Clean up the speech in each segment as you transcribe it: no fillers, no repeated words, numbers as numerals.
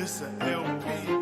It's a LP.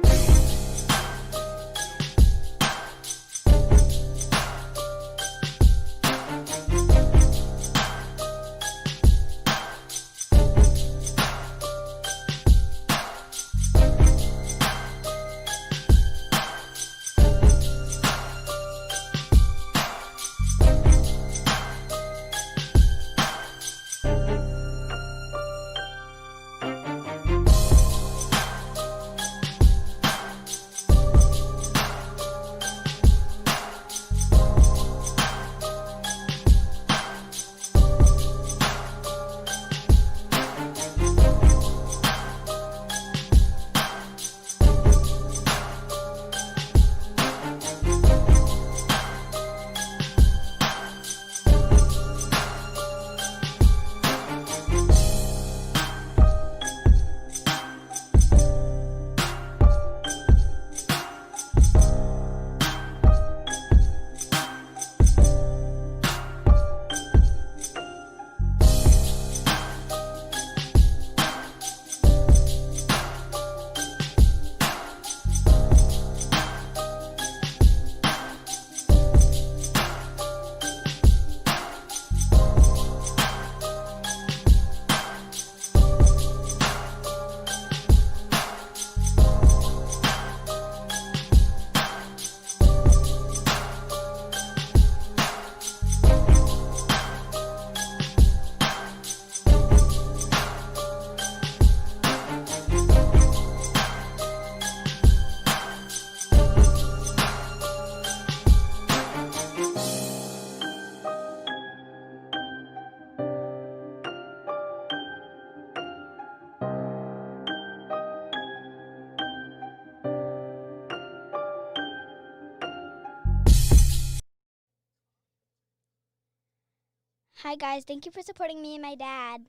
Hi guys, thank you for supporting me and my dad.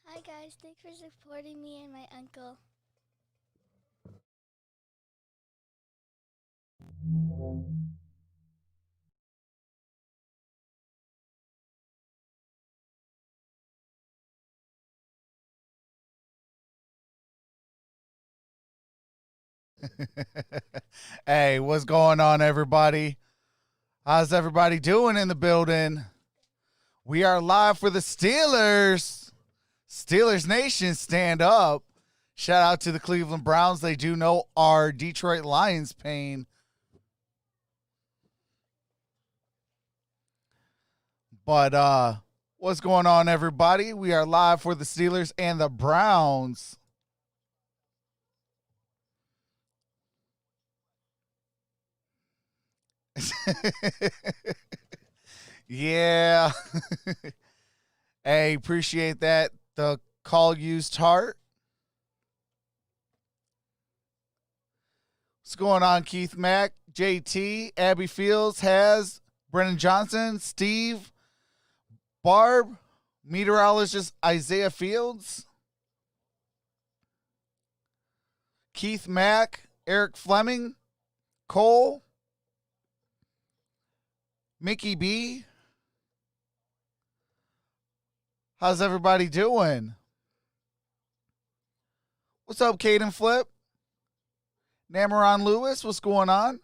Hi guys, thanks for supporting me and my uncle. Hey, what's going on, everybody? How's everybody doing in the building? We are live for the Steelers. Steelers Nation, stand up. Shout out to the Cleveland Browns. They do know our Detroit Lions pain. But what's going on, everybody? We are live for the Steelers and the Browns. Yeah. Hey, appreciate that. The call used heart. What's going on, Keith Mack, JT, Abby Fields, Has, Brennan Johnson, Steve, Barb, meteorologist Isaiah Fields, Keith Mack, Eric Fleming, Cole, Mickey B. How's everybody doing? What's up, Caden Flip? Namaron Lewis, what's going on?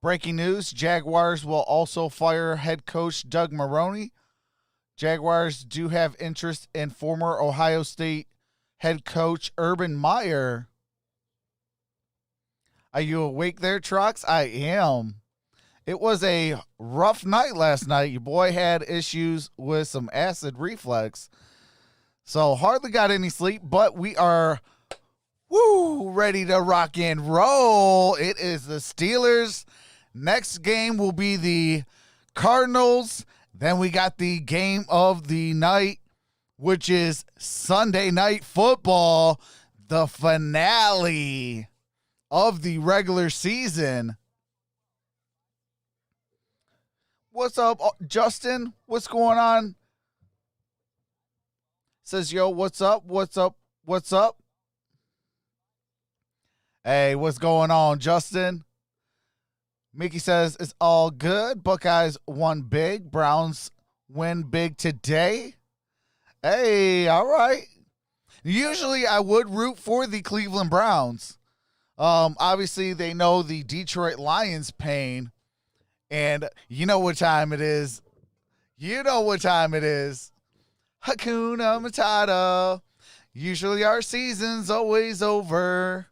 Breaking news, Jaguars will also fire head coach Doug Maroney. Jaguars do have interest in former Ohio State head coach Urban Meyer. Are you awake there, Trucks? I am. It was a rough night last night. Your boy had issues with some acid reflux. So hardly got any sleep, but we are ready to rock and roll. It is the Steelers. Next game will be the Cardinals. Then we got the game of the night, which is Sunday Night Football, the finale of the regular season. What's up, Justin? What's going on? Says, yo, what's up? What's up? What's up? Hey, what's going on, Justin? Mickey says it's all good. Buckeyes won big. Browns win big today. Hey, all right. Usually I would root for the Cleveland Browns. Obviously, they know the Detroit Lions pain. And you know what time it is. You know what time it is. Hakuna Matata. Usually our season's always over.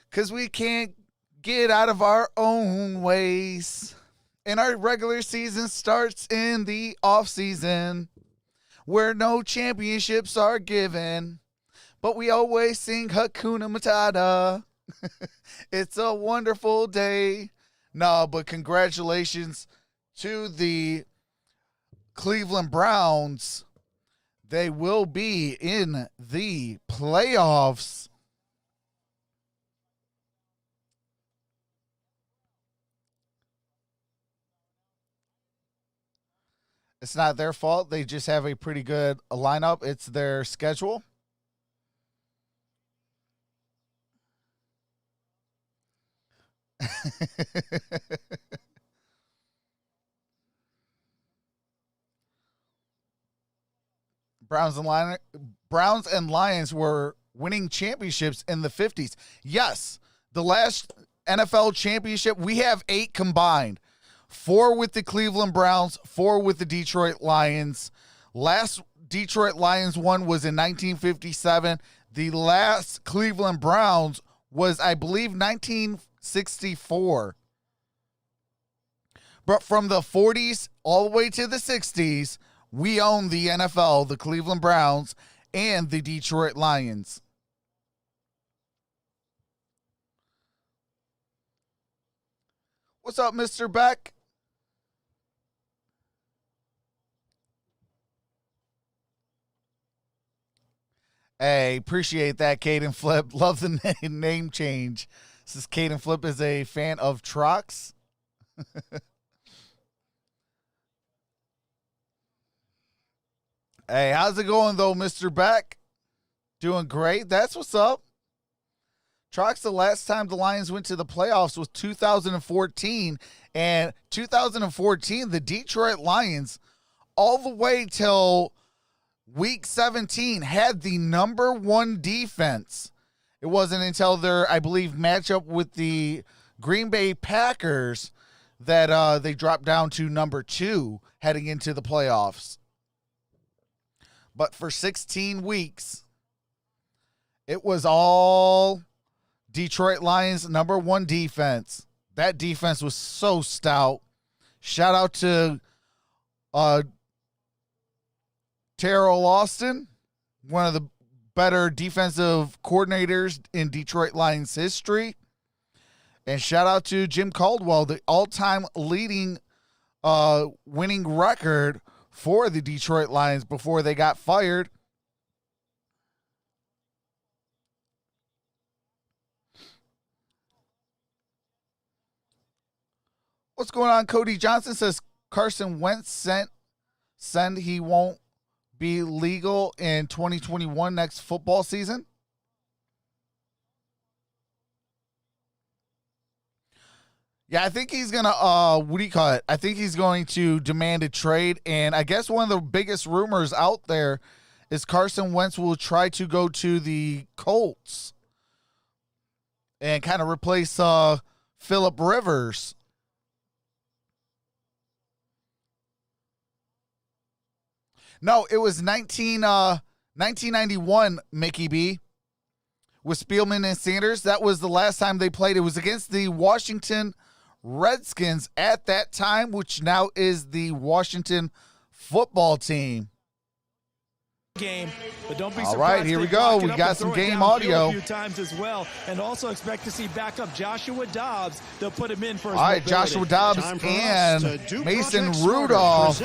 Because we can't get out of our own ways. And our regular season starts in the off season, where no championships are given. But we always sing Hakuna Matata. It's a wonderful day. No, but congratulations to the Cleveland Browns. They will be in the playoffs. It's not their fault. They just have a pretty good lineup. It's their schedule. Browns and Lions were winning championships in the 50s. Yes, the last NFL championship, we have 8 combined. 4 with the Cleveland Browns, 4 with the Detroit Lions. Last Detroit Lions one was in 1957. The last Cleveland Browns was, I believe, 1964. But from the 40s all the way to the 60s, we own the NFL, the Cleveland Browns, and the Detroit Lions. What's up, Mr. Beck? Hey, appreciate that, Caden Flip. Love the name change. This is Caden Flip is a fan of trucks. Hey, how's it going, though, Mr. Beck? Doing great. That's what's up. Trucks, the last time the Lions went to the playoffs was 2014. And 2014, the Detroit Lions, all the way till Week 17, had the number 1 defense. It wasn't until their, I believe, matchup with the Green Bay Packers that they dropped down to number 2 heading into the playoffs. But for 16 weeks, it was all Detroit Lions number 1 defense. That defense was so stout. Shout out to Terrell Austin, one of the better defensive coordinators in Detroit Lions history. And shout out to Jim Caldwell, the all-time leading winning record for the Detroit Lions before they got fired. What's going on? Cody Johnson says Carson Wentz send he won't be legal in 2021 next football season. Yeah, I think he's going to, I think he's going to demand a trade. And I guess one of the biggest rumors out there is Carson Wentz will try to go to the Colts and kind of replace Phillip Rivers. No, it was 1991, Mickey B, with Spielman and Sanders. That was the last time they played. It was against the Washington Redskins at that time, which now is the Washington football team. Game, but don't be all right, here we go. We got some game audio. A few times as well, and also expect to see backup Joshua Dobbs. They'll put him in for his all right, mobility. Joshua Dobbs and Mason Rudolph.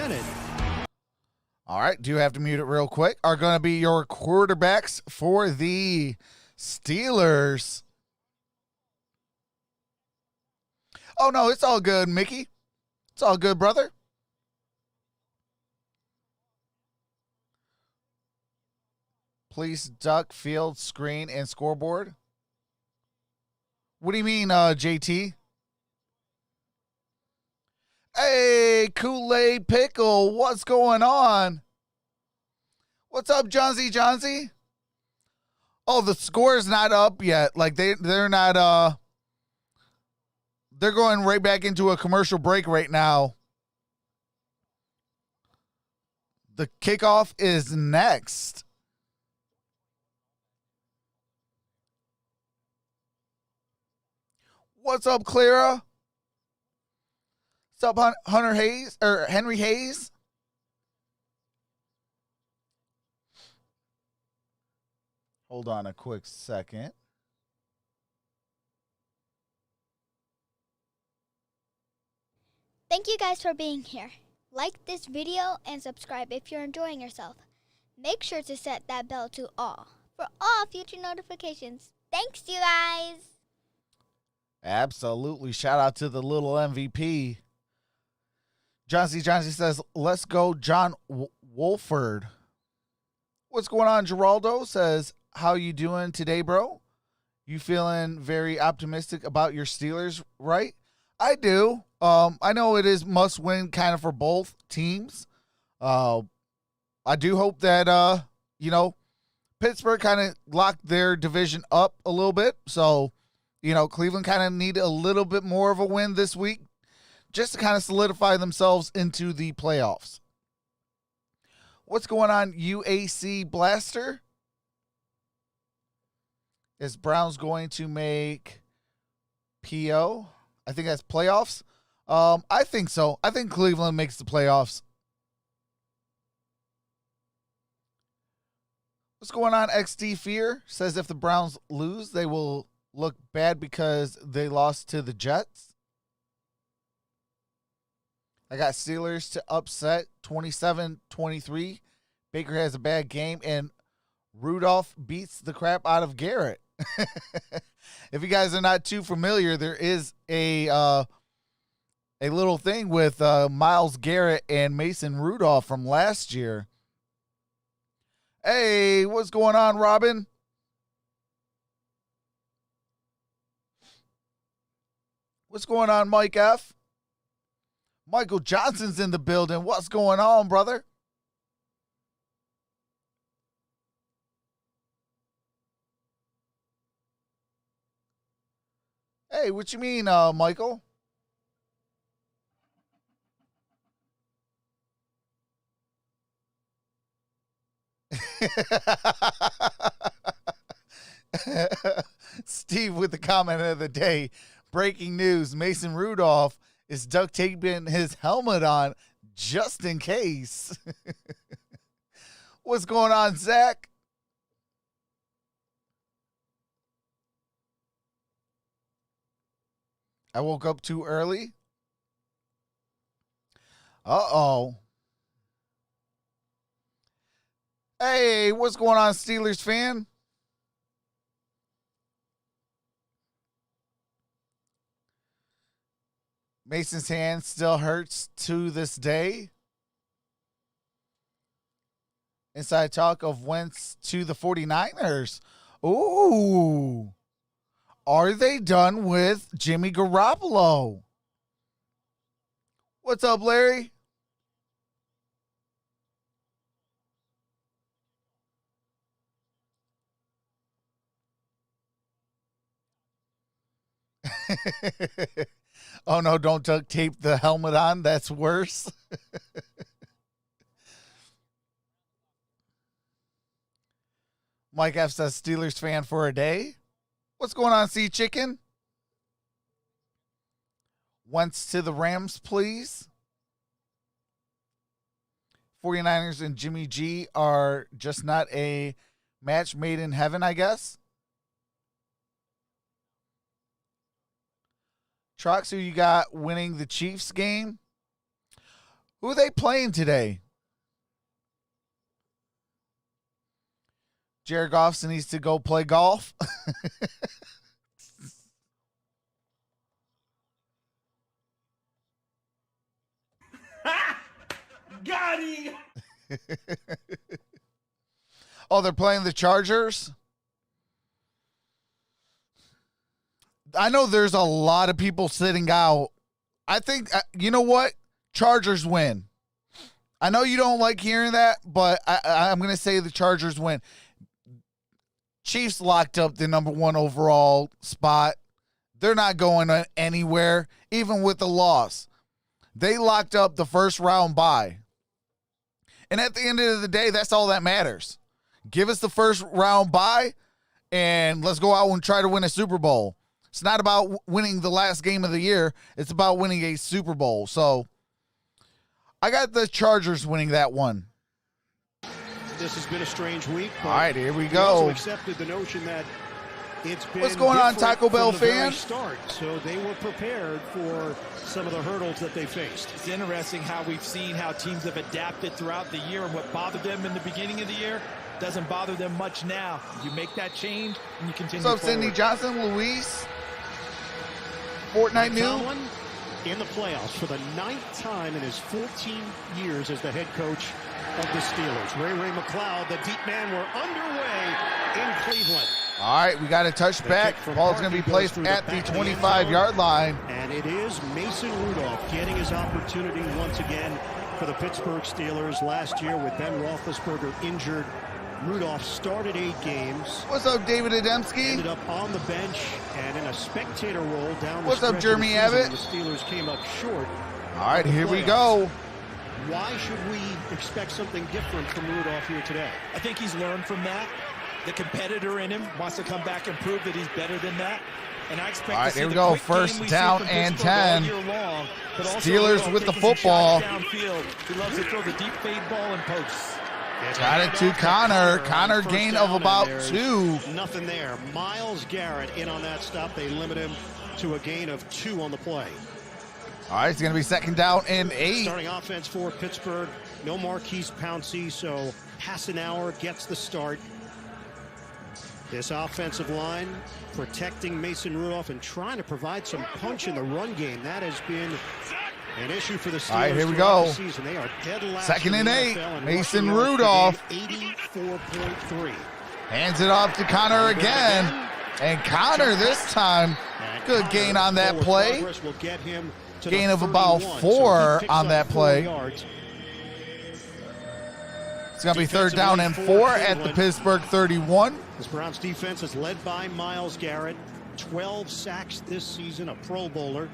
All right, do have to mute it real quick. Are going to be your quarterbacks for the Steelers. Oh, no, it's all good, Mickey. It's all good, brother. Please duck, field, screen, and scoreboard. What do you mean, JT? Hey, Kool-Aid Pickle, what's going on? What's up, Johnsy? Oh, the score's not up yet. Like they're not they're going right back into a commercial break right now. The kickoff is next. What's up, Clara? What's up, Hunter Hayes or Henry Hayes? Hold on a quick second. Thank you guys for being here. Like this video and subscribe if you're enjoying yourself. Make sure to set that bell to all for all future notifications. Thanks, you guys. Absolutely. Shout out to the little MVP. Johnson says, let's go, John Wolford. What's going on? Geraldo says, how you doing today, bro? You feeling very optimistic about your Steelers, right? I do. I know it is must win kind of for both teams. I do hope that, Pittsburgh kind of locked their division up a little bit. So, Cleveland kind of need a little bit more of a win this week just to kind of solidify themselves into the playoffs. What's going on, UAC Blaster? Is Browns going to make PO? I think that's playoffs. I think so. I think Cleveland makes the playoffs. What's going on? XD Fear says if the Browns lose, they will look bad because they lost to the Jets. I got Steelers to upset 27-23. Baker has a bad game, and Rudolph beats the crap out of Garrett. If you guys are not too familiar, there is a little thing with Myles Garrett and Mason Rudolph from last year. Hey, what's going on, Robin? What's going on, Mike F? Michael Johnson's in the building. What's going on, brother? Hey, what you mean, Michael? Steve with the comment of the day. Breaking news, Mason Rudolph is duct taping his helmet on just in case. What's going on, Zach? I woke up too early. Uh-oh. Hey, what's going on, Steelers fan? Mason's hand still hurts to this day. Inside talk of Wentz to the 49ers. Ooh. Are they done with Jimmy Garoppolo? What's up, Larry? Oh, no, don't duct tape the helmet on. That's worse. Mike F says Steelers fan for a day. What's going on, Sea Chicken? Wentz to the Rams, please. 49ers and Jimmy G are just not a match made in heaven, I guess. Trucks, who you got winning the Chiefs game? Who are they playing today? Jared Goff needs to go play golf. Got him! Oh, they're playing the Chargers? I know there's a lot of people sitting out. I think, you know what? Chargers win. I know you don't like hearing that, but I'm going to say the Chargers win. Chiefs locked up the number 1 overall spot. They're not going anywhere, even with the loss. They locked up the first round bye. And at the end of the day, that's all that matters. Give us the first round bye, and let's go out and try to win a Super Bowl. It's not about winning the last game of the year. It's about winning a Super Bowl. So I got the Chargers winning that one. This has been a strange week. All right, here we we also go. accepted the notion that it's been What's going on, different Taco Bell from the very fans? start, so they were prepared for some of the hurdles that they faced. It's interesting how we've seen how teams have adapted throughout the year, and what bothered them in the beginning of the year doesn't bother them much now. You make that change and you continue What's up, forward. Cindy Johnson, Luis? Fortnite new? Tomlin in the playoffs for the 9th time in his 14 years as the head coach of the Steelers. Ray McLeod, the deep man, were underway in Cleveland. All right, we got a touchback. Ball's going to be placed at the 25-yard line. And it is Mason Rudolph getting his opportunity once again for the Pittsburgh Steelers. Last year with Ben Roethlisberger injured, Rudolph started 8 games. What's up, David Adamski? Ended up on the bench and in a spectator role down the What's up, stretch of the Jeremy season. Abbott? The Steelers came up short. All right, of the here we playoffs. go. Why should we expect something different from Rudolph here today? I think he's learned from that. The competitor in him wants to come back and prove that he's better than that. And I expect All right, to see here we the go. quick First game we down see from and Pittsburgh all 10. year long, but also Steelers Rudolph with the taking some football. shots downfield. He loves to throw the deep fade ball and posts. Got it to Connor. Connor First gain down, of and about there's 2. Nothing there. Miles Garrett in on that stop. They limit him to a gain of 2 on the play. All right, it's going to be second down and 8. Starting offense for Pittsburgh. No Marquise Pouncey, so Hassenauer gets the start. This offensive line protecting Mason Rudolph and trying to provide some punch in the run game. That has been an issue for the Steelers. All right, here we throughout go. the season. They are dead last Second in and the 8. NFL in Mason rushing yards per Rudolph. game, 84.3. Hands it off to Connor again. And Connor this time, And good Connor, gain on that forward play. progress will get him to Gain the of about 31, 4 so he picks on up that 4 play. yards. It's going to be third down and 4 at the Pittsburgh 31. This Browns defense is led by Myles Garrett. 12 sacks this season, a Pro Bowler.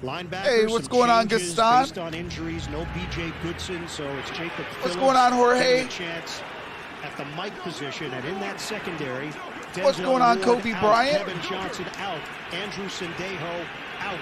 Linebackers, Hey, what's some going on, changes Gaston? based on injuries. No B.J. Goodson, so it's Jacob What's Phillips going on, Jorge? getting a chance at the Mike position, and in that secondary, What's Denzel going on, Ward Kobe out, Bryant? Kevin Johnson out, Andrew Sendejo out.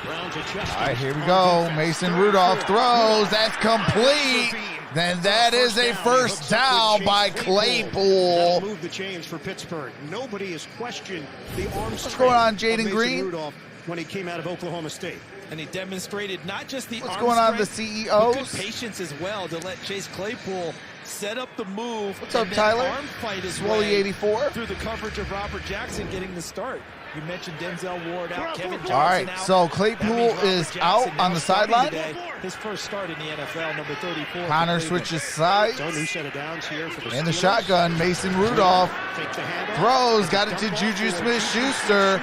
Browns adjusting. All right, here we on go. defense. Mason Third Rudolph and throws. That's complete. Then that is a first down by That'll Claypool. move the chains for Pittsburgh. Nobody has questioned the arm What's strength going on, of Jaden Mason Green? Rudolph when he came out of Oklahoma State. And he demonstrated not just the What's arm going on, the strength, but good CEOs? patience as well to let Chase Claypool set up the move. What's up, and then Tyler? Arm fight his Swolly way 84. through the coverage of Robert Jackson getting the start. You mentioned Denzel Ward out, Kevin Johnson All right, out. so That Claypool means Robert is Jackson out now on the starting sideline. today. His first start in the NFL, number 34. Connor for Cleveland. switches sides. So new set of downs here for the In the Steelers. shotgun, Mason Rudolph Take the handoff. throws, got it to Dump off Juju for Smith-Schuster.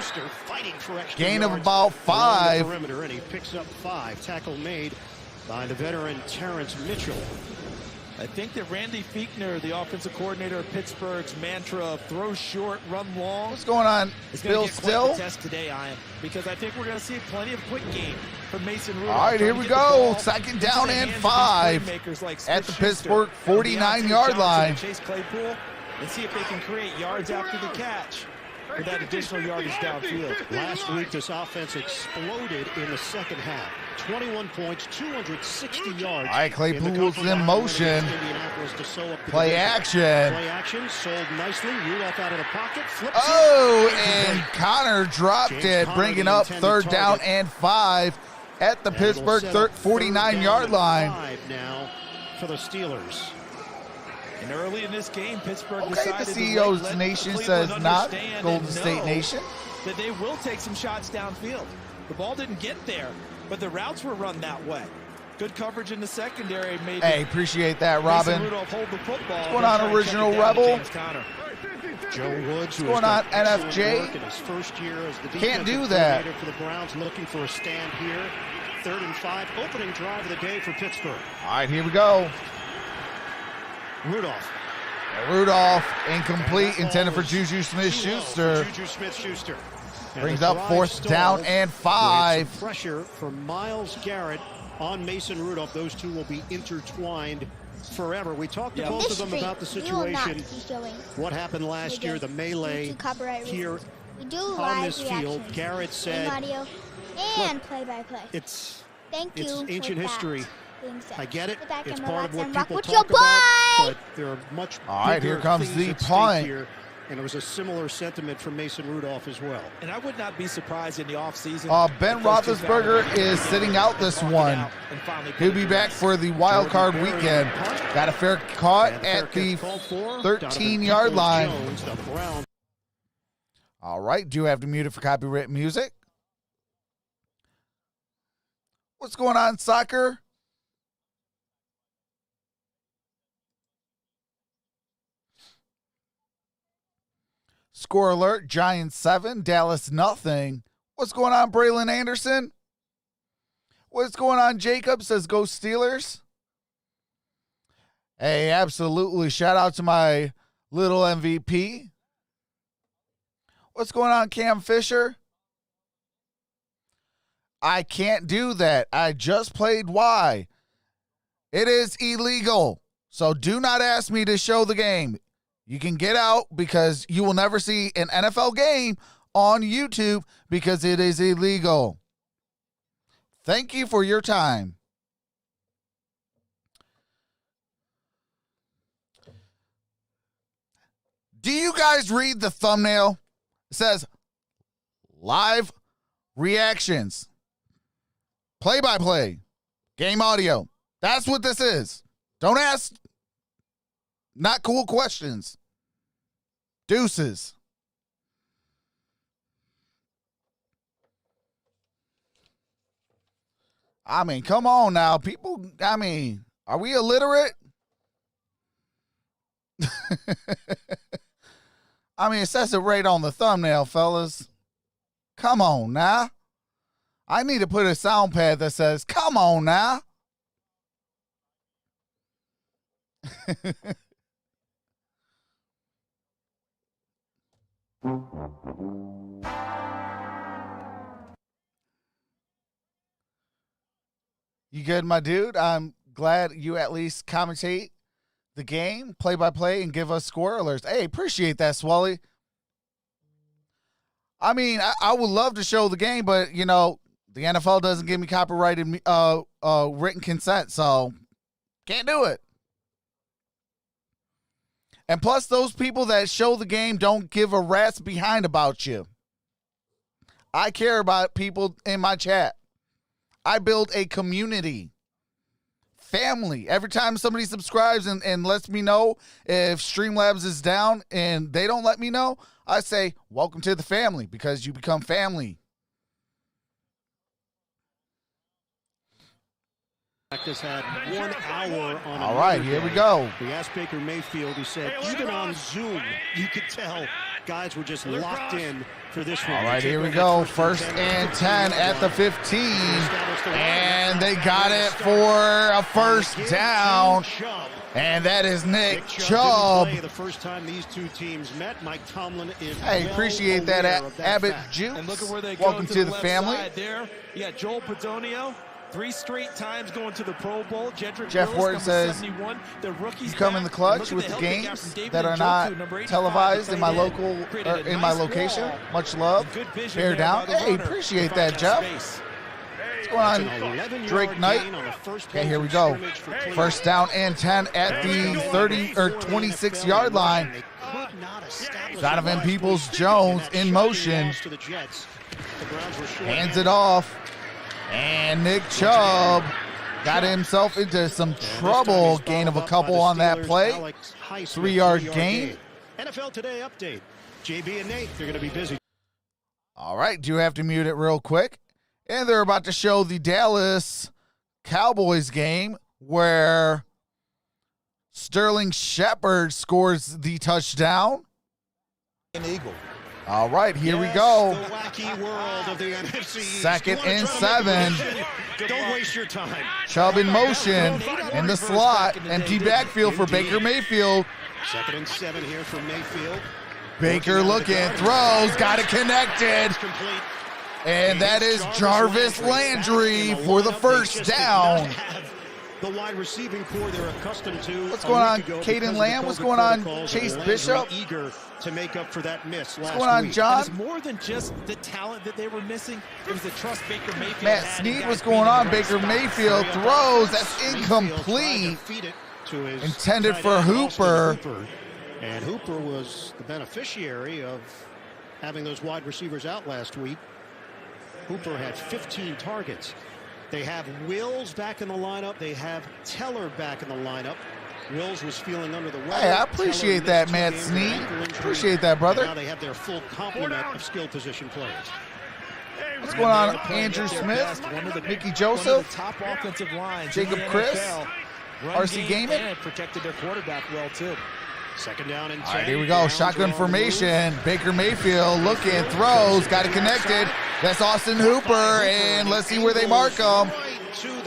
fighting for extra Gain of yards about along the 5. perimeter, and he picks up 5. Tackle made by the veteran Terrence Mitchell. I think that Randy Fichtner, the offensive coordinator of Pittsburgh's mantra of throw short, run long, What's going on, is going Bill to get quite Still? the test today, Ian, because I think we're going to see plenty of quick game from Mason Rudolph. All right, here Trying we to get the go. ball Second into down the and hands of 5 these playmakers like at the Smith-Schuster. Pittsburgh They'll be out to 49-yard Johnson line. and Chase Claypool and see if they can create yards after the catch with that additional yardage downfield. Last week, this offense exploded in the second half. 21 points, 260 yards. All right, Claypool's the in motion. Indianapolis to sew up the Play division. action. Play action, sold nicely. Rudolph out of the pocket, flips Oh, it. and Connor dropped James it, Conner, bringing the up intended third down target. and 5 at the And it'll Pittsburgh set up third 49-yard down line. and 5 now for the Steelers. And early in this game, Pittsburgh Okay, decided the to CEO's let Nation Cleveland says not. understand Golden and State know Nation. that they will take some shots downfield. The ball didn't get there, but the routes were run that way. Good coverage in the secondary made Hey, appreciate that, Mason Robin. Rudolph hold the football. What's going on, and try and check Original it down to Rebel? James Conner. Joe Woods, who going has on, done excellent NFJ? work in his first year as the Can't do defensive that. coordinator for the Browns, looking for a stand here. 3rd and 5, opening drive of the day for Pittsburgh. All right, here we go. Rudolph. Rudolph, incomplete, intended for Juju Smith-Schuster. Juju Smith-Schuster. And Brings the up drive 4th down stalls and with 5. some pressure from Myles Garrett on Mason Rudolph. Those two will be intertwined forever. We talked to both of them about the situation. What happened last year, the melee here We do on live this field. reactions, Garrett said, audio, and play-by-play. it's Thank you. ancient for history. that being said. I get it. Sit back It's and part of relax what and rock people with your talk about, boy. but there are much All right, here bigger comes things the at stake punt. here, and it was a similar sentiment from Mason Rudolph as well. And I would not be surprised in the offseason. Ben Roethlisberger is sitting out this one. He'll be back for the wild card weekend. Got a fair caught at the 13-yard line. All right, do have to mute it for copyright music. What's going on, soccer? Score alert, Giants 7, Dallas nothing. What's going on, Braylon Anderson? What's going on, Jacob? Says go Steelers. Hey, absolutely. Shout out to my little MVP. What's going on, Cam Fisher? I can't do that. I just played Y. It is illegal. So do not ask me to show the game. You can get out because you will never see an NFL game on YouTube because it is illegal. Thank you for your time. Do you guys read the thumbnail? It says live reactions, play-by-play, game audio. That's what this is. Don't ask not cool questions. Deuces. I mean, come on now. People, I mean, are we illiterate? I mean, it says it right on the thumbnail, fellas. Come on now. I need to put a sound pad that says, come on now. You good, my dude? I'm glad you at least commentate the game, play-by-play, and give us score alerts. Hey, appreciate that, Swally. I mean, I would love to show the game, but, you know, the NFL doesn't give me copyrighted written consent, so can't do it. And plus, those people that show the game don't give a rat's behind about you. I care about people in my chat. I build a community, family. Every time somebody subscribes and lets me know if Streamlabs is down and they don't let me know, I say, welcome to the family, because you become family. Practice had 1 hour on. All right, here we go. We asked Baker Mayfield, he said, even on Zoom, you could tell guys were just locked in for this one. All right, here we go. 1st and 10 at the 15. And they got it for a first down. And that is Nick Chubb. The first time these two teams met, Mike Tomlin is Hey, appreciate that, Abbott Jukes. And look at where they go. Welcome to the left family. side there. You got Joel Pedonio, 3 straight times going to the Pro Bowl. Jedrick Jeff Willis, Wharton number says, 71. The rookies you come in the clutch with the games that are not televised in my local or in my location. Much love. Bear down. Hey, appreciate that, Jeff. What's going on, Drake Knight? Okay, here we go. 1st down and 10 at the 30 or 26-yard line. Donovan Peoples-Jones in motion. Hands it off. And Nick Chubb got himself into some trouble. Gain of a couple on that play. 3-yard gain. NFL Today update. JB and Nate, they're going to be busy. All right, do have to mute it real quick. And they're about to show the Dallas Cowboys game where Sterling Shepard scores the touchdown. an eagle. All right, here we Yes, go. The wacky world of the NFC. Second and 7. Don't waste your time. Chubb in motion in the slot. Empty backfield for Baker Mayfield. Second and 7 here for Mayfield. Baker looking, throws, got it connected. Complete. And that is Jarvis Landry for the first down. The wide receiving core they're accustomed to. What's going on, Caden Lamb? What's going on, Chase Bishop? Eager to make up for that miss last What's going on, week. John? It's more than just the talent that they were missing. It was the trust Baker Mayfield Matt had. Snead, what's going on? Baker Mayfield throws. That's incomplete. Intended for Hooper. And Hooper was the beneficiary of having those wide receivers out last week. Hooper had 15 targets. They have Wills back in the lineup. They have Teller back in the lineup. Wills was feeling under the weather. Hey, I appreciate that, Matt Snead. Appreciate that, brother. Now they have their full complement of skill position players. What's going on, Andrew Smith, Mickey Joseph, Top offensive lines. Jacob in the Chris, NFL. RC Gaming. And protected their quarterback well, too. Second down and 10. All right, here we go. Shotgun formation. Baker Mayfield looking, throws, got it connected. That's Austin Hooper, and let's see where they mark him.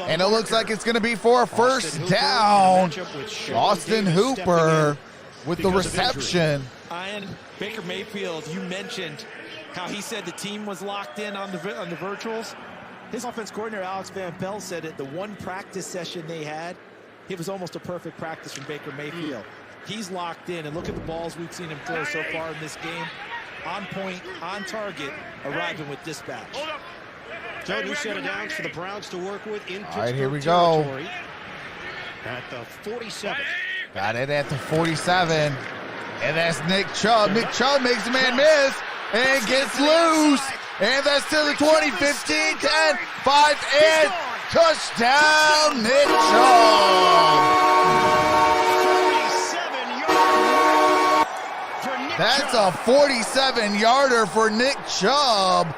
And it looks like it's going to be for a first down. Austin Hooper with the reception. Ian, Baker Mayfield, you mentioned how he said the team was locked in on the virtuals. His offense coordinator, Alex Van Pelt, said at the one practice session they had, it was almost a perfect practice from Baker Mayfield. He's locked in, and look at the balls we've seen him throw so far in this game. On point, on target, arriving with dispatch. So new set of downs for the Browns to work with in Pittsburgh. All right, here we go. Territory. At the 47. Got it at the 47. And that's Nick Chubb. Nick Chubb makes the man miss and gets loose. And that's to the 20, 15, 10, 5, and touchdown, Nick Chubb. 47 yards for Nick That's Chubb. a 47-yarder for Nick Chubb.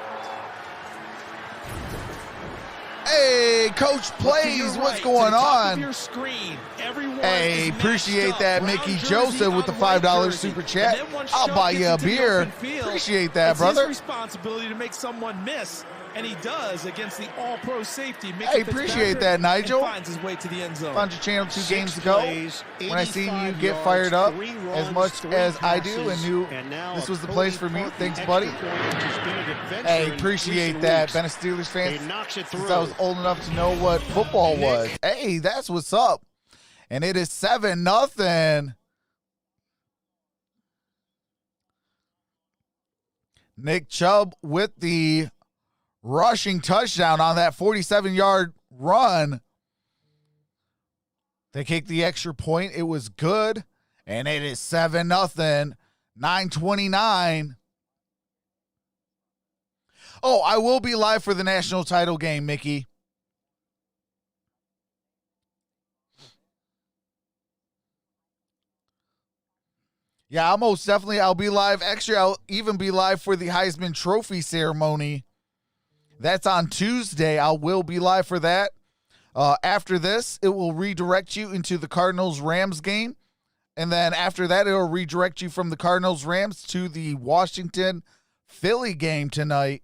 Hey, Coach Plays, what's going on? Hey, appreciate that, Mickey Joseph with the $5 super chat. I'll buy you a beer. Appreciate that, brother. It's his responsibility to make someone miss, and he does against the all-pro safety. Hey, appreciate that, Nigel. Finds his way to the end zone. Found your channel 2 games ago when I seen you get fired up as much as I do and knew this was the place for me. Thanks, buddy. Hey, appreciate that. Been a Steelers fan since I was old enough to know what football was. Hey, that's what's up. And it is 7-0. Nick Chubb with the rushing touchdown on that 47-yard run. They kicked the extra point. It was good. And it is 7-0. 9:29. Oh, I will be live for the national title game, Mickey. Yeah, I'll be live. Actually, I'll even be live for the Heisman Trophy ceremony. That's on Tuesday. I will be live for that. After this, it will redirect you into the Cardinals-Rams game. And then after that, it'll redirect you from the Cardinals-Rams to the Washington-Philly game tonight.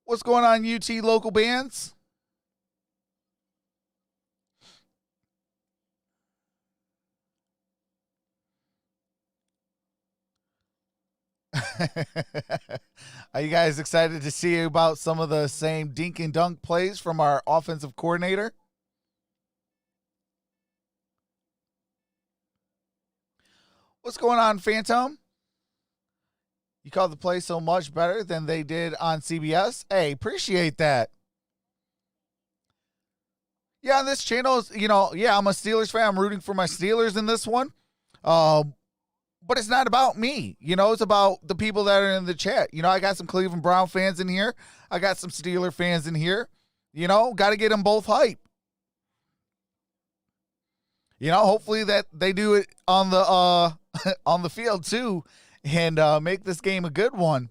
What's going on, UT local bands? Are you guys excited to see about some of the same dink and dunk plays from our offensive coordinator? What's going on, Phantom? You called the play so much better than they did on CBS. Hey, appreciate that. Yeah, on this channel, I'm a Steelers fan. I'm rooting for my Steelers in this one. But it's not about me. It's about the people that are in the chat. I got some Cleveland Brown fans in here. I got some Steeler fans in here. Got to get them both hype. Hopefully that they do it on the on the field too, and make this game a good one.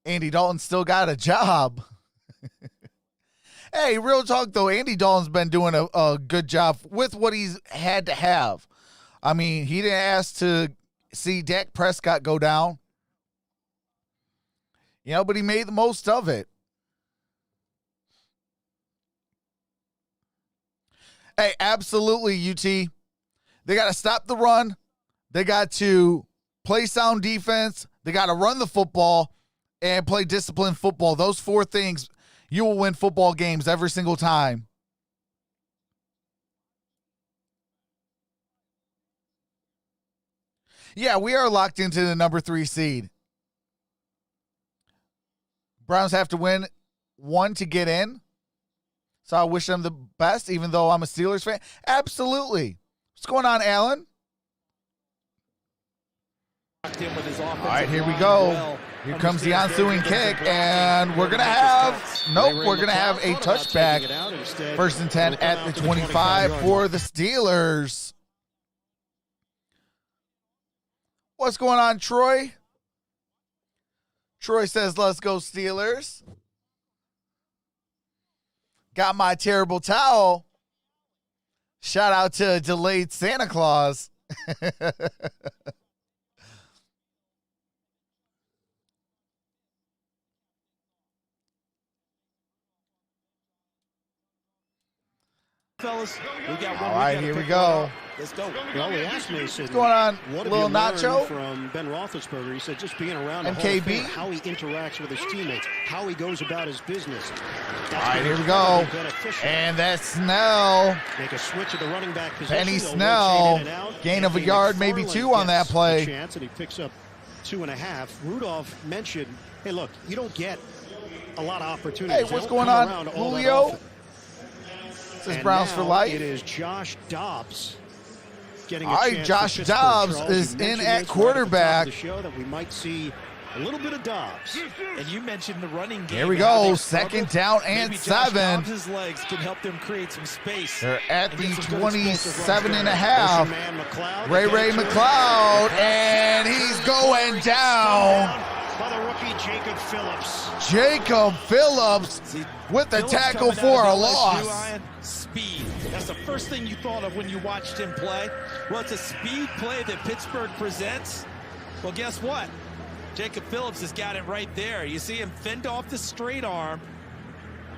Andy Dalton still got a job. Hey, real talk, though, Andy Dalton's been doing a good job with what he's had to have. I mean, he didn't ask to see Dak Prescott go down. You know, but he made the most of it. Hey, absolutely, UT. They got to stop the run. They got to play sound defense. They got to run the football and play disciplined football. Those 4 things, you will win football games every single time. Yeah, we are locked into the number 3 seed. Browns have to win 1 to get in. So I wish them the best, even though I'm a Steelers fan. Absolutely. What's going on, Alan? All right, here we go. Here comes the ensuing kick, and we're going to have, we're going to have a touchback. 1st and 10 at the 25 for the Steelers. What's going on, Troy? Troy says, let's go Steelers. Got my terrible towel. Shout out to delayed Santa Claus. Fellas, we got one. All right, here we go. Let's go. Well, we asked Mason, What's going on, what Lil Nacho? From Ben Roethlisberger, he said just being around the MKB? Hall of Fame, how he interacts with his teammates, how he goes about his business. All right, here we go. And that's Snell. Make a switch at the running back position. Penny Snell. Gain of a yard, maybe 2 on that play. Chance, and he picks up 2.5. Rudolph mentioned, hey, look, you don't get a lot of opportunities. Hey, what's going on, Julio? This is Browns for life. It is Josh Dobbs. All right, Josh Dobbs is in at quarterback. The show that we might see a little bit of Dobbs. And you mentioned the running game. Here we go, 2nd down and 7. Dobbs' legs can help them create some space. They're at the 27.5. Ray McLeod, and he's going down. By the rookie Jacob Phillips. Jacob Phillips with the tackle for a loss. Speed. That's the first thing you thought of when you watched him play. Well, it's a speed play that Pittsburgh presents. Well, guess what? Jacob Phillips has got it right there. You see him fend off the straight arm.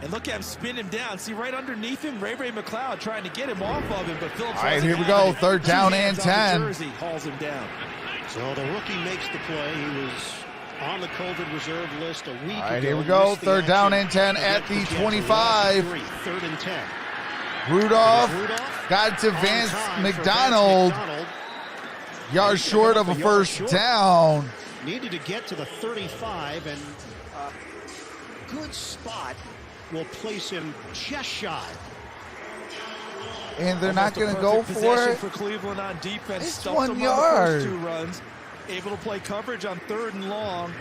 And look at him spin him down. See right underneath him, Ray McLeod trying to get him off of him, but Phillips. All right, here we go. 3rd down and 10. Jersey hauls him down. So the rookie makes the play. He was on the COVID reserve list a week ago. All right, here we go. 3rd down and 10 at the 25. 3rd and 10. Rudolph got to Vance McDonald. Yards short of a 1st down. Needed to get to the 35, and a good spot will place him just shy. And they're not going to go for it. For Cleveland on defense. It's Stuffed 1 them yard. On the first 2 runs. Able to play coverage on 3rd and long.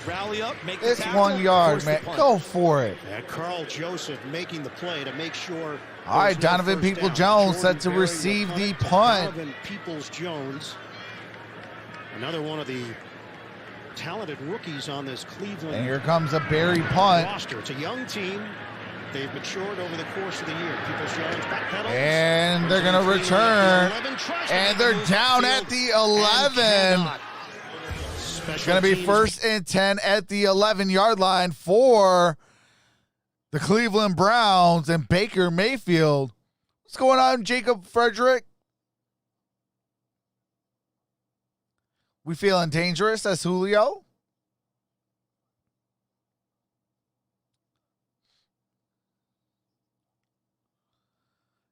Rally up, make the It's tackle, 1 yard, man. Go for it. And Carl Joseph making the play to make sure. All right, Donovan Peoples-Jones set to receive the punt. Donovan Peoples-Jones, another one of the talented rookies on this Cleveland. And here comes a Barry punt. Roster. It's a young team. They've matured over the course of the year. Peoples-Jones backpedals. And they're going to return. And they're down at the 11. It's going to be 1st and 10 at the 11-yard line for the Cleveland Browns and Baker Mayfield. What's going on, Jacob Frederick? We feeling dangerous as Julio?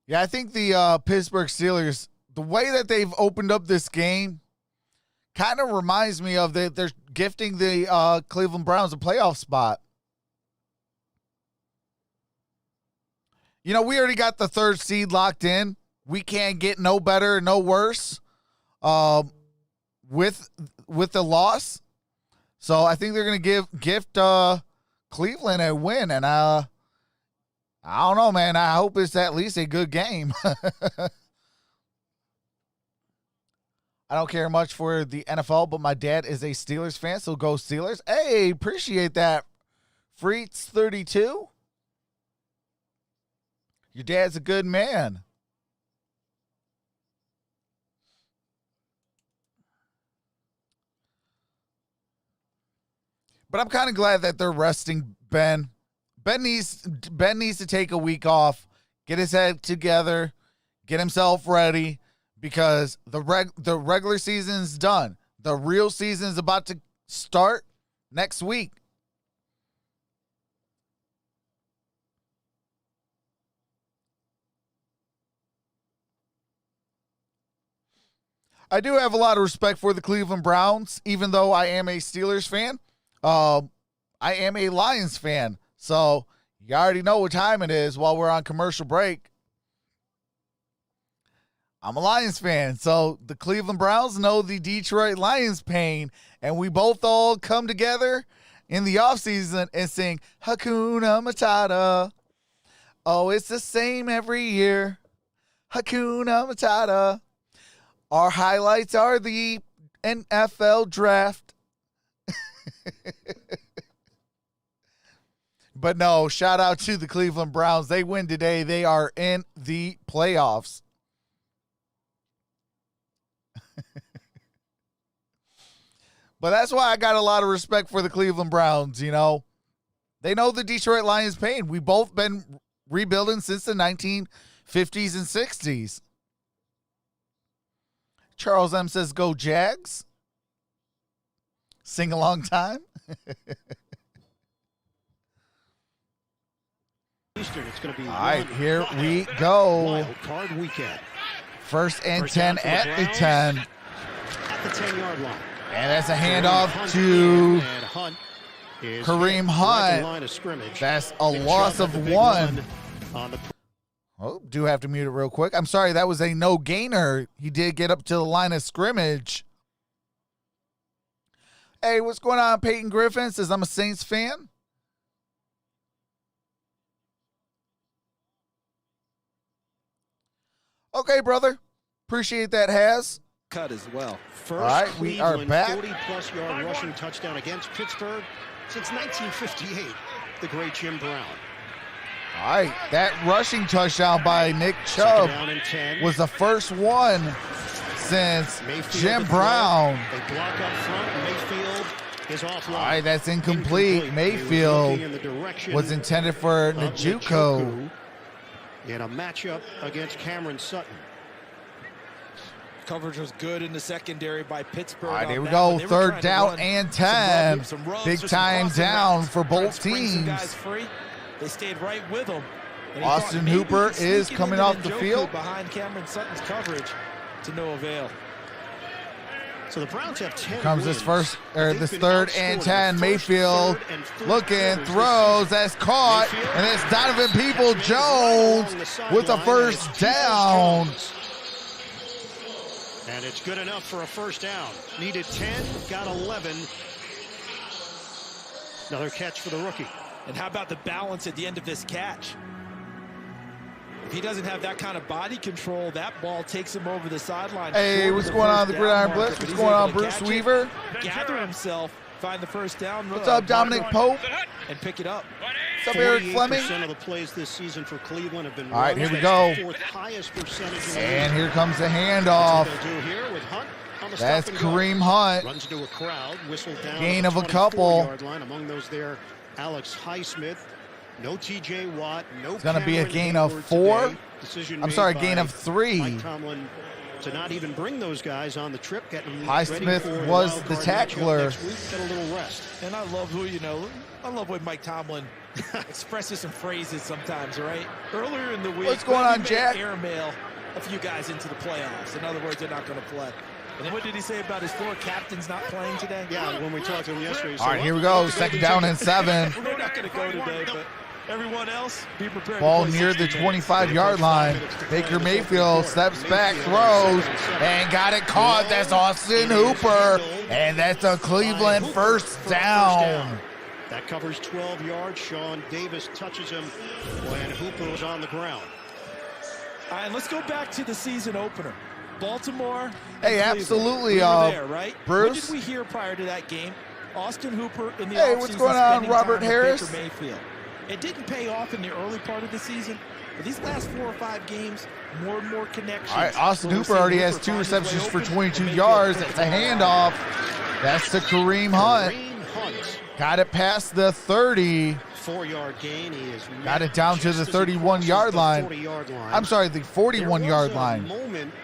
Yeah, I think the Pittsburgh Steelers, the way that they've opened up this game, kind of reminds me of they're gifting the Cleveland Browns a playoff spot. You know, we already got the 3rd seed locked in. We can't get no better, no worse with the loss. So I think they're going to gift Cleveland a win, and I don't know, man. I hope it's at least a good game. I don't care much for the NFL, but my dad is a Steelers fan, so go Steelers. Hey, appreciate that. Freets32. Your dad's a good man. But I'm kind of glad that they're resting Ben. Ben needs to take a week off, get his head together, get himself ready, because the regular season's done. The real season is about to start next week. I do have a lot of respect for the Cleveland Browns, even though I am a Steelers fan. I am a Lions fan, so you already know what time it is while we're on commercial break. I'm a Lions fan, so the Cleveland Browns know the Detroit Lions pain, and we both all come together in the offseason and sing Hakuna Matata. Oh, it's the same every year. Hakuna Matata. Our highlights are the NFL draft. But no, shout out to the Cleveland Browns. They win today. They are in the playoffs. But that's why I got a lot of respect for the Cleveland Browns, you know. They know the Detroit Lions pain. We've both been rebuilding since the 1950s and 60s. Charles M says, go Jags. Sing a long time. Eastern, it's going to be all right, here we go. Wild card weekend. First and 10 at the 10. At the 10-yard line. And that's a handoff to Kareem Hunt. That's a loss of 1. Oh, do have to mute it real quick. I'm sorry, that was a no gainer. He did get up to the line of scrimmage. Hey, what's going on? Peyton Griffin says, I'm a Saints fan. Okay, brother. Appreciate that, Has. Cut as well. First all right, we are back. 40-plus yard rushing touchdown against Pittsburgh since 1958. The great Jim Brown. All right, that rushing touchdown by Nick Chubb was the first one since Mayfield Jim Brown. They block up front. Mayfield is offline. All right, that's incomplete. Mayfield was intended for Njoku. In a matchup against Cameron Sutton. Coverage was good in the secondary by Pittsburgh. All right, here we go. Third down and 10. Big time down for both teams. They stayed right with him. Austin Hooper is coming off the field behind Cameron Sutton's coverage to no avail. So the Browns have 10 comes wins. this third and 10. Mayfield looking, throws, that's caught, and it's Donovan Peoples-Jones with a first down. And it's good enough for a first down. Needed 10, got 11. Another catch for the rookie. And how about the balance at the end of this catch? If he doesn't have that kind of body control, that ball takes him over the sideline. Hey, what's going on, the Gridiron Blitz? What's going on, Bruce Weaver? Gather himself, find the first down. What's up, Dominic Pope? And pick it up. What's up, Eric Fleming? 48% of the plays this season for Cleveland have been all right, here we go. And here comes the handoff. That's Kareem Hunt. Runs into a crowd, whistled down. Gain of a couple. Among those there, Alex Highsmith. No TJ Watt. No. It's going to be a gain of 4. I'm sorry, gain of 3. Mike Tomlin to not even bring those guys on the trip. Highsmith was the tackler. Get a little rest. And I love I love when Mike Tomlin expresses some phrases sometimes, right? Earlier in the week, what's going on, Jack? Airmail a few guys into the playoffs. In other words, they're not going to play. And then what did he say about his 4 captains not playing today? Yeah, when we talked to him yesterday. All right, here we go. Second down and 7. We're not going to go today, but everyone else, be prepared. Ball near the 25-yard line. Baker Mayfield steps back, throws, and got it caught. That's Austin Hooper, and that's a Cleveland first down. That covers 12 yards. Sean Davis touches him when Hooper was on the ground. All right, let's go back to the season opener. Baltimore. Hey, absolutely, there, right? Bruce. What did we hear prior to that game? Austin Hooper in the Hey, what's going on, Robert Harris? Baker Mayfield. It didn't pay off in the early part of the season, But these last 4 or 5 games, more and more connections. All right, Austin We're Hooper seeing already has Hooper 2 find his receptions way for open. 22 Mayfield yards. puts It's a the ball handoff. That's to Kareem Hunt. Kareem Hunt. Got it past the 30. 4-yard gain. He is Got it down to just the as he 31-yard crosses line. the 40-yard line. I'm sorry, the 41-yard There line. was a moment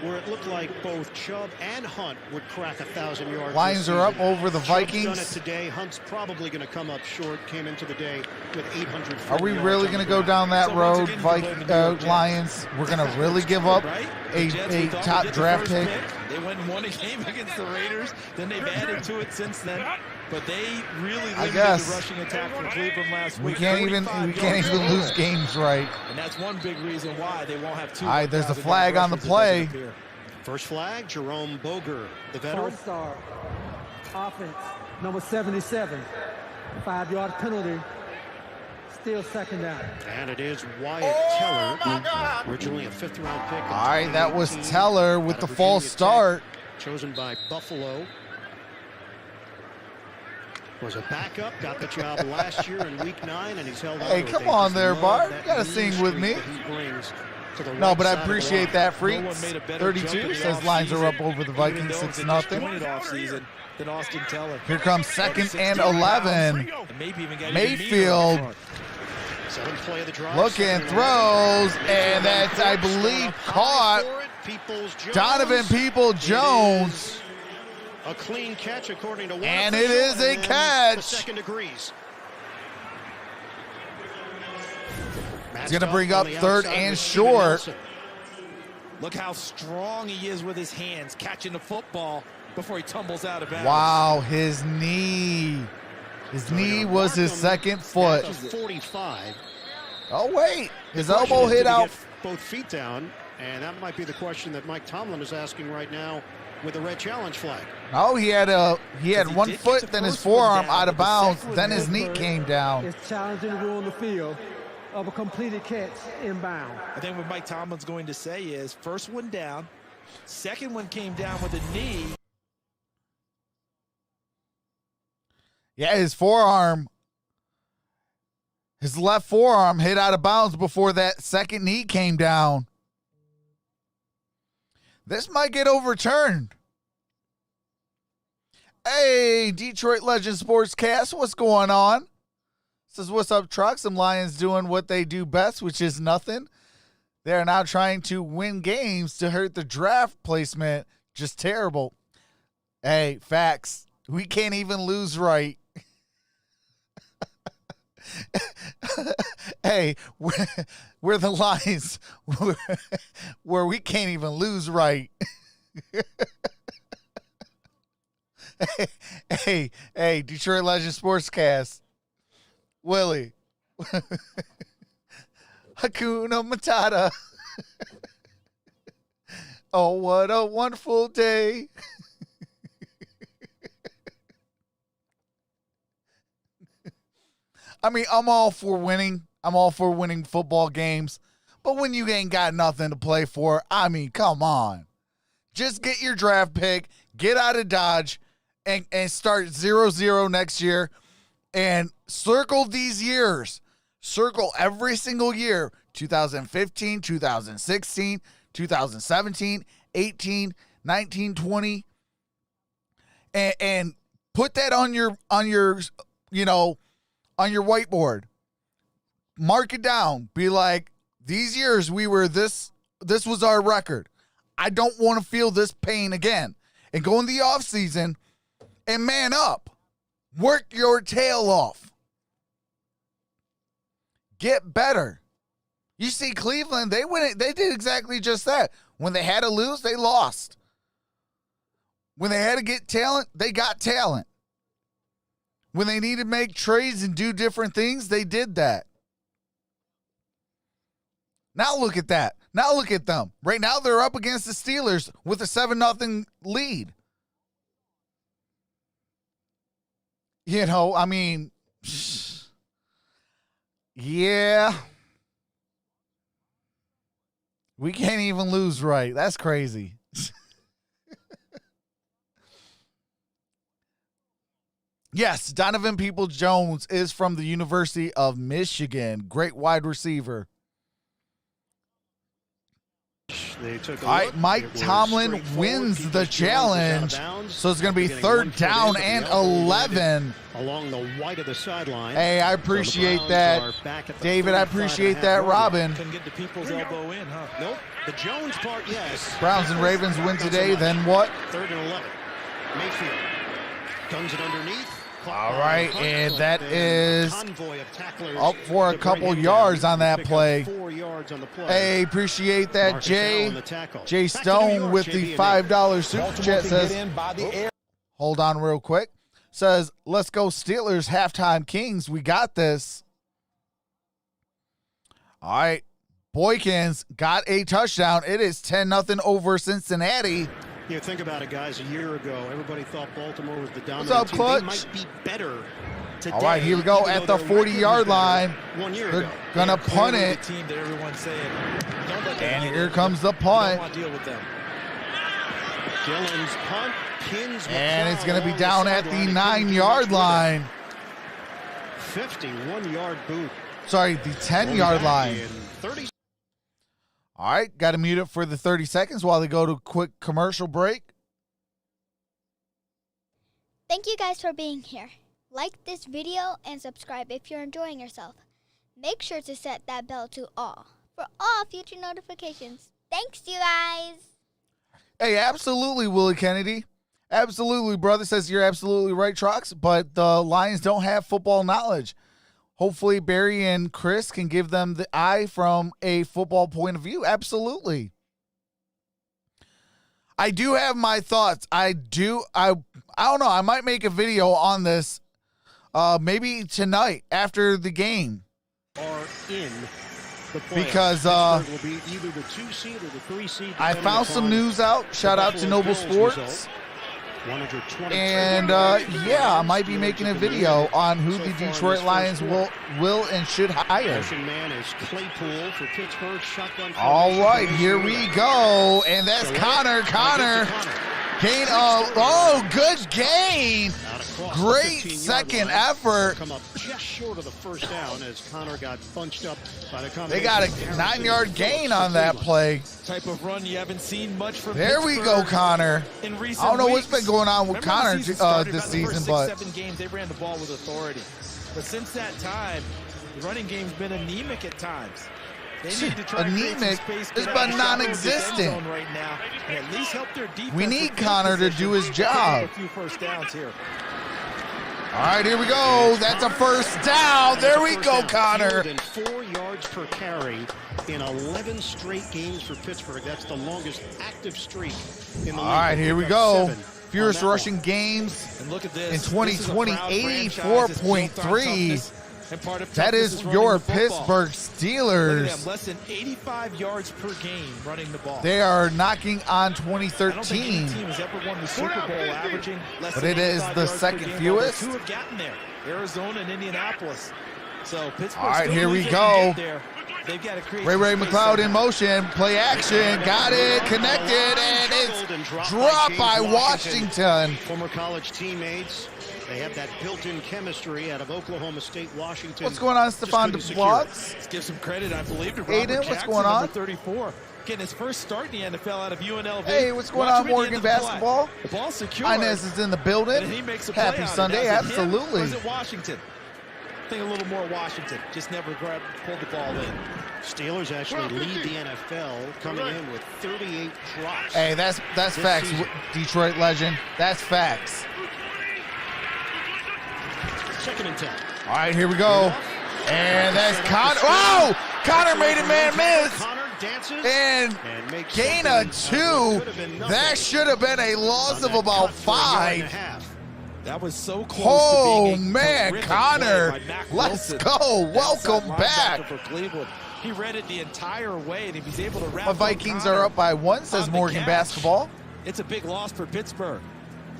where it looked like both Chubb and Hunt would crack 1,000 yards. Lions this are up season. over the Chubb's done it Vikings. today. Hunt's probably going to come up short. Came into the day with 800. Are we really going to go down that So once road, again, you can blame the New York Jets. Lions? We're going to really give up Right? a The Jets, we thought top would get the draft first pick? They went and won a game against the Raiders. Then they've added to it since then. But they really limited guess. the rushing attack for Cleveland last We week. can't even 45 lose yards. games right. And that's one big reason why they won't have 2. All right, there's a 1,000 flag on the rushes. It play. doesn't appear. First flag, Jerome Boger, the veteran. False start. Offense, number 77. 5-yard penalty. Still second down. And it is Wyatt Teller, originally a 5th-round pick. In All right, that was 2018, Teller with out the of false Virginia Tech, start. chosen by Buffalo. Was a backup, got the job last year in Week 9, and he's held Hey, on to it. come They on just there, love Bart. that You gotta mean sing with streak me. that he brings to the No, right but I side of the appreciate line. that, No Freaks. one made a better 32 jump in the says Lions are up offseason, over the even Vikings those 6 that nothing. disappointed offseason than Austin Teller. Here comes 2nd and 11. And maybe even got Mayfield. even meaner up front. 7th play of the drive. Looking, second and throws, long. and that's, I believe, caught. Donovan Peoples-Jones. A clean catch according to one And official, it is a and then catch. The second degrees. He's going to bring up 3rd and short. Look how strong he is with his hands, catching the football before he tumbles out of bounds. Wow, his knee. His knee was his second foot. 45. Oh, wait. His The question elbow is, hit did he out. get both feet down, and that might be the question that Mike Tomlin is asking right now with the red challenge flag. Oh, he had He 1 did foot, get the then his first one forearm down, out of but the bounds, second one then his knee Pittsburgh came down. is challenging the rule on the field of a completed catch inbound. I think what Mike Tomlin's going to say is first one down, second one came down with a knee. Yeah, his forearm, his left forearm hit out of bounds before that second knee came down. This might get overturned. Hey, Detroit Legend Sportscast, what's going on? This is What's Up Truck. Some Lions doing what they do best, which is nothing. They're now trying to win games to hurt the draft placement. Just terrible. Hey, facts. We can't even lose right. Hey, we're the Lions where we can't even lose right. Hey, Detroit Legend Sportscast. Willie. Hakuna Matata. Oh, what a wonderful day. I mean, I'm all for winning. I'm all for winning football games. But when you ain't got nothing to play for, I mean, come on. Just get your draft pick, get out of Dodge, and start 0-0 next year. And circle these years. Circle every single year. 2015, 2016, 2017, 18, 19, 20. And put that on your whiteboard. Mark it down. Be like, these years we were this was our record. I don't want to feel this pain again. And go in the offseason and man up. Work your tail off. Get better. You see Cleveland, they did exactly just that. When they had to lose, they lost. When they had to get talent, they got talent. When they needed to make trades and do different things, they did that. Now look at that. Now look at them. Right now they're up against the Steelers with a 7-0 lead. You know, I mean, yeah. We can't even lose right. That's crazy. Yes, Donovan Peoples-Jones is from the University of Michigan. Great wide receiver. They took a All right, look. Mike It was Tomlin straightforward. wins Keep the those Jones out of challenge. bounds. So it's going to be Getting 1 3rd foot down in, but the and elbow landed 11. along the white of the sideline. Hey, I So the appreciate Browns that. are back at the David, I 35.5 appreciate that, yard line. Robin. Couldn't get the people's elbow in, huh? Nope. The Jones part, yes. Browns and Ravens win Not so today, much. then what? 3rd and 11. Mayfield guns it underneath. Caught All by right, Hunt, and but that then is convoy of tacklers up for a to bring couple him yards down. on that Pick up play. 4 yards on the play. Hey, appreciate that, Marcus Allen, Jay. the tackle. Jay Back to New Stone York, with JB the and $5 super chat says, air. hold on real quick. Says, let's go Steelers, halftime Kings. We got this. All right. Boykins got a touchdown. It is 10-0 over Cincinnati. Yeah, think about it, guys. A year ago, everybody thought Baltimore was the dominant up, team. Clutch? They might be better today. All right, here we go even at though the their record was 40-yard better line. 1 year They're ago. going to They're punt clearly it. the team that everyone's saying, don't let them And get here in. comes the You don't punt. want to deal with them. Dillon's punt pins And it's McCloud going to be along down the at the sideline. He couldn't do 9-yard much with it. line. 51-yard boot. Sorry, the 10-yard line. In 30 All right, got to mute it for the 30 seconds while they go to a quick commercial break. Thank you guys for being here. Like this video and subscribe if you're enjoying yourself. Make sure to set that bell to all for all future notifications. Thanks, you guys. Hey, absolutely, Willie Kennedy. Absolutely, brother. Says you're absolutely right, Trox, but the Lions don't have football knowledge. Hopefully, Barry and Chris can give them the eye from a football point of view. Absolutely. I do have my thoughts. I don't know. I might make a video on this maybe tonight after the game. are in the playoffs. Because, Pittsburgh will be either the 2 seed or the 3 seed. I depending found some upon news out. Shout out to Buffalo Noble Bills Sports. result. 120 And yeah, I might be making a video on who the Detroit Lions will and should hire. Motion man is Claypool for Pittsburgh. Shotgun All formation. right, here we go. And that's Connor. Gain good gain. Out across the Great 15-yard second line. effort. Come up just short of the first down as Connor got bunched up by the They got a combination. 9-yard gain on that play. Type of run you haven't seen much from There we go, Pittsburgh Connor. in recent I don't know what's weeks. been going on with Remember Connor the season started, this about the first season, but 6-7 games they ran the ball with authority. But since that time, the running game's been anemic at times. They need to try to create some Anemic? space, It's get out been of the end non-existent. zone right now, and at least help their defense. We need with field Connor to position do his to pick job. up a few first downs here. all right, here we go. That's a first down. There we First go, down. Connor. Fewer than 4 yards per carry in 11 straight games for Pittsburgh. That's the longest active streak in the league. All right, They here we picked up go. 7 on Fewest that rushing one. games And look at this. in 2020, 84.3. That is your Pittsburgh Look at Steelers. them, less than 85 yards per game running the ball. They are knocking on I don't think any 2013. team has ever won the Super Bowl averaging less But than it is 85 the yards per second game, while fewest. the two have gotten there, Arizona and Indianapolis. So Pittsburgh. All right, still here we believes they go. can get there. They've got to create Ray some space McLeod in somehow. motion. Play action. Got it. Connected. And it's dropped by Washington. Former college teammates. They have that built-in chemistry out of Oklahoma State, Washington. What's going on, Just Stefan couldn't secure it. DeBlogs? Let's give some credit, I believe, to Robert Aiden, what's Jackson, going on? number 34. Getting his first start in the NFL out of UNLV. Hey, what's going Watch on, him at the Morgan end of the play. basketball? The ball's secure. Inez is in the And building. he makes a play Happy on it. Sunday. Now, is it him, Absolutely. or is it Washington? I think a little more Washington. Just never pulled the ball in. Steelers actually lead the NFL, coming in with 38 drops. Hey, that's facts, season. Detroit legend. That's facts. 2nd and 10. All right, here we go. And that's Connor. Oh! Connor made a man miss. Connor dances And makes gain something a out of what 2. could have been nothing That should have been a loss on of that about cut for a yard and a 5. half. That was so close Oh, to being a man, terrific Connor. play by Mack Let's Wilson. go. Welcome Outside back. linebacker for Cleveland. He read it the entire way, and if he's able to wrap The up Vikings Connor are up by 1, says on the Morgan catch, Basketball. It's a big loss for Pittsburgh.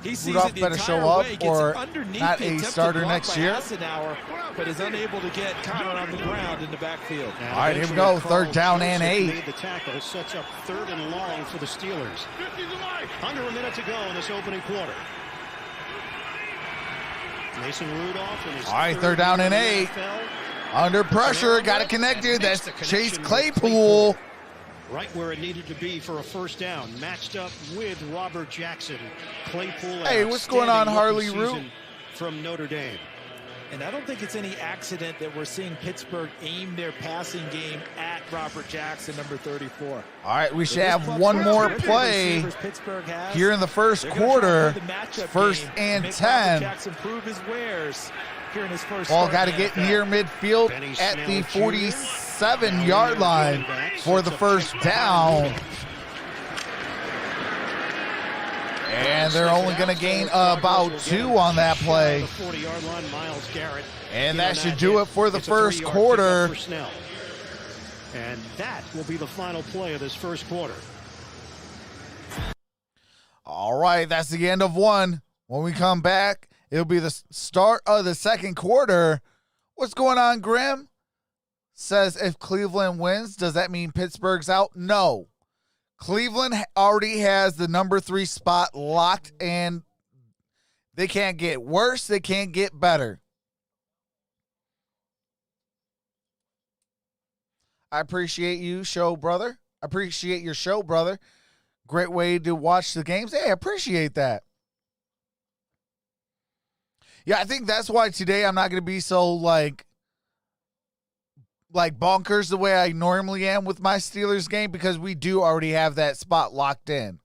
He sees Rudolph it the better entire show up way, gets or it underneath not the a attempted starter block next by year. Hassenauer, but is unable to get Connor on the ground in the backfield. And All right, here we eventually go. 3rd down Carl and Joseph 8. Made the tackle, sets up 3rd and long for the Steelers. Under a minute to go in this opening quarter. Mason Rudolph in his All right, 3rd 3rd down and year in 8. the NFL. Under pressure, got it connected. That's Chase Claypool. right where it needed to be for a first down. Matched up with Robert Jackson. Claypool. Hey, what's going on, Harley Root? From Notre Dame. And I don't think it's any accident that we're seeing Pittsburgh aim their passing game at Robert Jackson, number 34. All right, we should have one more play here in the first quarter. First and 10. Jackson prove his wares here in his first. Ball got to get near midfield at the 47-yard line for the first down. And they're only going to gain about 2 on that play. And that should do it for the first quarter. And that will be the final play of this first quarter. All right, that's the end of one. When we come back, it'll be the start of the second quarter. What's going on, Grim? Says if Cleveland wins, does that mean Pittsburgh's out? No. Cleveland already has the number 3 spot locked, and they can't get worse. They can't get better. I appreciate you, show brother. I appreciate your show, brother. Great way to watch the games. Hey, I appreciate that. Yeah, I think that's why today I'm not going to be so like bonkers the way I normally am with my Steelers game, because we do already have that spot locked in.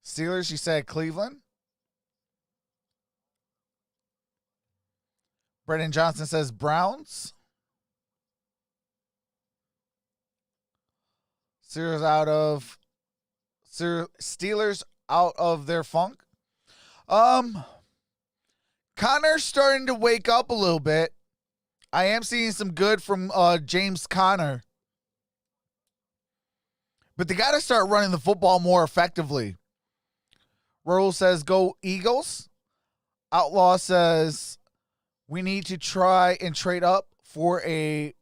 Steelers, you said Cleveland. Brendan Johnson says Browns. Steelers out of their funk. Connor's starting to wake up a little bit. I am seeing some good from James Conner. But they got to start running the football more effectively. Rule says go Eagles. Outlaw says we need to try and trade up for a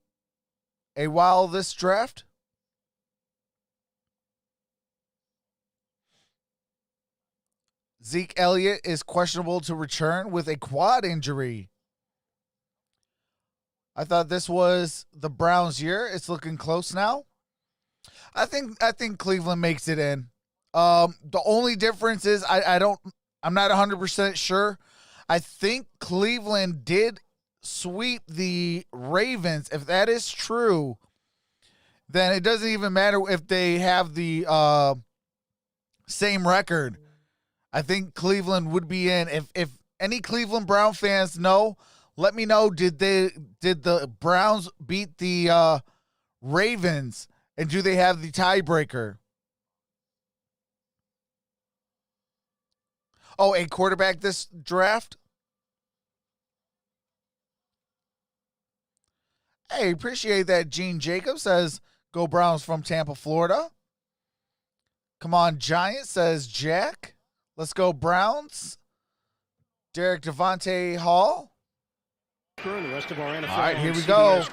while this draft. Zeke Elliott is questionable to return with a quad injury. I thought this was the Browns' year. It's looking close now. I think Cleveland makes it in. The only difference is I'm not 100% sure. I think Cleveland did sweep the Ravens. If that is true, then it doesn't even matter if they have the same record. I think Cleveland would be in. If any Cleveland Brown fans know, let me know. Did the Browns beat the Ravens, and do they have the tiebreaker? Oh, a quarterback this draft? Hey, appreciate that. Gene Jacobs says, go Browns from Tampa, Florida. Come on, Giants, says Jack. Let's go Browns. Derek Devontae Hall. The rest of our NFL. All right, here we go.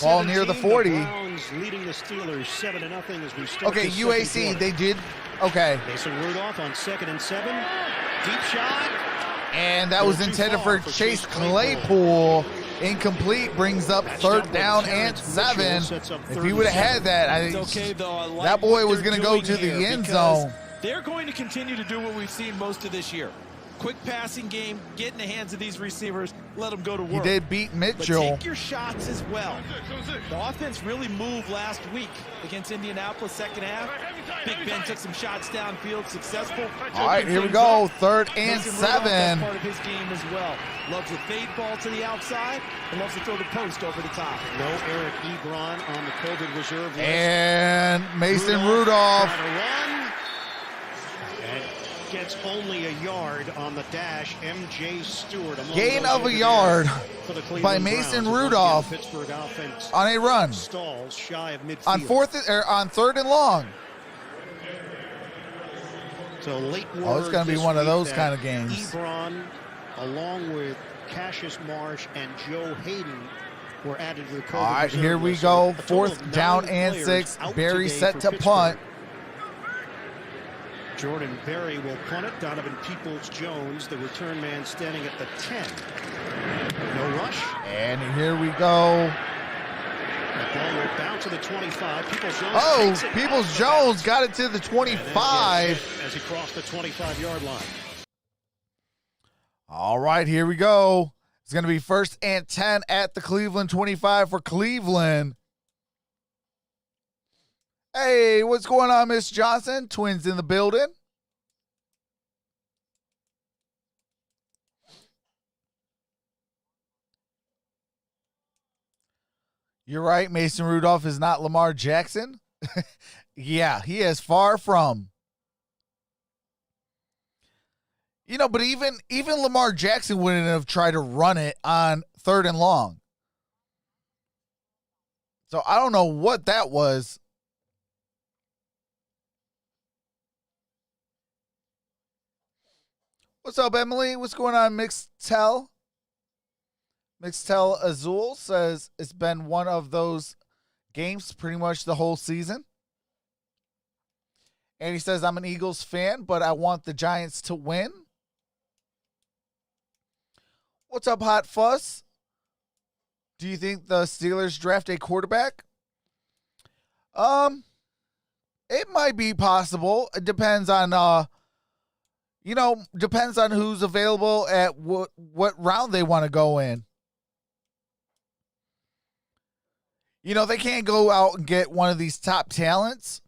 Ball near the 40. The Browns leading the Steelers 7-0 as we start. Okay, UAC, they did. Okay. Mason Rudolph on 2nd and 7. Deep shot. And that was intended for Chase Claypool. Incomplete, brings up 3rd down and 7. If he would have had that, I think that boy was going to go to the end zone. They're going to continue to do what we've seen most of this year. Quick passing game, get in the hands of these receivers, let them go to work. He did beat Mitchell. But take your shots as well. The offense really moved last week against Indianapolis second half. Big Ben took some shots downfield, successful. All right, here we go. 3rd and 7. That's part of his game as well. Loves the fade ball to the outside and loves to throw the post over the top. No Eric Ebron on the COVID reserve list. And Mason Rudolph. Gets only a yard on the dash. M.J. Stewart. Gain of a yard by Mason Rudolph on a run. Stalls shy of midfield. On 3rd and long. So late it's going to be one of those kind of games. Ebron, along with Cassius Marsh and Joe Hayden, were added to the COVID. All right, here we go. 4th down and 6. Barry set to punt. Jordan Berry will punt it. Donovan Peoples-Jones, the return man, standing at the 10. No rush. And here we go. The ball will bounce to the 25. Peoples-Jones. Oh, Peoples-Jones got it to the 25. As he crossed the 25-yard line. All right, here we go. It's going to be 1st and 10 at the Cleveland 25 for Cleveland. Hey, what's going on, Miss Johnson? Twins in the building. You're right, Mason Rudolph is not Lamar Jackson. Yeah, he is far from. You know, but even Lamar Jackson wouldn't have tried to run it on 3rd and long. So I don't know what that was. What's up, Emily? What's going on, Mixtel? Mixtel Azul says it's been one of those games pretty much the whole season. And he says, I'm an Eagles fan, but I want the Giants to win. What's up, Hot Fuss? Do you think the Steelers draft a quarterback? It might be possible. It depends on depends on who's available at what round they want to go in. You know, they can't go out and get one of these top talents.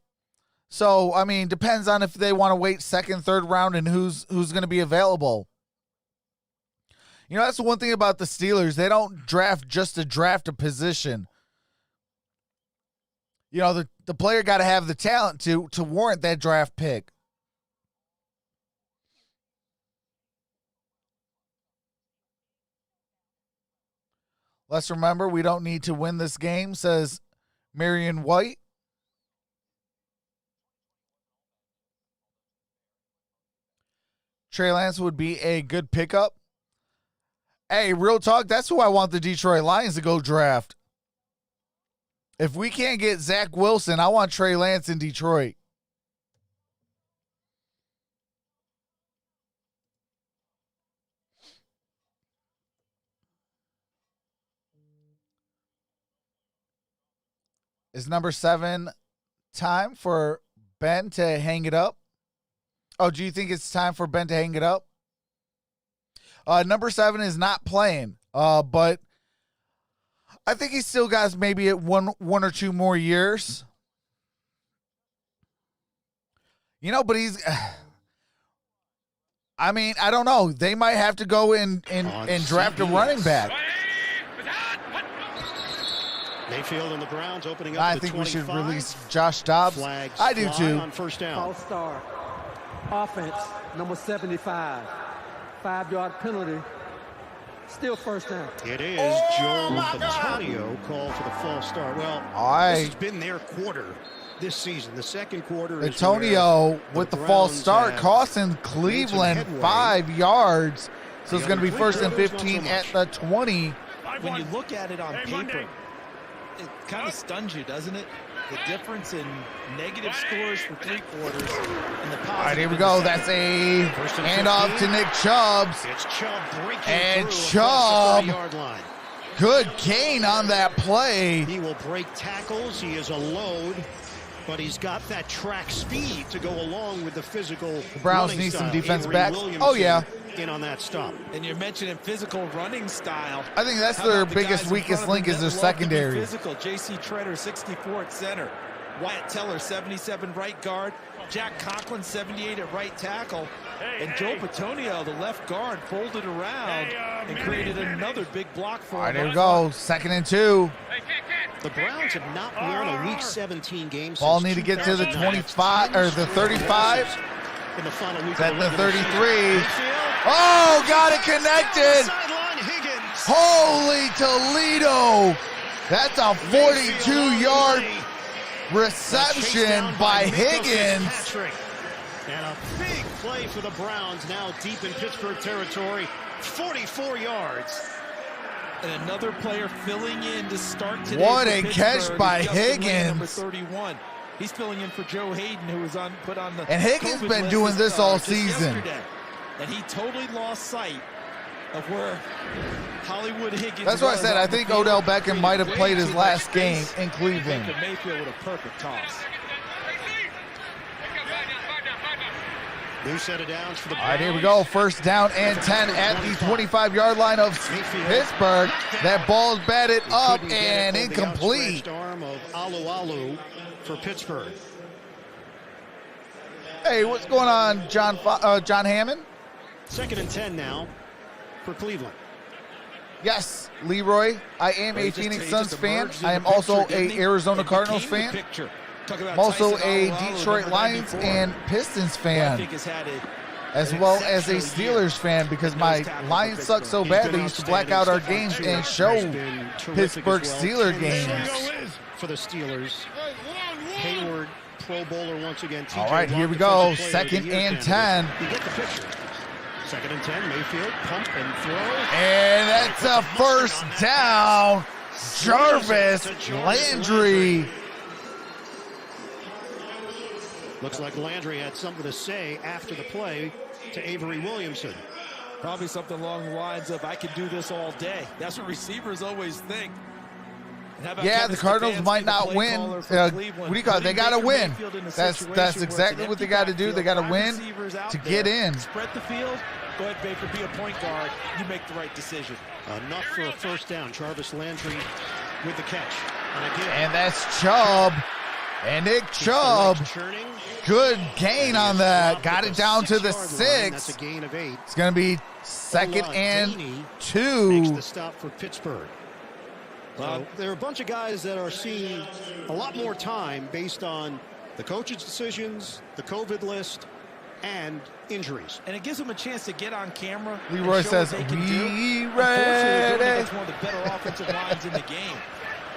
So, I mean, depends on if they want to wait 2nd, 3rd round and who's going to be available. You know, that's the one thing about the Steelers. They don't draft just to draft a position. You know, the player got to have the talent to warrant that draft pick. Let's remember, we don't need to win this game, says Marion White. Trey Lance would be a good pickup. Hey, real talk, that's who I want the Detroit Lions to go draft. If we can't get Zach Wilson, I want Trey Lance in Detroit. Is number 7 time for Ben to hang it up? Oh, do you think it's time for Ben to hang it up? Number 7 is not playing, but I think he still got maybe one or two more years. You know, but he's. I mean, I don't know. They might have to go and draft a running back. Mayfield and the Browns opening up. I think we should release Josh Dobbs. Flags I do too. On 1st down. False start. Offense, number 75. 5-yard penalty. Still 1st down. It is Joel Antonio called for the false start. Well, this has been their quarter this season. The 2nd quarter is Antonio with the false start costing Cleveland 5 yards. So it's going to be 1st and 15 at the 20. When you look at it on paper, it kind of stuns you, doesn't it? The difference in negative scores for 3 quarters and the positive. All right, here we go. That's a handoff to Nick Chubbs. It's Chubb breaking and through Chubb, across the 30-yard line. Good gain on that play. He will break tackles. He is a load, but he's got that track speed to go along with the physical. The Browns need some defense backs. Oh, yeah. In on that stop. And you're mentioning physical running style. I think that's their biggest, weakest link is their secondary. Physical. J.C. Treader, 64 at center. Wyatt Teller, 77 right guard. Jack Conklin, 78 at right tackle. And Joe Petonio, the left guard, folded around and created another big block for him. All right, here we go. 2nd and 2. The Browns have not won a Week 17 game. Ball need to get to the 25 or the 35. In the final week at the 33. Oh, got it connected. Holy Toledo. That's a 42-yard reception by Higgins. And a big play for the Browns now deep in Pittsburgh territory. 44 yards. And another player filling in to start today. What a catch by Higgins. Number 31. He's filling in for Joe Hayden, who was put on the And Higgins COVID been list doing this all just season. yesterday. And he totally lost sight of where Hollywood Higgins That's what I was said. on I the think field. Odell Beckham might have Way played his too last much game space. in Cleveland. Baker Mayfield with a perfect toss. New set of downs for the All right, here we go. First down and 10 at the 25-yard line of Pittsburgh. That ball's batted up and incomplete. Arm of Alu for Pittsburgh. Hey, what's going on, John Hammond? 2nd and 10 now for Cleveland. Yes, Leroy. I am a He just Phoenix Suns fan. emerged in I the am also picture, didn't a he? Arizona It Cardinals became the fan. picture. Talk about I'm also Tyson a Alu-Alu, Detroit number Lions 94. and Pistons I fan, think has had as well as a exceptional year. Steelers fan, because my Lions suck so bad they used to black out our games and show Pittsburgh Steeler games. For the Steelers. Hayward, Pro Bowler once again. All right, here we go. Second 2nd and 10. You get the picture. 2nd and 10, Mayfield, pump and throw. And that's a first down. Jarvis Landry. Looks like Landry had something to say after the play to Avery Williamson. Probably something along the lines of, I could do this all day. That's what receivers always think. And how about Yeah, Kevin the Cardinals Stefanski, might the not play win. caller for What do Cleveland, you call it? They putting got to Baker win. Mayfield in a That's situation where it's exactly an what they empty got to do. They got to backfield, win 5 receivers out to there. get in. Spread the field. Go ahead, Baker, be a point guard. You make the right decision. Enough for a first down. Jarvis Landry with the catch. And that's Chubb. And Nick Chubb. Churning. Good gain on that. Got it down to the 6-yard line. That's a 6. gain of 8. It's going to be 2nd and Makes 2. the stop for Pittsburgh. Well, there are a bunch of guys that are seeing a lot more time based on the coach's decisions, the COVID list, and injuries. And it gives them a chance to get on camera. and Leroy show says, what they can do. "We Unfortunately, they're doing it ready." against one of the better offensive lines in the game.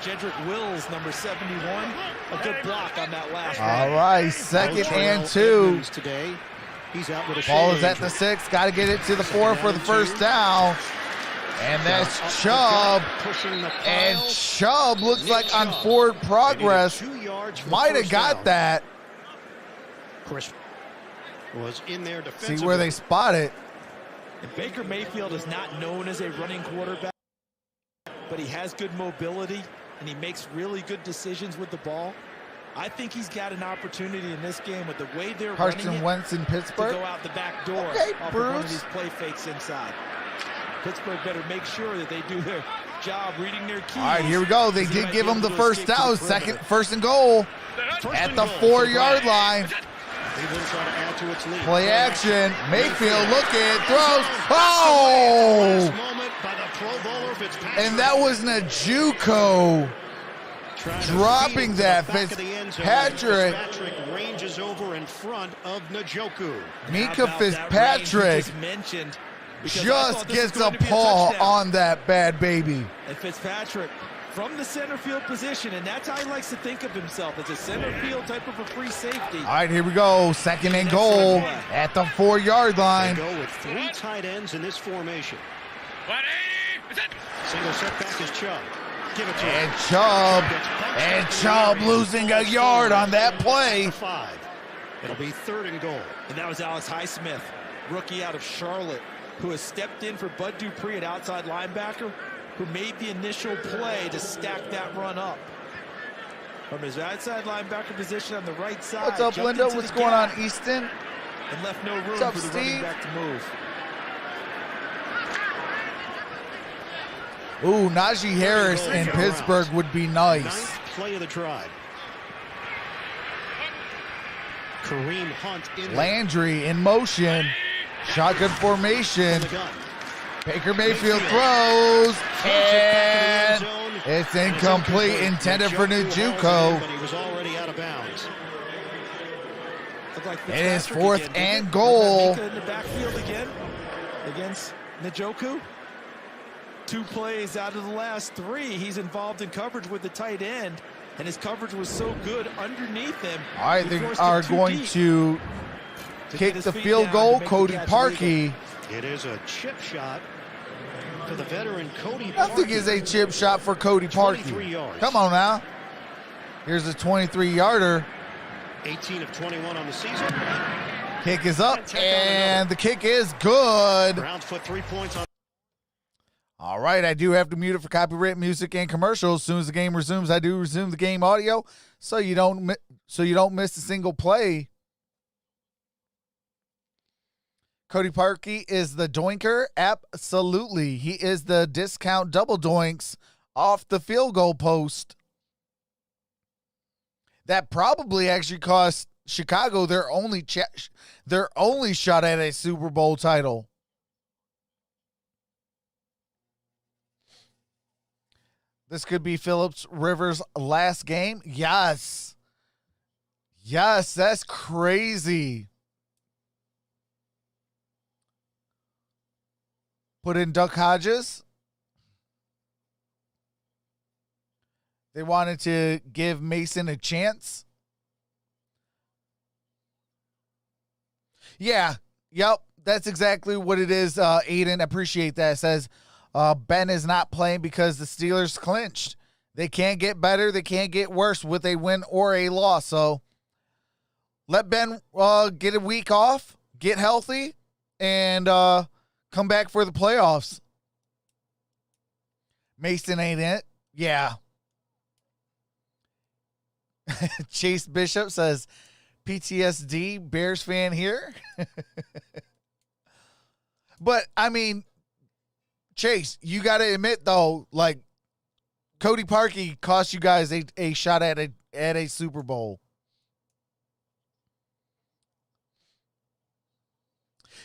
Jedrick Wills, number 71, a good block on that last All one. right, 2nd and 2. Edmonds today. He's out with a Ball shoulder is at the injury. 6. Got to get it to the 4 for the first down. And that's Chubb. Pushing the And pile. Chubb looks Nick like on Chubb. forward They needed progress. 2 yards for the Might have first got down. that. Chris was in there defensively. See where they spot it. And Baker Mayfield is not known as a running quarterback, but he has good mobility, and he makes really good decisions with the ball. I think he's got an opportunity in this game with the way they're running Carson it Wentz in to Pittsburgh. go out the back door Okay, off of one of Bruce. these play fakes inside. Pittsburgh better make sure that they do their job reading their keys. All right, here we go. They He did might give be him able the to first escape to down. the Second, perimeter. first and goal First at and the goal for 4-yard Brad. line. Cleveland trying to add to its lead. Play action. Mayfield looking, throws. Oh! Last moment by the Pro Bowler Fitzpatrick. And that was Njoku Trying to dropping feed to that. the back of the end zone. Fitzpatrick. Fitzpatrick ranges over in front of Njoku. Mika How about that range Fitzpatrick you just mentioned? Because I just thought this was gets a going to be paw touchdown. on that bad baby. And Fitzpatrick from the center field position, and that's how he likes to think of himself, as a center field type of a free safety. All right, here we go. 2nd and goal at the 4-yard They line. go with 3 tight ends in this formation. Single setback is Chubb. Give it to him. And Chubb losing a yard on that play. 5. It'll be 3rd and goal. And that was Alex Highsmith, rookie out of Charlotte, who has stepped in for Bud Dupree at outside linebacker, who made the initial play to stack that run up. From his outside linebacker position on the right side. What's up, jumped Linda? into What's the going on, gap Easton? And left no room What's up, for the running Steve? back to move. Ooh, Najee Harris in Pittsburgh would be nice. 9th play of the drive. Kareem Hunt in Landry in motion. Shotgun formation. the gun. Baker Mayfield throws. And it's incomplete, intended for Njoku. But he was already out of bounds. Looked like It is Fitzpatrick 4th again, didn't and it? goal. Mika in the backfield again against Njoku. 2 plays out of the last 3. He's involved in coverage with the tight end, and his coverage was so good underneath him. All right, he they forced him are too going deep to get kick his the feet field down goal. to make the Cody catch Parkey. It is a chip shot to the veteran Cody Nothing Parkey. is a chip shot for Cody 23 Parkey. yards. Come on now. Here's a 23-yarder. 18 of 21 on the season. Kick is up, and the kick is good. Browns put 3 points on. All right, I do have to mute it for copyright music and commercials. As soon as the game resumes, I do resume the game audio, so you don't miss a single play. Cody Parkey is the doinker. Absolutely, he is the discount double doinks off the field goal post. That probably actually cost Chicago their only shot at a Super Bowl title. This could be Phillips Rivers' last game. Yes. Yes, that's crazy. Put in Duck Hodges. They wanted to give Mason a chance. Yeah. Yep. That's exactly what it is, Aiden. Appreciate that. It says Ben is not playing because the Steelers clinched. They can't get better. They can't get worse with a win or a loss. So let Ben get a week off, get healthy, and come back for the playoffs. Mason ain't it. Yeah. Chase Bishop says, PTSD, Bears fan here. But, I mean, Chase, you got to admit, though, like, Cody Parkey cost you guys a shot at a Super Bowl.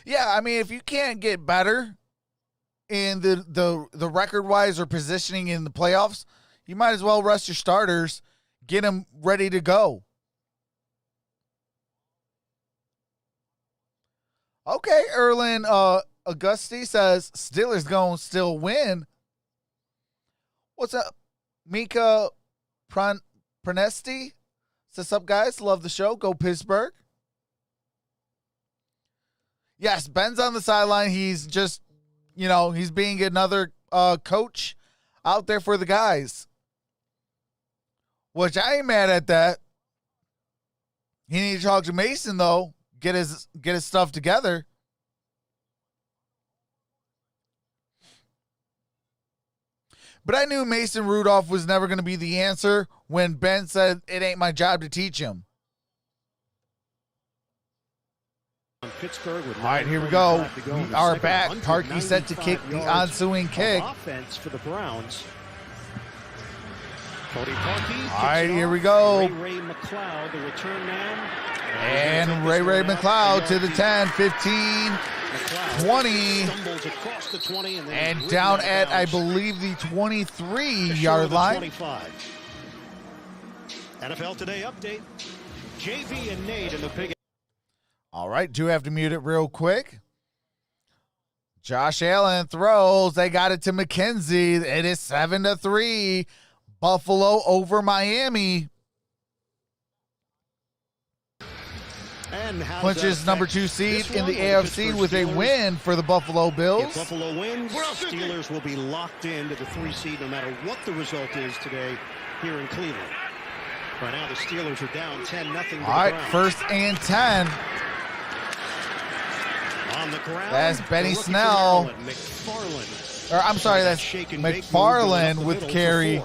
Yeah, I mean, if you can't get better in the record-wise or positioning in the playoffs, you might as well rest your starters, get them ready to go. Okay, Erlin Augusti says Steelers going to still win. What's up? Mika Pranesti says, up, guys? Love the show. Go Pittsburgh. Yes, Ben's on the sideline. He's just, he's being another coach out there for the guys. Which I ain't mad at that. He need to talk to Mason, though. Get his stuff together. But I knew Mason Rudolph was never going to be the answer when Ben said it ain't my job to teach him. Pittsburgh with all right, here we go. We are back. Parkey set to kick the ensuing kick. Offense for the Browns. Cody Parkey. All right, here we go. Ray McLeod, the return man. And Ray McLeod to the 10, 15, 20, across the 20 and down at, I believe, the 23-yard line. 25. NFL Today update. JV and Nate in the big. All right, do have to mute it real quick. Josh Allen throws. They got it to McKenzie. It is 7-3. Buffalo over Miami. Clinches number 2 seed in the AFC with a win for the Buffalo Bills. If Buffalo wins, Steelers will be locked into the 3 seed no matter what the result is today here in Cleveland. Right now the Steelers are down 10-0. All right, 1st and 10. On the ground, that's Benny Snell. I'm sorry, that's McFarland with carry.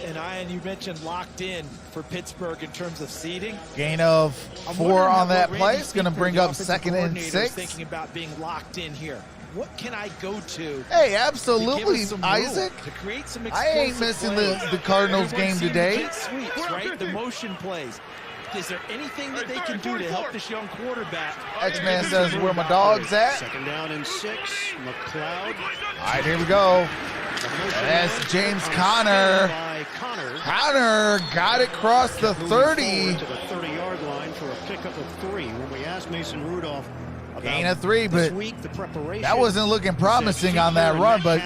And Ian, you mentioned locked in for Pittsburgh in terms of seeding. Gain of 4 on that play. It's going to bring up 2nd and 6. Thinking about being locked in here. What can I go to? Hey, absolutely, Isaac. To create some I ain't missing the Cardinals game today. Sweeps, right? The motion plays. Is there anything that they can do to help this young quarterback? X-Man says, where my dog's at? 2nd down and 6. McLeod. All right, here we go. That's James Conner. Conner got it across the 30. To the 30-yard line for a pickup of 3. When we asked Mason Rudolph gain of 3, but that wasn't looking promising on that run, but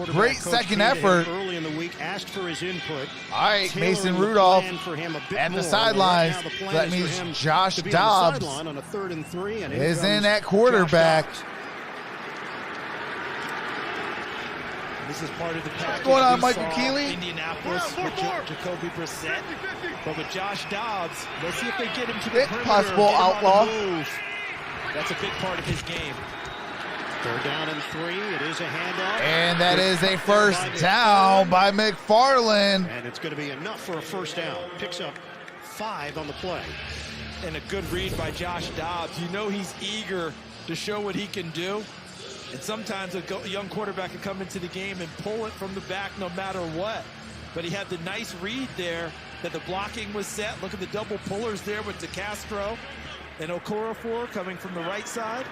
great second effort. Early in the week, asked for his input. All right, Mason Rudolph and the sidelines. So that means Josh Dobbs is in at quarterback. This is part of the package. What's going on, we Michael saw Keeley? Indianapolis with Jacoby Brissett. But with Josh Dobbs, let's see if they get him to the It's perimeter. possible get him on the outlaw. move. That's a big part of his game. They're down in 3. It is a handoff. And that is a first down by McFarland. And it's going to be enough for a first down. Picks up 5 on the play. And a good read by Josh Dobbs. You know he's eager to show what he can do. And sometimes a young quarterback can come into the game and pull it from the back no matter what. But he had the nice read there that the blocking was set. Look at the double pullers there with DeCastro and Okorafor coming from the right side.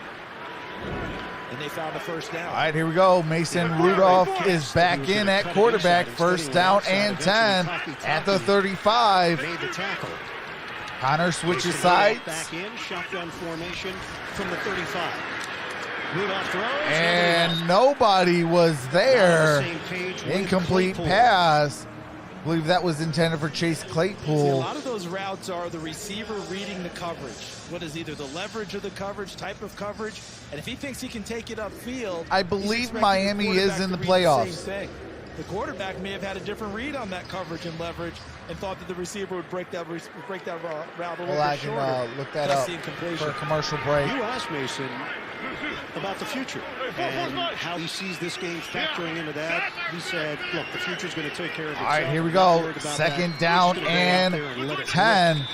And they found a first down. All right, here we go. Mason Rudolph is back in at quarterback. First down and 10 at the 35. Made the tackle. Connor switches Mason sides. Back in, shotgun formation from the 35. Rudolph throws. And nobody was there. On the same page with Incomplete Claypool. pass. I believe that was intended for Chase See, a Claypool. lot of those routes are the receiver reading the coverage. What is either the leverage of the coverage, type of coverage, and if he thinks he can take it upfield, I he's believe expecting Miami the is quarterback in the to read the playoffs. same thing. The quarterback may have had a different read on that coverage and leverage and thought that the receiver would break that route a little Well, I bit can shorter. look that Thus up the incompletion. for a commercial break. You asked Mason about the future and how he sees this game factoring into that. He said, look, the future's going to take care of itself. All right, here we I'm not go. worried about Second that. down We're just gonna go out and there and let it 10. rip.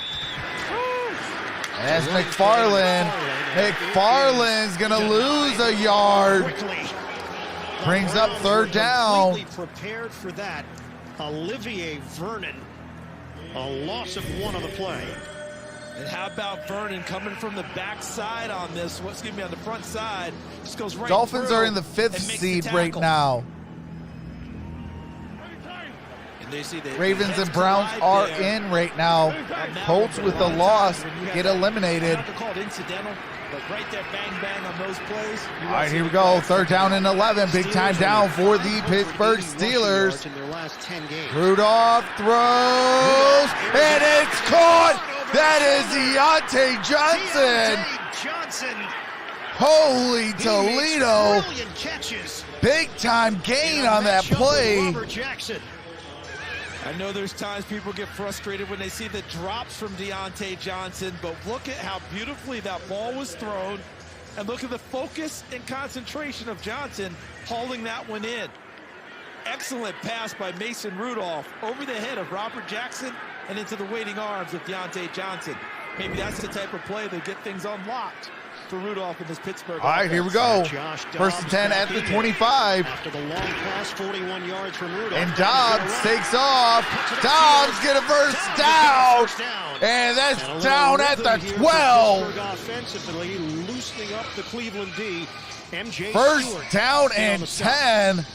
That's McFarland. McFarland's going to lose a yard. Quickly. Brings up Browns third were down. completely prepared for that. Olivier Vernon, a loss of 1 on the play. And how about Vernon coming from the backside on this? On the front side. Just goes right Dolphins through are in the and 5th makes the seed right tackle. now. And they see the Ravens heads and Browns collide are there. in right now. On that Colts one, with but the a lot of loss times when you have get that- eliminated. I don't have to call it incidental, but right there, bang, bang on those plays. All right, here we go. Third down and 11. Big time down for the Pittsburgh Steelers. In their last 10 games. Rudolph throws, and it's caught. That is Deontay Johnson. Deontay Johnson. Holy He makes Toledo. brilliant catches. Big time gain In a on that matchup with play. Robert Jackson. I know there's times people get frustrated when they see the drops from Deontay Johnson, but look at how beautifully that ball was thrown, and look at the focus and concentration of Johnson hauling that one in. Excellent pass by Mason Rudolph over the head of Robert Jackson and into the waiting arms of Deontay Johnson. Maybe that's the type of play that get things unlocked for Rudolph in this Pittsburgh All right, here we offense. go. Josh Dobbs First and 10 at back the in there. 25. After the long pass, 41 yards from Rudolph. And Dobbs takes off. Dobbs get a first down. And that's And a little down at rhythm the here for 12. Pittsburgh offensively, loosening up the Cleveland D. MJ First Stewart down on and the stop. 10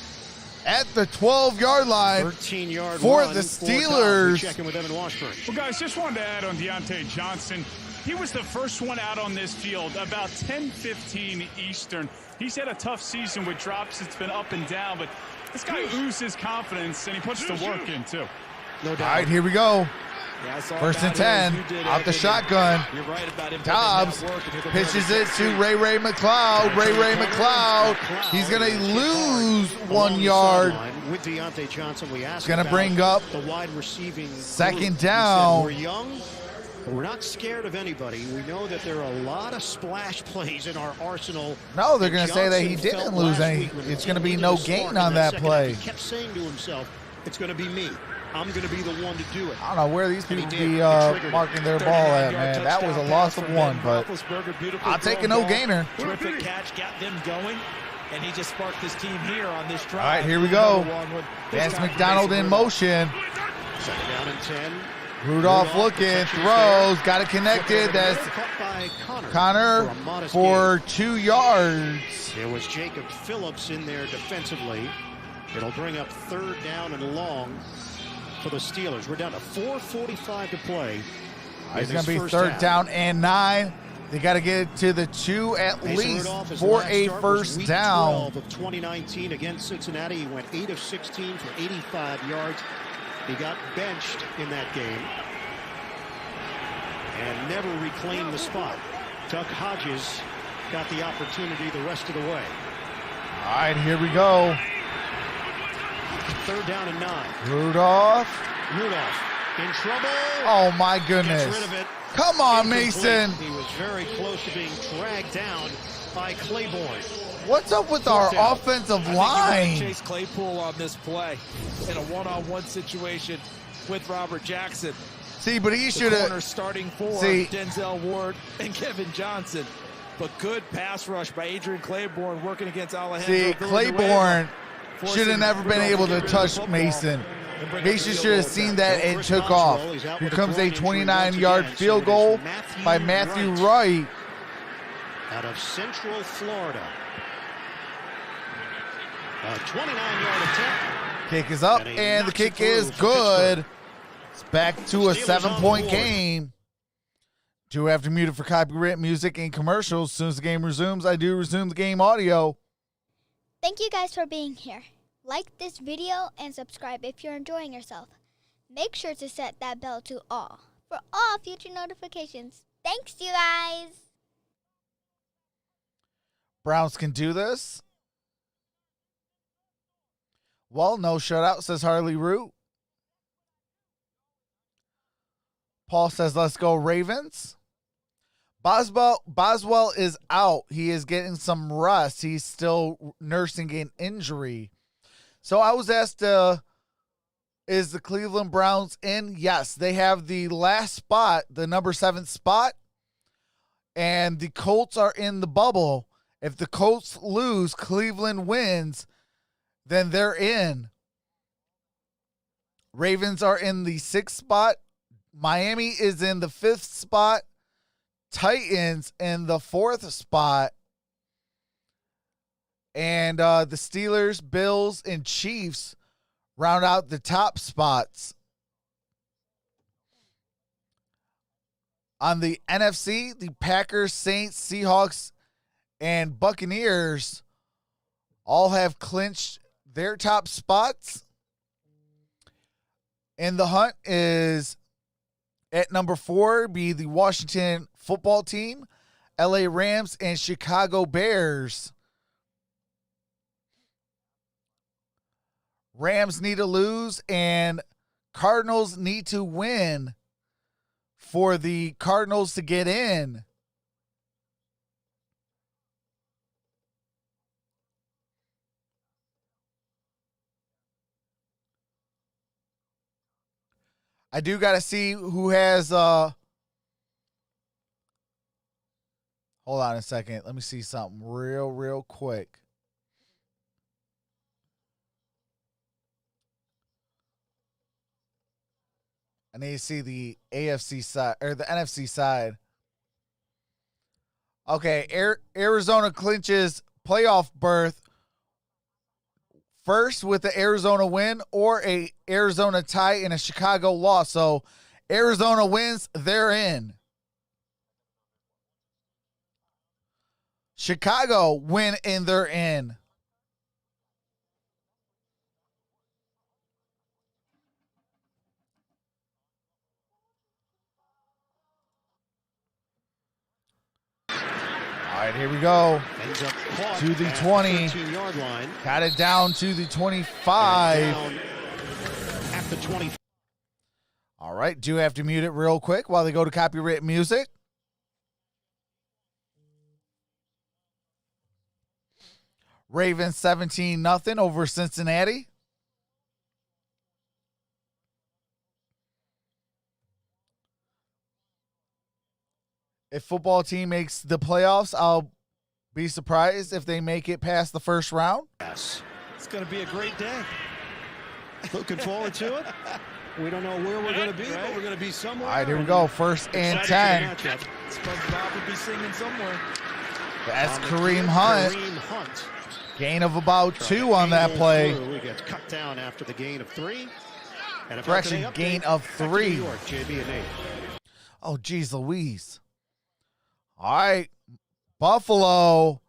at the 12-yard line. 13-yard for run the Dobbs. Steelers. We check in with Evan Washburn. Well, guys, just wanted to add on Deontay Johnson. He was the first one out on this field about 10:15 Eastern. He's had a tough season with drops. It's been up and down, but this guy oozes confidence, and he puts the work in, too. No All doubt. right, here we go. Yeah, I saw First and about it as 10 you did, out the Evan. shotgun. You're right about him. Dobbs putting in that work, and he'll go pitches down it the to Ray McLeod. Ray McLeod. He's going to lose 1 yard. With Deontay Johnson, we asked Gonna about bring up the wide receiving second group. He said, down. we're young, but we're not scared of anybody. We know that there are a lot of splash plays in our arsenal. No, they're going to say that he Johnson didn't felt lose last any. week when the It's team going to be needed no a spark gain in on that second half. play. He kept saying to himself, it's going to be me. I'm going to be the one to do it. I don't know where these And he people did. be He triggered it. marking their ball at, 39-yard man. That was a touchdown loss pass of from 1, Ben but Roethlisberger. Beautifully I'll take a thrown no-gainer. ball. Terrific catch, got them going, and he just sparked his team here on this drive. All right, here we go. Another long one. This Vance time for McDonald Mason in Rudolph. motion. Second down and 10. Rudolph looking, throws, got it connected. That's Caught by Connor for a modest for gain. 2 yards. There was Jacob Phillips in there defensively. It'll bring up third down and long for the Steelers. We're down to 4:45 to play. It's going to be third down and 9. They got to get it to the 2 at least for a first down. 12 of 2019 against Cincinnati. He went 8 of 16 for 85 yards. He got benched in that game and never reclaimed the spot. Duck Hodges got the opportunity the rest of the way. All right, here we go. Third down and 9. Rudolph. In trouble. Oh, my Gets goodness. rid of it. Come on, Incomplete. Mason. He was very close to being dragged down by Claiborne. What's up with our offensive line? Chase Claypool on this play in a one-on-one situation with Robert Jackson. See, but he The should have. corner starting for Denzel Ward and Kevin Johnson. But good pass rush by Adrian Claiborne working against Alejandro. See, Claiborne should have never been able to touch Mason. Mason should have seen that and took off. Here comes a 29-yard field goal by Matthew Wright. Out of Central Florida. A 29-yard attempt. Kick is up, and the kick is good. It's back to a 7-point game. Do have to mute it for copyright music and commercials. As soon as the game resumes, I do resume the game audio. Thank you guys for being here. Like this video and subscribe if you're enjoying yourself. Make sure to set that bell to all for all future notifications. Thanks, you guys. Browns can do this. Well, no shutout, says Harley Root. Paul says, let's go Ravens. Boswell is out. He is getting some rest. He's still nursing an injury. So I was asked, is the Cleveland Browns in? Yes, they have the last spot, the number 7 spot, and the Colts are in the bubble. If the Colts lose, Cleveland wins, then they're in. Ravens are in the 6th spot. Miami is in the 5th spot. Titans in the 4th spot. And the Steelers, Bills, and Chiefs round out the top spots. On the NFC, the Packers, Saints, Seahawks, and Buccaneers all have clinched their top spots. And the hunt is at number 4 be the Washington football team, LA Rams, and Chicago Bears. Rams need to lose and Cardinals need to win for the Cardinals to get in. I do got to see who has hold on a second. Let me see something real quick. I need to see the AFC side or the NFC side. Okay, Arizona clinches playoff berth first with the Arizona win or a Arizona tie and a Chicago loss. So Arizona wins, they're in. Chicago win and they're in. All right, here we go. Ends up caught To the at 20. 13-yard line. Got it down to the 25. Down at the 20. All right, do have to mute it real quick while they go to copyright music. Ravens 17-0 over Cincinnati. If football team makes the playoffs, I'll be surprised if they make it past the first round. Yes. It's going to be a great day. Looking forward to it. We don't know where we're going to be, but we're going to be somewhere. All right, here we go. First and 10. SpongeBob would be singing somewhere. That's Kareem Hunt. Kareem Hunt. Gain of about 2 on that play. He gets cut down after the gain of 3. And a Correction, gain of 3. New York, JB and Nate. Oh, geez Louise. All right. Buffalo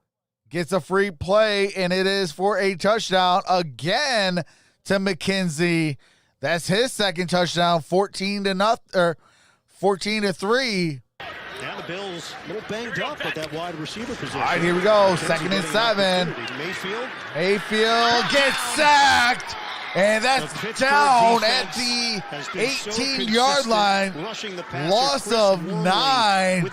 gets a free play, and it is for a touchdown again to McKenzie. That's his second touchdown, 14-3. Now the Bills a little banged up at that wide receiver position. All right, here we go. Second and 7. Mayfield Mayfield gets sacked. And that's down at the 18-yard line. Loss of 9.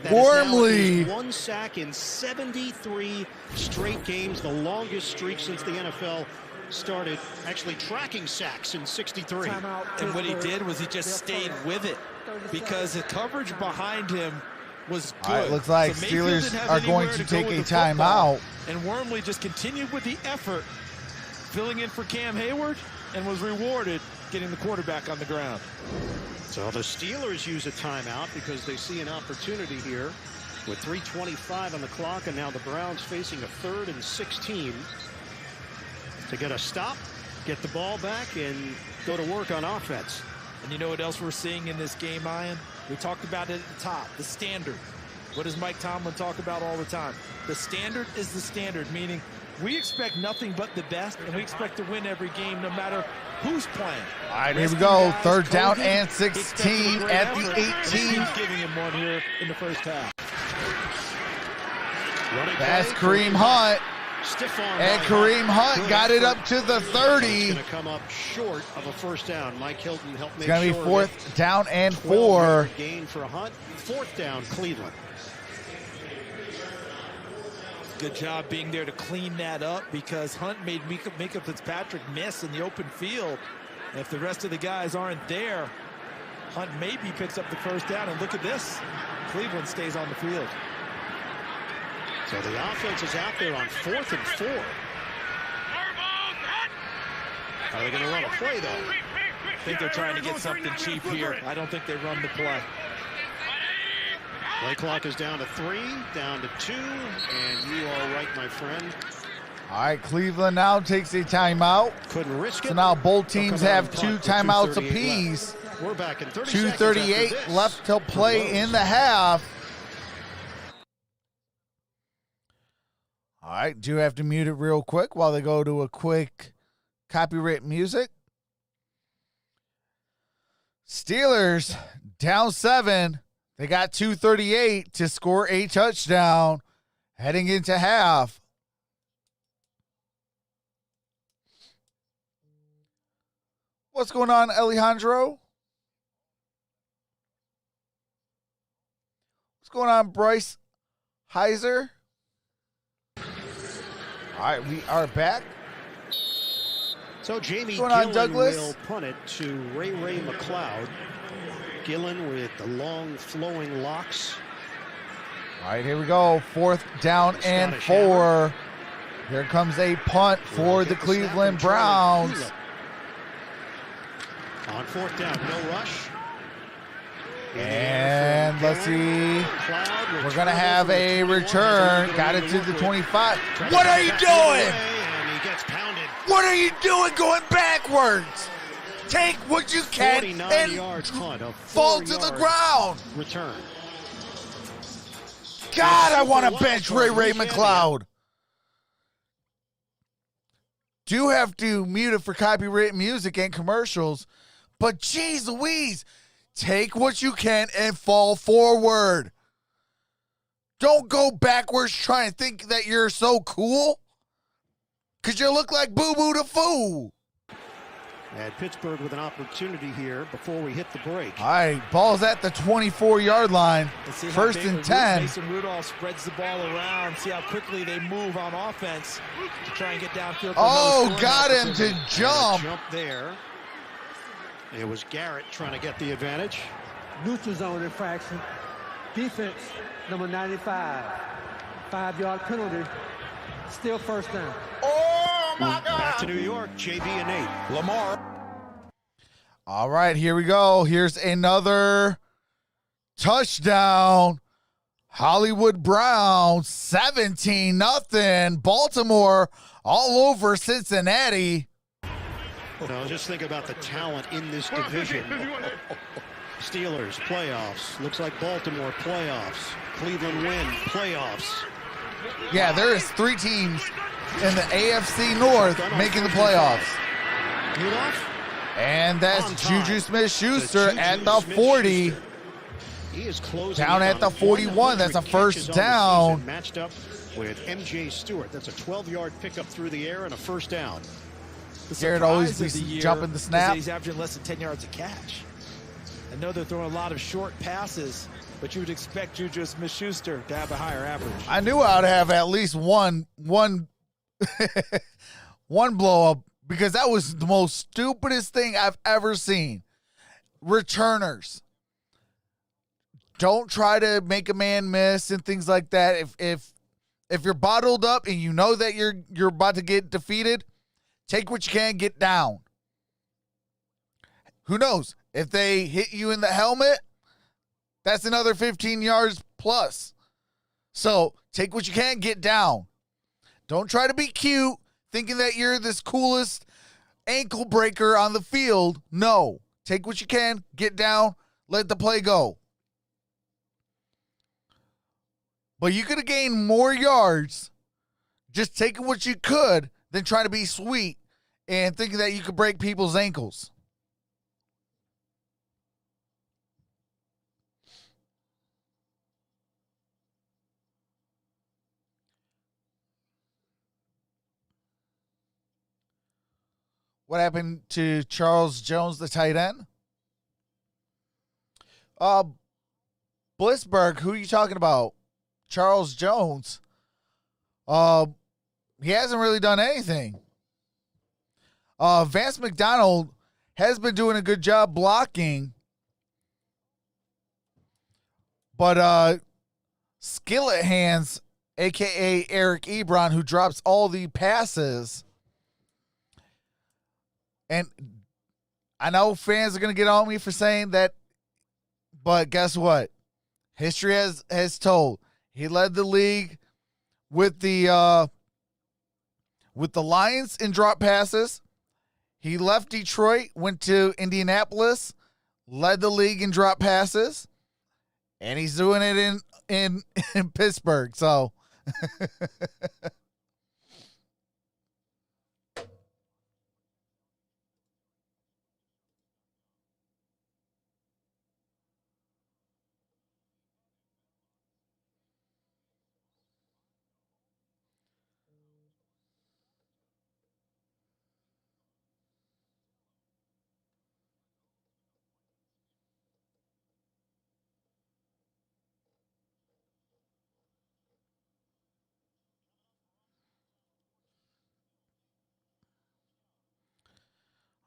Wormley. 1 sack in 73 straight games, the longest streak since the NFL started actually tracking sacks in 63. And what he did was he just stayed with it because the coverage behind him was good. All right, looks like So Mayfield Steelers didn't have are anywhere going to go take with a the football, timeout. And Wormley just continued with the effort, filling in for Cam Hayward, and was rewarded getting the quarterback on the ground. So the Steelers use a timeout because they see an opportunity here with 3:25 on the clock, and now the Browns facing a 3rd and 16 to get a stop, get the ball back, and go to work on offense. And you know what else we're seeing in this game, Ian? We talked about it at the top, the standard. What does Mike Tomlin talk about all the time? The standard is the standard, meaning we expect nothing but the best, and we expect to win every game no matter who's playing. All right, here we go. 3rd down and 16 at the 18. He's giving him one here in the first half. That's Kareem Hunt. And Kareem Hunt got it up to the 30. It's going to come up short of a first down. Mike Hilton helped make It's going to be 4th down and 4. Gain for Hunt. 4th down, Cleveland. Good job being there to clean that up because Hunt made Micah Fitzpatrick miss in the open field. And if the rest of the guys aren't there, Hunt maybe picks up the first down. And look at this. Cleveland stays on the field. So the offense is out there on 4th and 4. Are they going to run a play, though? I think they're trying to get something cheap here. I don't think they run the play. Play clock is down to 3, down to 2, and you are right, my friend. All right, Cleveland now takes a timeout. Couldn't risk it. So now both teams have 2 timeouts apiece. We're back in 30 2:38 left to play in the half. All right, do have to mute it real quick while they go to a quick copyright music. Steelers down 7. They got 2:38 to score a touchdown heading into half. What's going on, Alejandro? What's going on, Bryce Heiser? All right, we are back. So Jamie What's going on, Gillen Douglas? will punt it to Ray McLeod. Gillen with the long flowing locks. All right, here we go. 4th down and 4. Here comes a punt for the Cleveland Browns. On 4th down, no rush. And let's see. We're going to have a return. Got it to the 25. What are you doing? And he gets pounded. What are you doing going backwards? Take what you can 49 and yards punt, a fall to the 4-yard ground. Return. God, I want to bench Ray McLeod. Do have to mute it for copyright music and commercials, but geez Louise, take what you can and fall forward. Don't go backwards trying to think that you're so cool, because you look like Boo Boo the Fool. And Pittsburgh with an opportunity here before we hit the break. All right, ball's at the 24-yard line. First and 10. Mason Rudolph spreads the ball around. See how quickly they move on offense to try and get downfield. Oh, got him to jump. Jump there. It was Garrett trying to get the advantage. Neutral zone infraction. Defense, number 95. 5-yard penalty. Still first down. Oh, my God. Back to New York, JB and Nate. Lamar. All right, here we go. Here's another touchdown. Hollywood Browns, 17-0. Baltimore all over Cincinnati. Now, just think about the talent in this division. Steelers, playoffs. Looks like Baltimore, playoffs. Cleveland win, playoffs. Yeah, there is 3 teams in the AFC North making the playoffs. Rudolph? And that's On time. Juju Smith-Schuster Juju at the 40. Smith-Schuster. He is closing Down in at on the 41. That's a 100 first catches on the down. season, matched up with MJ Stewart. That's a 12-yard pickup through the air and a first down. Garrett always surprise of the be year jumping the is snap. that he's averaging less than 10 yards a catch. I know they're throwing a lot of short passes, but you would expect Juju Smith-Schuster to have a higher average. I knew I'd have at least one one blow up, because that was the most stupidest thing I've ever seen. Returners, don't try to make a man miss and things like that. If you're bottled up and you know that you're about to get defeated, take what you can, get down. Who knows? If they hit you in the helmet, that's another 15 yards plus. So take what you can, get down. Don't try to be cute, thinking that you're this coolest ankle breaker on the field. No. Take what you can, get down, let the play go. But you could have gained more yards just taking what you could than trying to be sweet and thinking that you could break people's ankles. What happened to Charles Jones, the tight end? Blitzburg, who are you talking about? Charles Jones. He hasn't really done anything. Vance McDonald has been doing a good job blocking. But Skillet Hands, a.k.a. Eric Ebron, who drops all the passes. And I know fans are going to get on me for saying that, but guess what? History has told. He led the league with the Lions in drop passes. He left Detroit, went to Indianapolis, led the league in drop passes, and he's doing it in Pittsburgh. So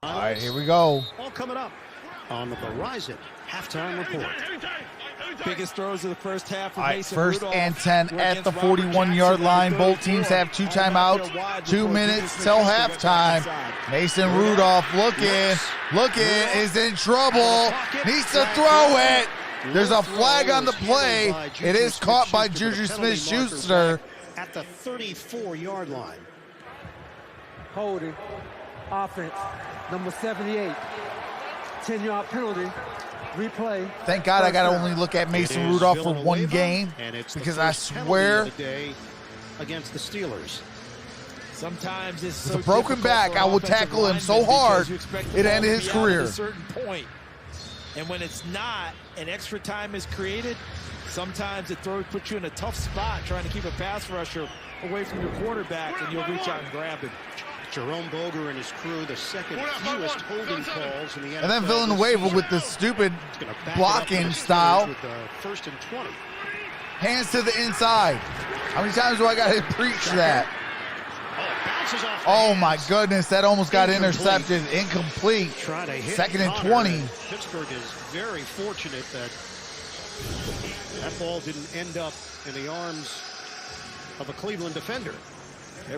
all right, here we go. All coming up on the Verizon halftime report. Biggest throws of the first half. All right, first and 10 at the 41-yard line. Both teams have 2 timeouts, 2 minutes till halftime. Mason Rudolph looking, is in trouble, needs to throw it. There's a flag on the play. It is caught by Juju Smith-Schuster. At the 34-yard line. Holding. Offense. Number 78. 10-yard penalty. Replay. Thank God I got to only look at Mason Rudolph for one game, because I swear against the Steelers. Sometimes it's with a broken back, I will tackle him so hard it ended his career. At a certain point. And when it's not, and extra time is created, sometimes it puts you in a tough spot trying to keep a pass rusher away from your quarterback, and you'll reach out and grab him. Jerome Boger and his crew, the second fewest holding calls in the NFL. And then Villanueva with the stupid blocking style. With first and 20. Hands to the inside. How many times do I got to preach that? Oh my goodness, that almost got intercepted. Incomplete. Second and 20. Pittsburgh is very fortunate that that ball didn't end up in the arms of a Cleveland defender.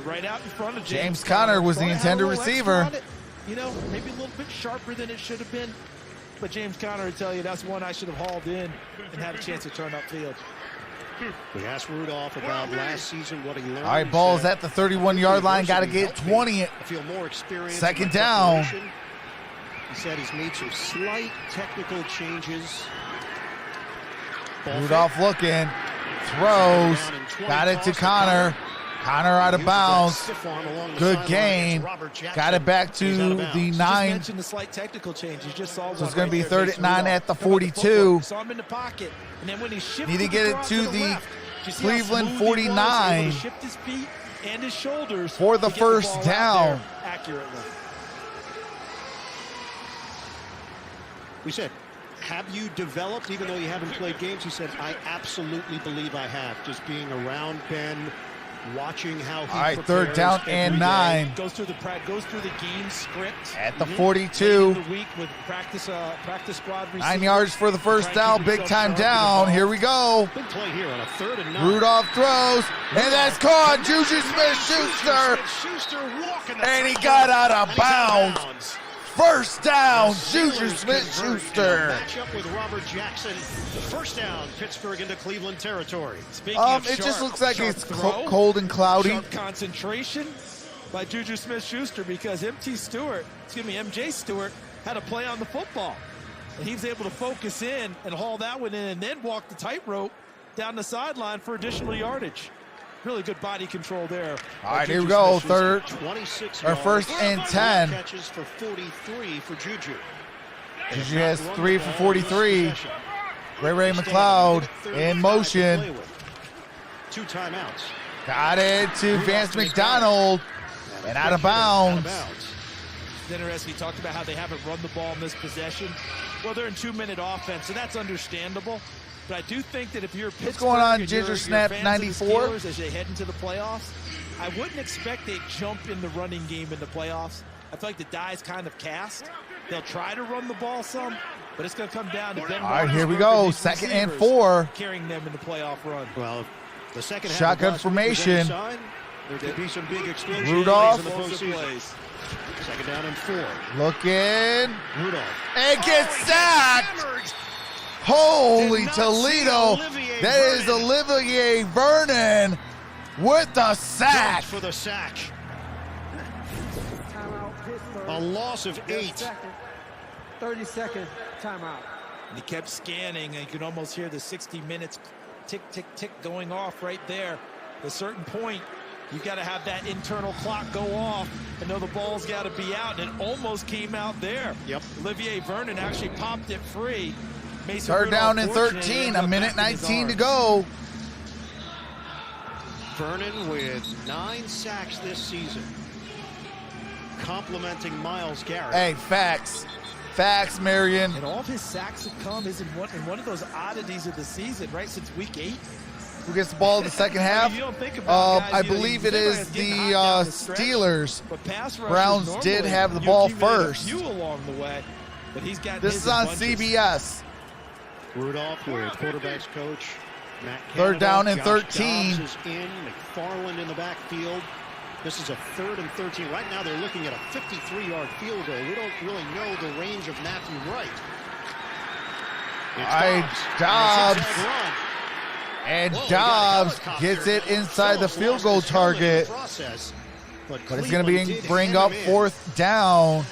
Right out in front of James Conner was the intended receiver. You know, maybe a little bit sharper than it should have been. But James Conner will tell you that's one I should have hauled in and had a chance to turn upfield. We asked Rudolph about last season, what he learned. All right, ball's at the 31-yard line. Got to get 20. I feel more experience. Second down. He said he's made some slight technical changes. Rudolph looking. Throws. Got it to Conner. Conner out of bounds. Good gain. Got it back to the 9. Mentioned the slight technical change. You just saw so it's going to be 3rd and 9 at the 42. Saw him in the pocket. And then when he shifted, need to get it to the Cleveland 49 shift his feet and his shoulders for the first down. Accurately. We said, have you developed, even though you haven't played games? He said, I absolutely believe I have. Just being around Ben, watching how he All right, prepares third down every and day. 9. Goes through the game script. At the Late 42. in the week with practice squad 9 receivers. yards for the first Trying to down. keep Big himself time sharp with the down. ball. Here we go. Big play here on a 3rd and 9. Rudolph throws, and that's caught. Juju Smith-Schuster, Smith-Schuster walking and he got out of and he's out of bounds. bounds. First down, The Juju Steelers convert Smith-Schuster. in a matchup with Robert Jackson. First down, Pittsburgh into Cleveland territory. Speaking of It just sharp- looks like sharp it's throw, cold and cloudy. Sharp concentration by Juju Smith-Schuster because MJ Stewart had a play on the football. And he was able to focus in and haul that one in and then walk the tightrope down the sideline for additional yardage. Really good body control there. All right, here we go. Third, 26 or yards. first and 10. Catches for 43 for Juju. Juju has 3 for 43. Ray McLeod in motion. 2 timeouts. Got it to Vance McDonald. And out of bounds. It's interesting. He talked about how they haven't run the ball in this possession. Well, they're in 2-minute offense, so that's understandable. But I do think that if you're Pittsburgh, going on, and Ginger you're Snap fans 94? of the Steelers as they head into the playoffs, I wouldn't expect a jump in the running game in the playoffs. I feel like the die is kind of cast. They'll try to run the ball some, but it's going to come down to Ben. All right, here we Roethlisberger go. and these 2nd and receivers 4. carrying them in the playoff run. Well, the second half Shotgun of last week was formation. any sign, there could be some big explosions Rudolph. in the postseason. 2nd down and 4. Looking. Rudolph. And gets sacked. Hammered. Holy Did not see Toledo. Olivier That is Vernon. Olivier Vernon with the sack. Jumped for the sack. Timeout, Pittsburgh. A loss of 8. 30-second timeout. And he kept scanning, and you could almost hear the 60 minutes tick, tick, tick going off right there. At a certain point, you've got to have that internal clock go off and know the ball's got to be out, and it almost came out there. Yep. Olivier Vernon actually popped it free. Mason Third Rudolph, down and fortunately, 13. ended A up minute back in his 19 to arms. go. Vernon with 9 sacks this season. Complimenting Myles Garrett. Hey, facts. Facts, Marion. And all of his sacks have come is in one of those oddities of the season, right? Since week 8. Who gets the ball in the second half? You don't think about guys, I you know, believe you it think is about getting the hot down the stretch, Steelers. but pass rushers Browns normally, did have the you ball accumulate a first. few along the way, but he's got This his is on bunches. CBS. Rudolph with quarterbacks coach Matt Third Canada. down and Josh 13. Dobbs is in. McFarland in the backfield. This is a 3rd and 13. Right now they're looking at a 53-yard field goal. We don't really know the range of Matthew Wright. It's All right, Dobbs. Dobbs. And it's a dead run. And Whoa, we got a Dobbs helicopter. gets it inside the Phillips field lost goal his helmet in the target. process, But it's going to be Cleveland did bring hem up him in. 4th down.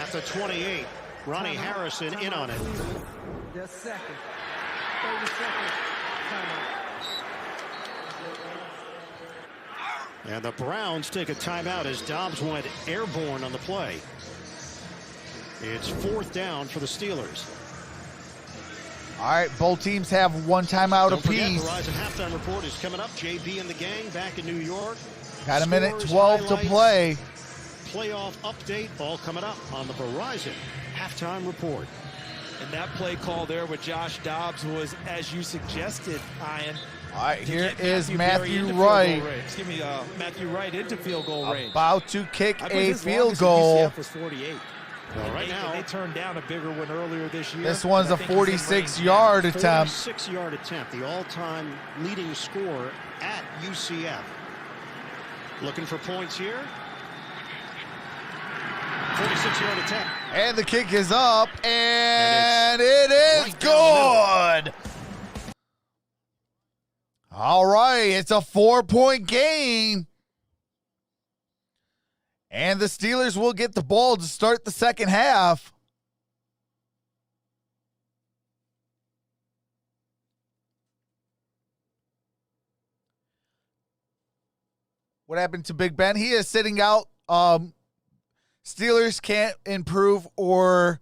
At the 28, Ronnie Harrison in on it. Just second. 30-second timeout. And the Browns take a timeout as Dobbs went airborne on the play. It's 4th down for the Steelers. All right, both teams have 1 timeout Don't forget, apiece. the Rise and Halftime Report is coming up. JB and the gang back in New York. Got a minute Scores, 12 to highlights, play. Playoff update, all coming up on the Verizon Halftime Report. And that play call there with Josh Dobbs was, as you suggested, Ian. All right, to here get is Berry Matthew into field goal Wright range. Excuse me, Matthew Wright into field goal range. about to kick I believe a his field longest at goal. UCF was 48. Well, right They now, turned down a bigger one earlier this year. This one's but a I think he's in range 46-yard attempt. 46-yard attempt, the all-time leading scorer at UCF. Looking for points here. 46-yard attempt. And the kick is up, and it is right down good. All right, it's a 4-point gain. And the Steelers will get the ball to start the second half. What happened to Big Ben? He is sitting out. Steelers can't improve or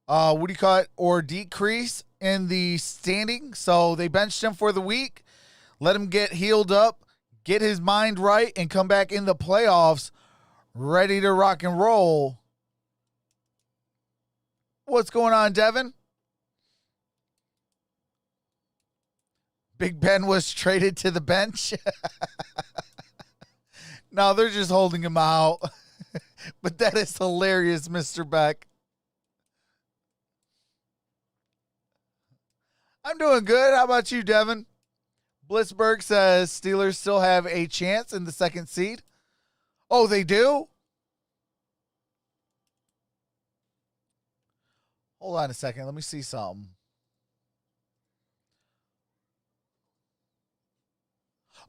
or decrease in the standing. So they benched him for the week. Let him get healed up, get his mind right, and come back in the playoffs ready to rock and roll. What's going on, Devin? Big Ben was traded to the bench. No, they're just holding him out. But that is hilarious, Mr. Beck. I'm doing good. How about you, Devin? Blitzberg says Steelers still have a chance in the second seed. Oh, they do? Hold on a second. Let me see something.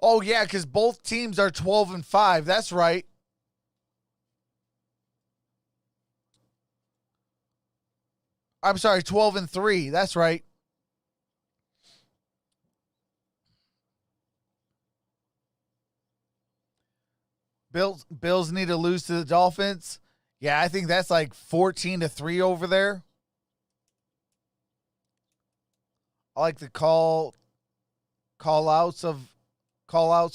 Oh, yeah, because both teams are 12-5. That's right. I'm sorry, 12-3. That's right. Bills need to lose to the Dolphins. Yeah, I think that's like 14-3 over there. I like the call outs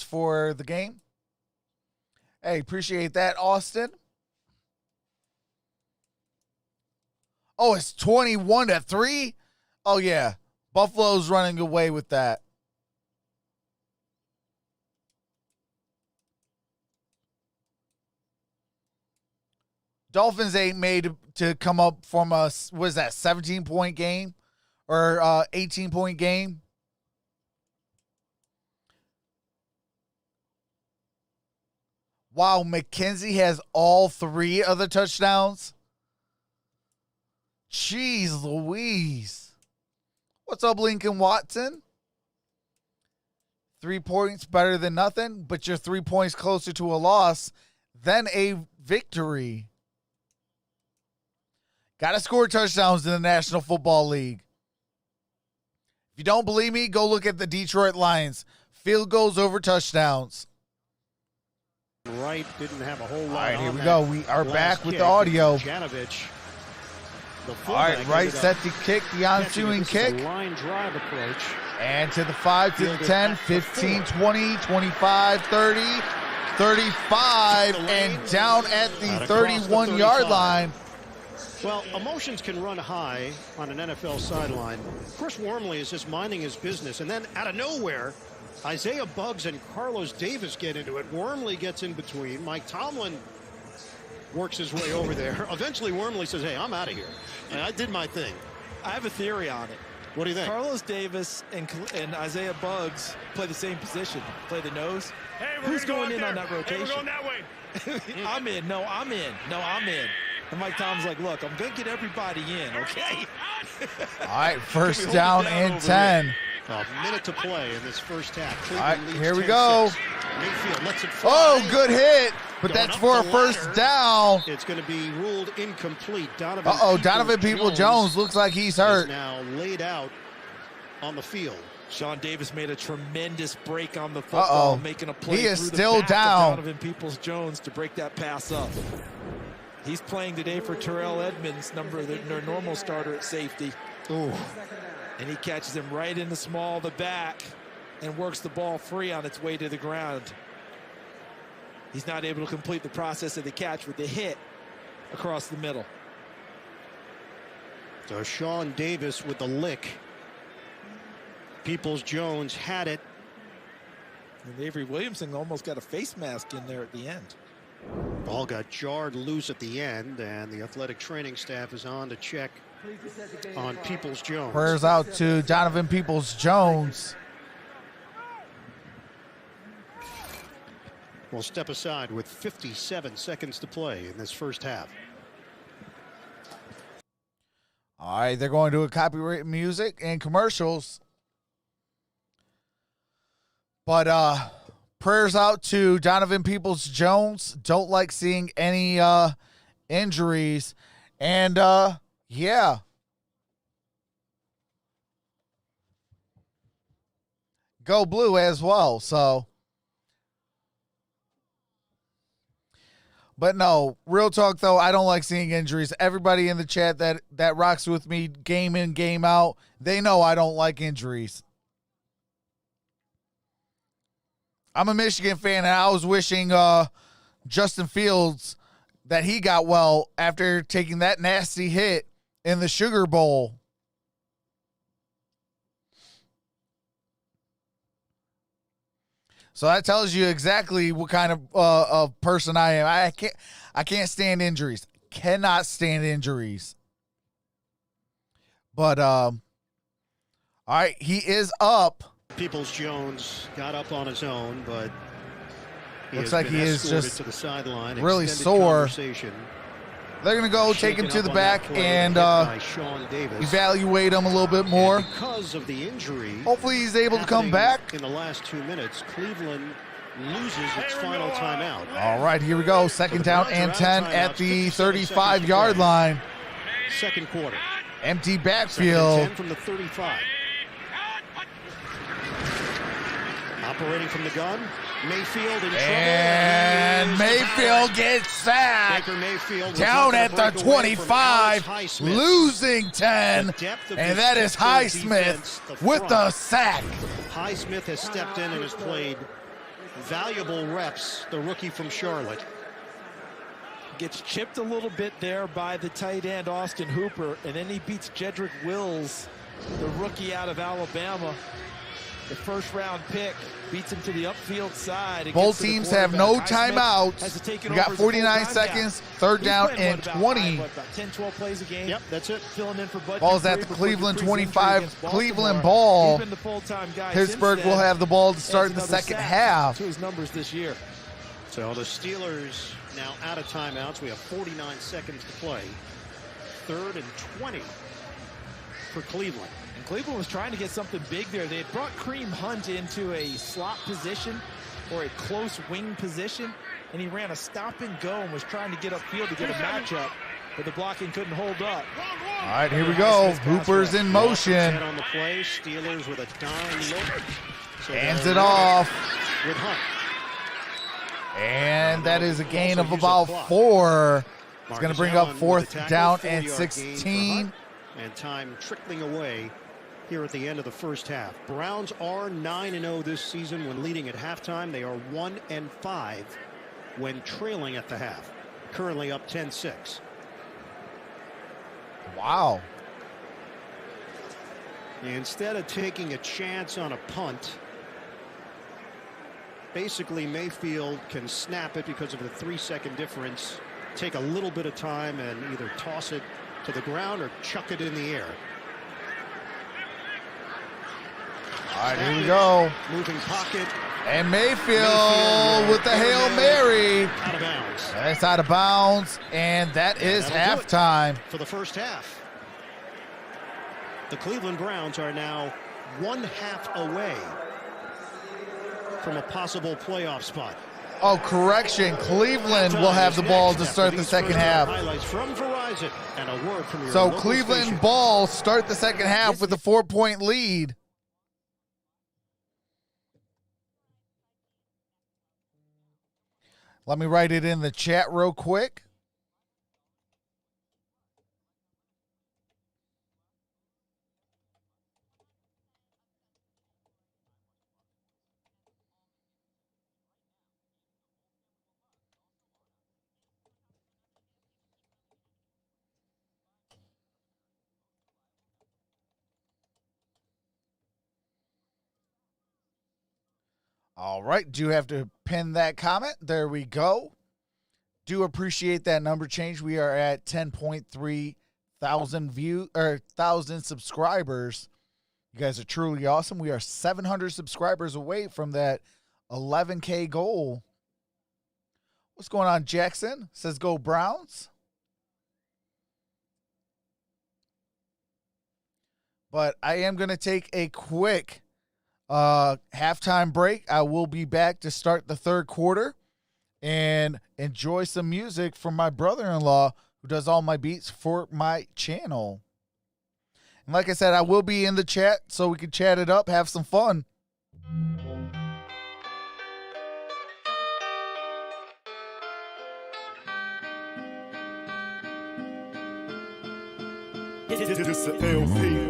for the game. Hey, appreciate that, Austin. Oh, it's 21-3? Oh, yeah. Buffalo's running away with that. Dolphins ain't made to come up from a, what is that, 17-point game? Or 18-point game? Wow, McKenzie has all 3 of the touchdowns. Jeez Louise. What's up, Lincoln Watson? 3 points better than nothing, but you're 3 points closer to a loss than a victory. Got to score touchdowns in the National Football League. If you don't believe me, go look at the Detroit Lions. Field goals over touchdowns. Right, didn't have a whole lot. All right, here we go. We are back with the audio. Janovich, all right, right set to kick, the ensuing kick. Line drive approach. And to the 5, to the 10, 15, 20, 25, 30, 35, and down at the 31-yard line. Well, emotions can run high on an NFL sideline. Chris Wormley is just minding his business, and then out of nowhere, Isaiah Buggs and Carlos Davis get into it. Wormley gets in between. Mike Tomlin works his way over there. Eventually, Wormley says, hey, I'm out of here. I did my thing. I have a theory on it. What do you think? Carlos Davis and Isaiah Buggs play the same position, play the nose. Hey, who's going in on that rotation? Hey, we're going that way. I'm in. No, I'm in. No, I'm in. And Mike Tom's like, look, I'm going to get everybody in, okay? All right, first down and 10. A minute to play in this first half. All right, here we go. Mayfield lets it fly. Oh, good hit, but that's for a first down. It's going to be ruled incomplete. Donovan Peoples-Jones looks like he's hurt. Is now laid out on the field. Sean Davis made a tremendous break on the football, making a play. He is through still the back down. Of Donovan Peoples-Jones to break that pass up. He's playing today for Terrell Edmonds, their normal starter at safety. Ooh. And he catches him right in the small of the back and works the ball free on its way to the ground. He's not able to complete the process of the catch with the hit across the middle. So Sean Davis with the lick. Peoples-Jones had it. And Avery Williamson almost got a face mask in there at the end. Ball got jarred loose at the end, and the athletic training staff is on to check on Peoples-Jones. Prayers out to Donovan Peoples-Jones. We'll step aside with 57 seconds to play in this first half. All right, they're going to a copyright music and commercials. But prayers out to Donovan Peoples-Jones. Don't like seeing any injuries. And, yeah. Go blue as well, so. But no, real talk, though, I don't like seeing injuries. Everybody in the chat that rocks with me game in, game out, they know I don't like injuries. I'm a Michigan fan, and I was wishing Justin Fields that he got well after taking that nasty hit in the Sugar Bowl. So that tells you exactly what kind of person I am. I can't stand injuries. Cannot stand injuries. But all right, he is up. Peoples-Jones got up on his own, but looks like he is just to the sideline. really sore. They're going to go take him to the back and evaluate him a little bit more. And because of the injury, hopefully he's able to come back. In the last 2 minutes, Cleveland loses its final timeout. All right, here we go. Second down and 10 at the 35-yard line. Second quarter. Empty backfield. 10 from the 35. Operating from the gun. Mayfield in trouble. And Mayfield gets sacked. Mayfield down at the 25, losing 10. And that is Highsmith with the sack. Highsmith has stepped in and has played valuable reps, the rookie from Charlotte. Gets chipped a little bit there by the tight end, Austin Hooper, and then he beats Jedrick Wills, the rookie out of Alabama. The first-round pick beats him to the upfield side. Both teams have no timeouts. We got 49 seconds, third down and 20. About 10, 12 plays a game. Yep, that's it. Filling in for Bud Ball's at the Cleveland 25. Cleveland ball. He's been the full-time guy. Pittsburgh will have the ball to start the second half. To his numbers this year. So the Steelers now out of timeouts. We have 49 seconds to play. Third and 20 for Cleveland. And Cleveland was trying to get something big there. They had brought Kareem Hunt into a slot position or a close wing position, and he ran a stop and go and was trying to get upfield to get a matchup, but the blocking couldn't hold up. All right, here we go. Hooper's in motion. On the play, Steelers with a dime look. So hands it off. With Hunt. And that is a gain of about 4. It's going to bring up fourth down and 16. And time trickling away here at the end of the first half. Browns are 9-0 this season when leading at halftime. They are 1-5 when trailing at the half. Currently up 10-6. Wow. Instead of taking a chance on a punt, basically Mayfield can snap it because of the 3-second difference, take a little bit of time and either toss it to the ground or chuck it in the air. All right, here we go. Moving pocket. And Mayfield with the Hail Mary. Out of bounds. That's out of bounds, and that is halftime. For the first half. The Cleveland Browns are now 1 half away from a possible playoff spot. Oh, correction. Cleveland will have the ball to start the second half. Highlights from Verizon and a word from your so local Cleveland station. ball start the second half with a 4-point lead. Let me write it in the chat real quick. All right, do have to pin that comment. There we go. Do appreciate that number change. We are at 10.3 thousand subscribers. You guys are truly awesome. We are 700 subscribers away from that 11K goal. What's going on, Jackson? Says go Browns. But I am going to take a quick halftime break. I will be back to start the third quarter and enjoy some music from my brother-in-law who does all my beats for my channel. And like I said, I will be in the chat so we can chat it up, have some fun. This a LP.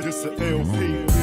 This a LP.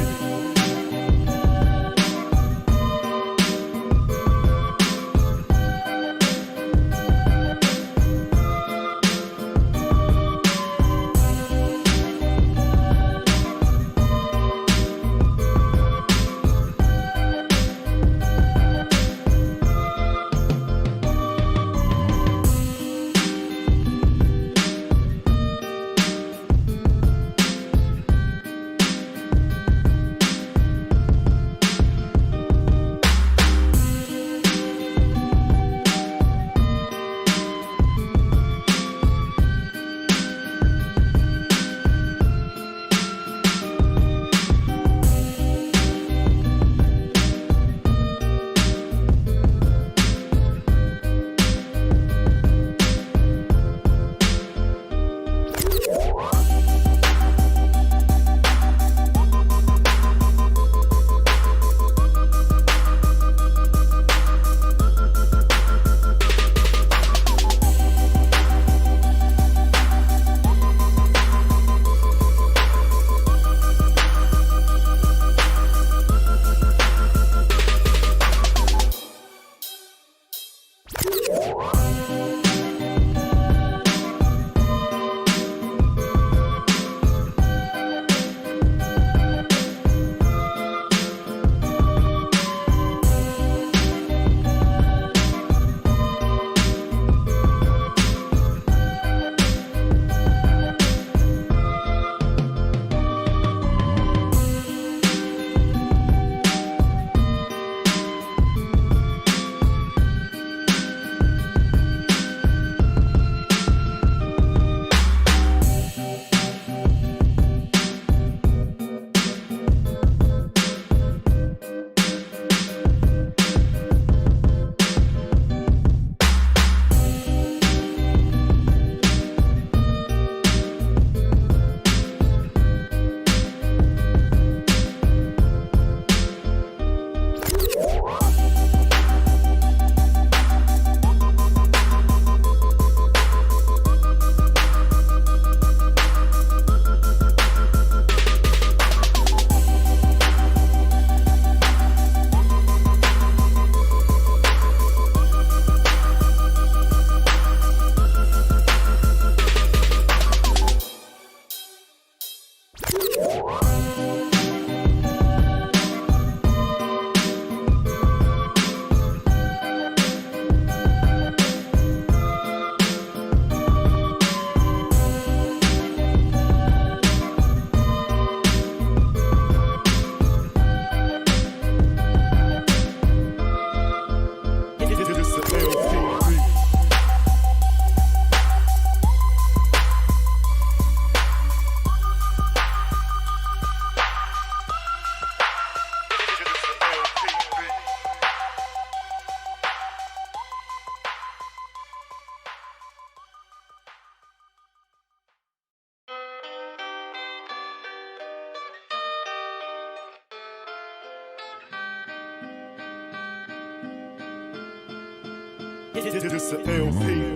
This a LP.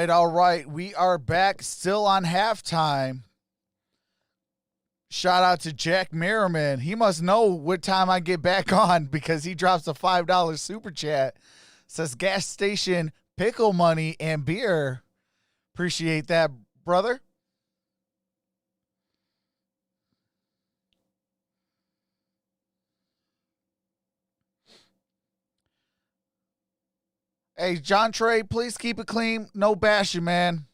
All right. We are back, still on halftime. Shout out to Jack Merriman. He must know what time I get back on because he drops a $5 super chat. Says gas station, pickle money, and beer. Appreciate that, brother. Hey, John Trey, please keep it clean. No bashing, man.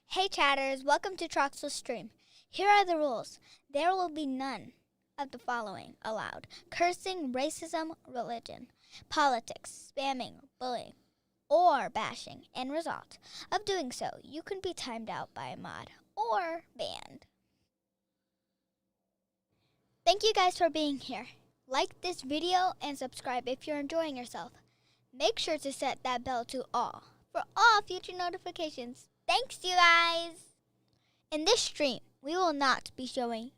Hey chatters, welcome to Troxel's stream. Here are the rules. There will be none of the following allowed: cursing, racism, religion, politics, spamming, bullying, or bashing. End result of doing so, you can be timed out by a mod or banned. Thank you guys for being here. Like this video and subscribe if you're enjoying yourself. Make sure to set that bell to all for all future notifications. Thanks, you guys! In this stream, we will not be showing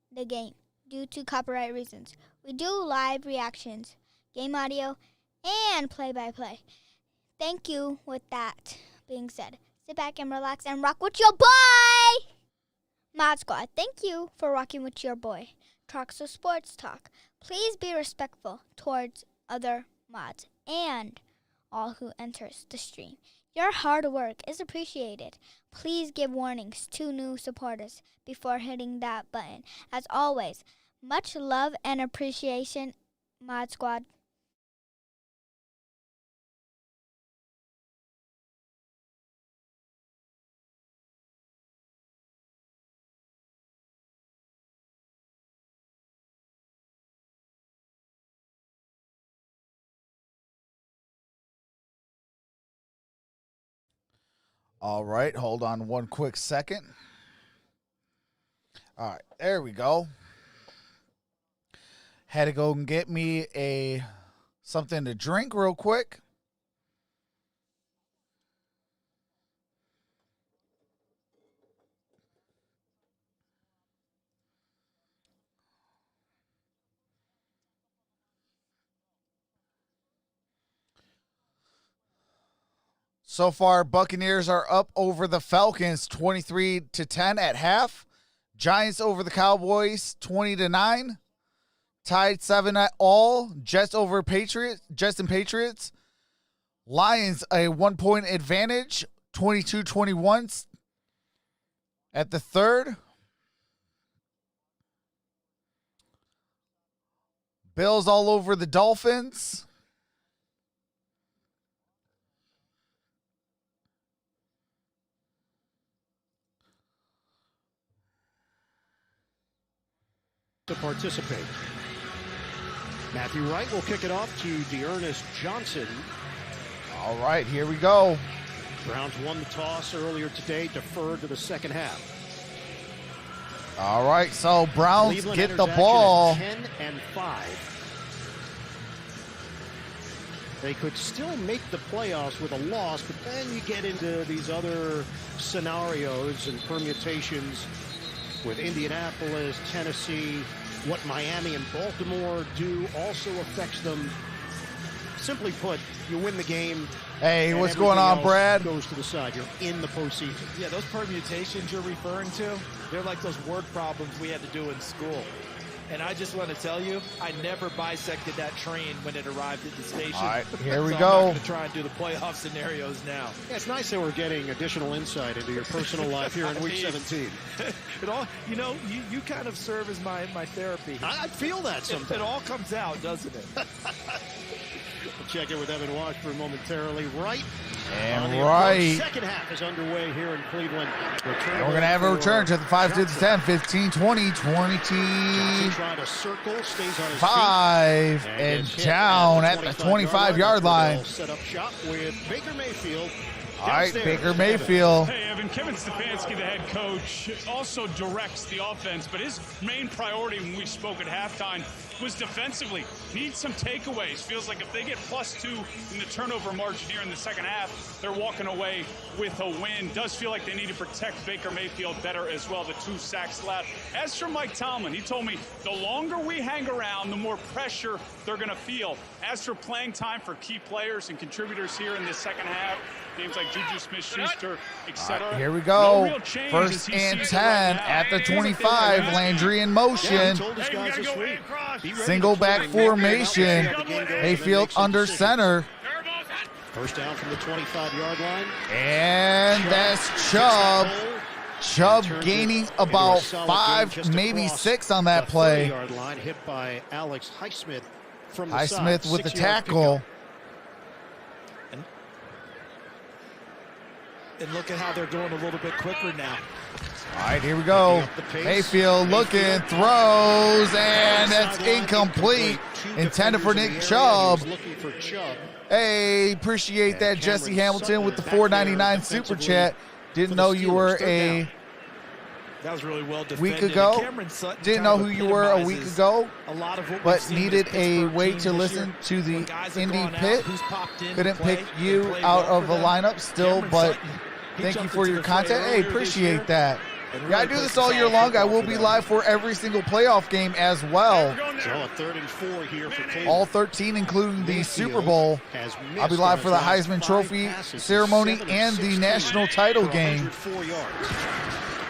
the game due to copyright reasons. We do live reactions, game audio, and play-by-play. Thank you. With that being said, sit back and relax and rock with your boy! Mod Squad, thank you for rocking with your boy. Troxel Sports Talk. Please be respectful towards other mods and all who enters the stream. Your hard work is appreciated. Please give warnings to new supporters before hitting that button. As always, much love and appreciation, Mod Squad. All right, hold on one quick second. All right, there we go. Had to go and get me something to drink real quick. So far, Buccaneers are up over the Falcons 23-10 at half. Giants over the Cowboys 20-9. Tied 7 at all. Jets over Patriots. Jets and Patriots. Lions a 1-point advantage, 22-21 at the third. Bills all over the Dolphins. To participate. Matthew Wright will kick it off to Derrn Johnson. All right, here we go. Browns won the toss earlier today, deferred to the second half. All right, so Browns Cleveland get enters the action ball. at 10-5. They could still make the playoffs with a loss, but then you get into these other scenarios and permutations with Indianapolis, Tennessee. What Miami and Baltimore do also affects them. Simply put, you win the game. Hey, and what's going on, everything Brad? else goes to the side. You're in the postseason. Yeah, those permutations you're referring to, they're like those word problems we had to do in school. And I just want to tell you, I never bisected that train when it arrived at the station. All right, here we so go. I'm not going to try and do the playoff scenarios now. Yeah, it's nice that we're getting additional insight into your personal life here in Week 17. It all, you know, you kind of serve as my therapy. I feel that sometimes. It all comes out, doesn't it? We'll check in with Evan Washburn momentarily. Right. And right. Second half is underway here in Cleveland. And we're going to have a return to the 5-10, 15, 20, 20. Trying to circle, stays on his 5 feet. and gets hit down at at the the 25-yard line. They'll set up shop with Baker Mayfield. All right, Downstairs. Baker Mayfield. Hey, Evan, Kevin Stefanski, the head coach, also directs the offense, but his main priority when we spoke at halftime was defensively. Needs some takeaways. Feels like if they get +2 in the turnover margin here in the second half, they're walking away with a win. Does feel like they need to protect Baker Mayfield better as well, the 2 sacks left. As for Mike Tomlin, he told me the longer we hang around, the more pressure they're going to feel. As for playing time for key players and contributors here in the second half, names like Juju Smith-Schuster, etc. Right, here we go. No real change as First he and sees 10 it right now. at the 25. Landry in motion. Single back formation. Mayfield under center. First down from the 25-yard line. And that's Chubb. Chubb gaining about 5, maybe 6 on that play. 30-yard line hit by Alex Highsmith from the Highsmith side. with the 6-yard tackle. pickup. And look at how they're going a little bit quicker now. All right, here we go. Mayfield looking, throws, and that's incomplete. Intended for Nick Chubb. Hey, appreciate that, Jesse Hamilton with the $4.99 super chat. Didn't know you were a That was really well defended. week ago. Cameron Sutton Didn't kind know of who you were a week epitomizes ago, a lot of what we've but seen needed with a Pittsburgh way team to this listen year. to the When guys have Indy gone out, pit. who's popped in Couldn't to play pick and you played out well of for the them. lineup still, Cameron but Sutton, he thank you jumped for into your the fray content. Hey, earlier this appreciate year that. and Yeah, really I do played this all some year solid long. I football will for be them. live for every single playoff game as well. So a 3rd and 4 here for Cleveland. All 13, including the Super Bowl. Has I'll be missed live on for the drives, Heisman 5 Trophy passes, ceremony 7 of and the 16 national title for game. 104 yards.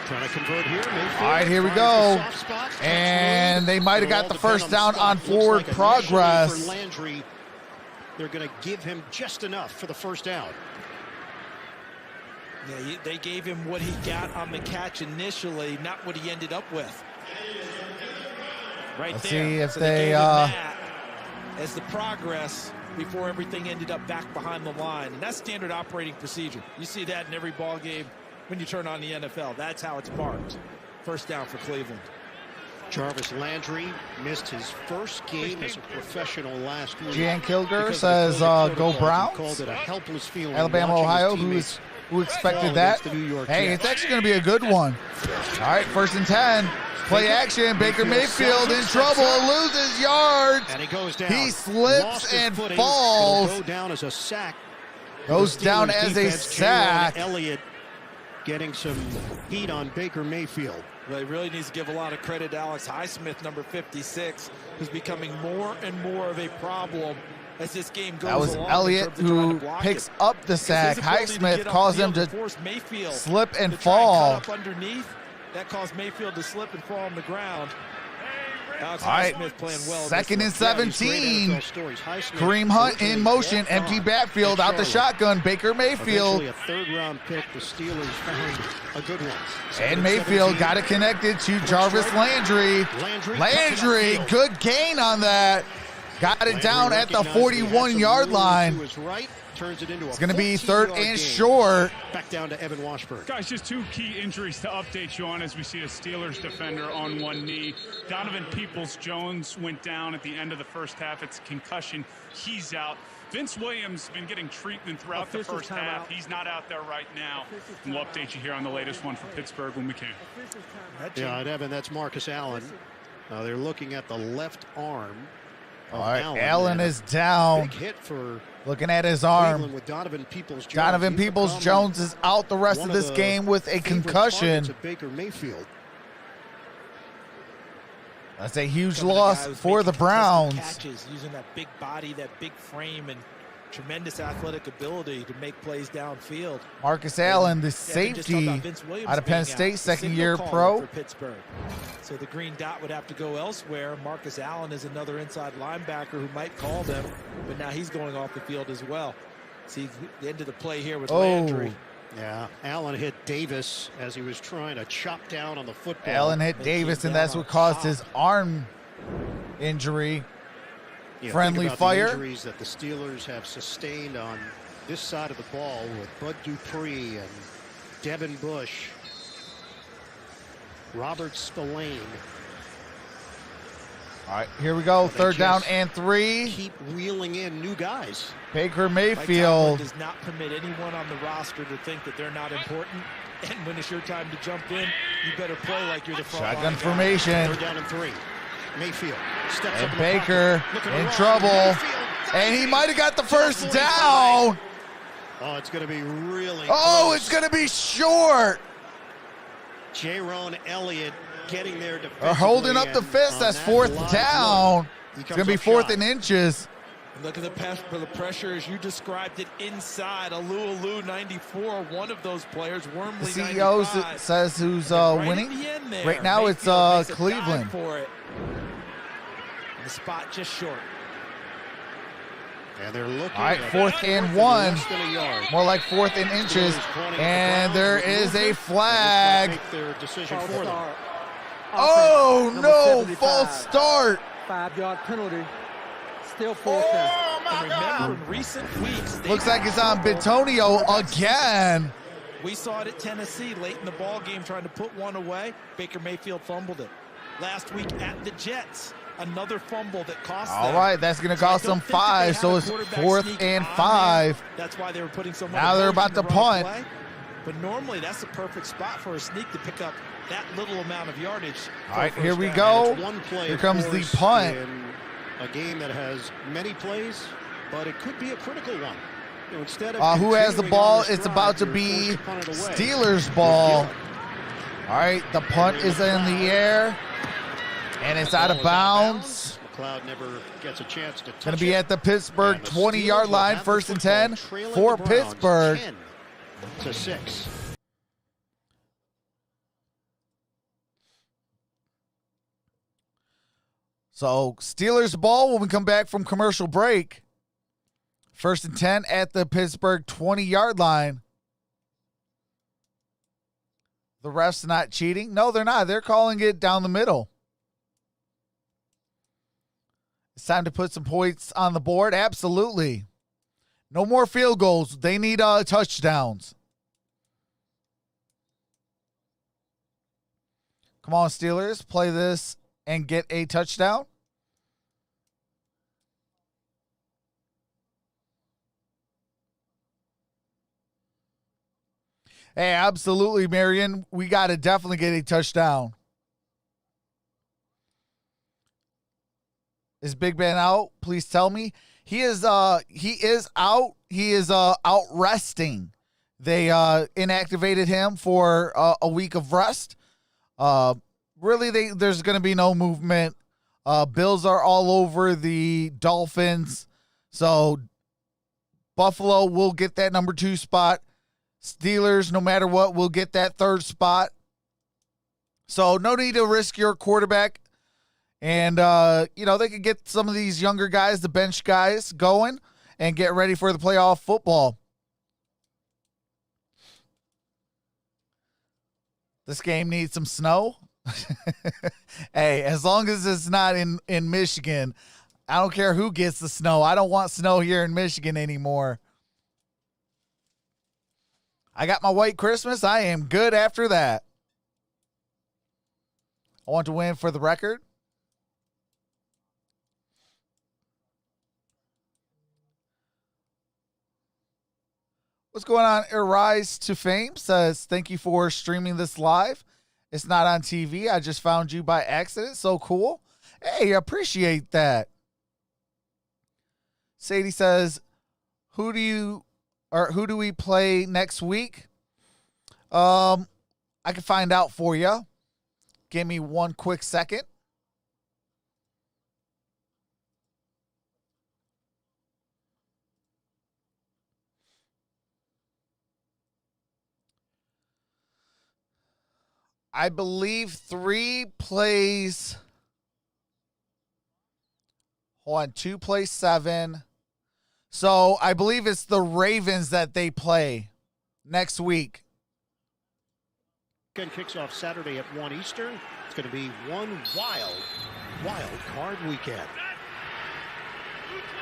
Trying to convert here. Mayfield All right, here we finds the go. soft spot, catch And made. they might have It'll got all the depend first the down spot. on Looks forward like initially progress. For Landry, they're going to give him just enough for the first down. Yeah, they gave him what he got on the catch initially, not what he ended up with. Right Let's there. see if So they, gave him that as the progress before everything ended up back behind the line. And that's standard operating procedure. You see that in every ball game when you turn on the NFL. That's how it's marked. First down for Cleveland. Jarvis Landry missed his first game as a professional last week. Jan Kilger because says, of the go protocol. He Browns. called it a helpless feeling Alabama, watching his Ohio, teammates who expected fall that? against the New York Hey, Jets. it's actually going to be a good one. All right, 1st and 10. Play action. Baker Mayfield in trouble. Loses yards. And he goes down. He slips Lost his and footing. falls. It'll go down as a sack. Goes The down Steelers as a defense, sack. Jalen Elliott getting some heat on Baker Mayfield. Well, he really needs to give a lot of credit to Alex Highsmith, number 56, who's becoming more and more of a problem as this game goes That was along in Elliott terms of trying who to block picks it. up the Because sack. his ability to Highsmith get caused him upfield to and force Mayfield slip and to try and fall. cut up underneath. That caused Mayfield to slip and fall on the ground. Alex All right, Highsmith playing well. second and Yeah, these great 17. NFL stories. Highsmith Kareem Hunt in originally motion, walked empty on backfield, at out the Charlotte. shotgun. Baker Mayfield. Eventually a third-round pick. The Steelers found a good one. Second And Mayfield 17. got it connected to Jarvis Landry. Landry, good gain on that. Got it down at the 41-yard line. It's going to be third and short. Back down to Evan Washburn. Guys, just two key injuries to update you on as we see a Steelers defender on one knee. Donovan Peoples-Jones went down at the end of the first half. It's a concussion. He's out. Vince Williams has been getting treatment throughout the first half. He's not out there right now. And we'll update you here on the latest one for Pittsburgh when we can. Yeah, and Evan, that's Marcus Allen. They're looking at the left arm. All right, Allen is down. Big hit for Looking at his arm. Cleveland with Donovan Peoples-Jones. Donovan Peoples-Jones is out the rest of this game with a concussion. Baker Mayfield. That's a huge Some of the loss guys for the making Browns. contested catches, using that big body, that big frame, and tremendous athletic ability to make plays downfield. Marcus Allen, the Devin just talked safety about Vince Williams out of Penn being State, the second-year signal pro. caller for Pittsburgh. So the green dot would have to go elsewhere. Marcus Allen is another inside linebacker who might call them, but now he's going off the field as well. See the end of the play here with Landry. Yeah, Allen hit Davis as he was trying to chop down on the football. Allen hit Davis, and that's what caused his arm injury. Yeah, Friendly think about fire. the injuries that the Steelers have sustained on this side of the ball with Bud Dupree and Devin Bush, Robert Spillane. All right, here we go. They Third down just and 3. Keep reeling in new guys. Baker Mike Tomlin Mayfield. does not permit anyone on the roster to think that they're not important. And when it's your time to jump in, you better play like you're the front Shotgun line guy. formation. Third down and 3. Mayfield steps And up in the Baker pocket, looking in to run. trouble. Mayfield, And he might have got the to first 45. down. Oh, it's going to be really Oh, close. it's going to be short. Jaron Elliott getting there defensively. They're holding up the and fist. on That's that fourth live down. look, he It's comes going to be up fourth shy. and inches. Look at the pass for the pressure as you described it inside. Alu 94, one of those players. Wormley The CEO 95. says who's Right at winning. the end there, Right now it's Mayfield makes a dive Cleveland. for it. And the spot just short. And they're looking All right, at fourth and less 1. than a yard. More like fourth and inches. Steelers pointing at the And Browns there with is a movement. flag. This might make their decision False for them. start. Oh, Offense, number no. 75. False start. 5-yard penalty. Still fourth down. And remember, in recent weeks, they Looks like it's on Bitonio again. We saw it at Tennessee late in the ball game trying to put one away. Baker Mayfield fumbled it. Last week at the Jets, another fumble that cost All them. right, that's going to So I cost don't them think that they 5, had so a it's quarterback 4th sneak and on 5. there. That's why they were putting so much Now they're about to run punt. play. But normally that's the perfect spot for a sneak to pick up that little amount of yardage. All for a right, first here we down. go. It's one play, Here of comes the course, punt. in a game that has many plays, but it could be a critical one. You know, instead of Who has the continuing ball? on this It's drive, about to you're be forced to punt it away. Steelers ball. All right, the punt is in the air. And it's out of bounds. McLeod never gets a chance to touch Going to be it. at the Pittsburgh And the 20-yard Steelers will line, have first the and football, 10 trailing for the Browns Pittsburgh. 10-6. So Steelers ball when we come back from commercial break. First and 10 at the Pittsburgh 20-yard line. The refs not cheating? No, they're not. They're calling it down the middle. It's time to put some points on the board. Absolutely. No more field goals. They need touchdowns. Come on, Steelers. Play this and get a touchdown. Hey, absolutely, Marion. We got to definitely get a touchdown. Is Big Ben out? Please tell me. He is out. He is out resting. They inactivated him for a week of rest. Really, there's going to be no movement. Bills are all over the Dolphins. So Buffalo will get that number 2 spot. Steelers, no matter what, will get that 3rd spot. So no need to risk your quarterback. And, they could get some of these younger guys, the bench guys, going and get ready for the playoff football. This game needs some snow. Hey, as long as it's not in Michigan, I don't care who gets the snow. I don't want snow here in Michigan anymore. I got my white Christmas. I am good after that. I want to win for the record. What's going on? Rise to Fame says, thank you for streaming this live. It's not on TV. I just found you by accident. So cool. Hey, appreciate that. Sadie says, who do we play next week? I can find out for you. Give me one quick second. I believe 3 plays. Hold on, 2 plays 7. So I believe it's the Ravens that they play next week. Kicks off Saturday at 1 Eastern. It's going to be one wild card weekend.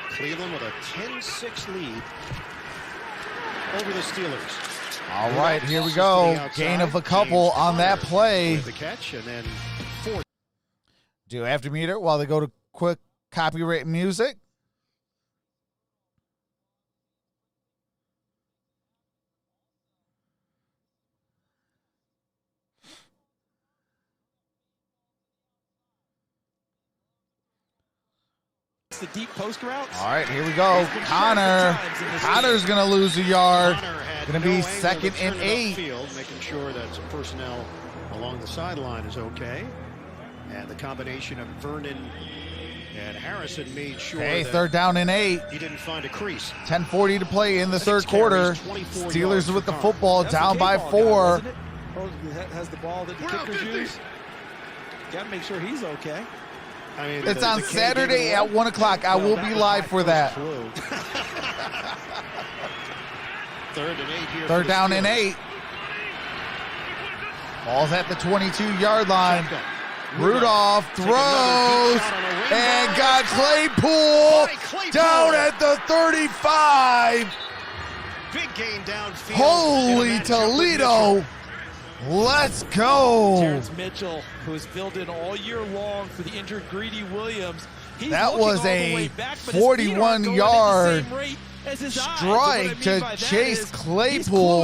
Cleveland with a 10-6 lead over the Steelers. All right, here we go. Gain of a couple on that play. The catch, and then 4. Do I have to mute it while they go to quick copyright music? The deep post routes. All right, here we go. Connor's going to lose a yard. Going to be 2nd and 8. Making sure that some personnel along the sideline is okay. And the combination of Vernon and Harrison made sure Hey, that 3rd down and 8. he didn't find a crease. 10:40 to play in the 3rd quarter. Steelers with the football, That's down the by K-ball 4. guy, has the ball that the kickers use. Got to make sure he's okay. I mean, It's on Saturday at 1 o'clock. I will be live for that. 3rd and 8 here. 3rd down and 8. Ball's at the 22-yard line. Rudolph throws and got Claypool down at the 35. Big gain downfield. Holy Toledo. Let's go. Terrence Mitchell, who has filled in all year long for the injured Greedy Williams. That was a 41-yard strike to Chase Claypool.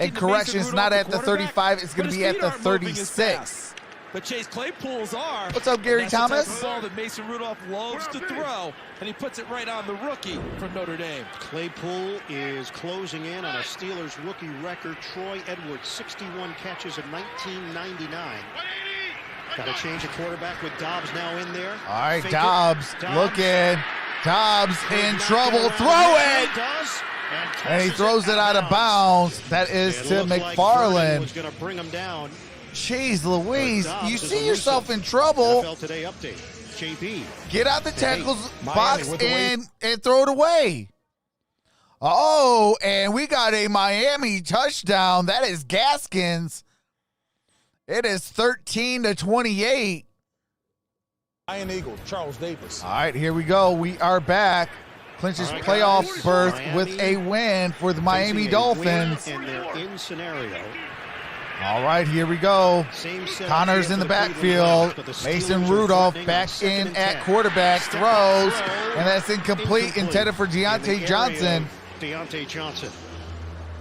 And correction, it's not at the 35. It's going to be at the 36. But Chase Claypool's arm. What's up, Gary Thomas? That's the type of ball that Mason Rudolph loves to throw, and he puts it right on the rookie from Notre Dame. Claypool is closing in on a Steelers rookie record. Troy Edwards, 61 catches in 1999. Got to change a quarterback with Dobbs now in there. All right, Dobbs looking. Dobbs in trouble. Throw it! And he throws it out of bounds. That is to McFarland. Was going to bring him down. Jeez Louise, you see yourself in trouble. NFL Today update. JB. Get out the tackles box and throw it away. Oh, and we got a Miami touchdown. That is Gaskins. It is 13-28. Iron Eagle, Charles Davis. All right, here we go. We are back. Clinches playoff berth with a win for the Miami Dolphins. And they're in scenario. All right, here we go. Connor's in the backfield. Mason Rudolph back in at quarterback. Throws, and that's incomplete. Intended for Deontay Johnson. Deontay Johnson.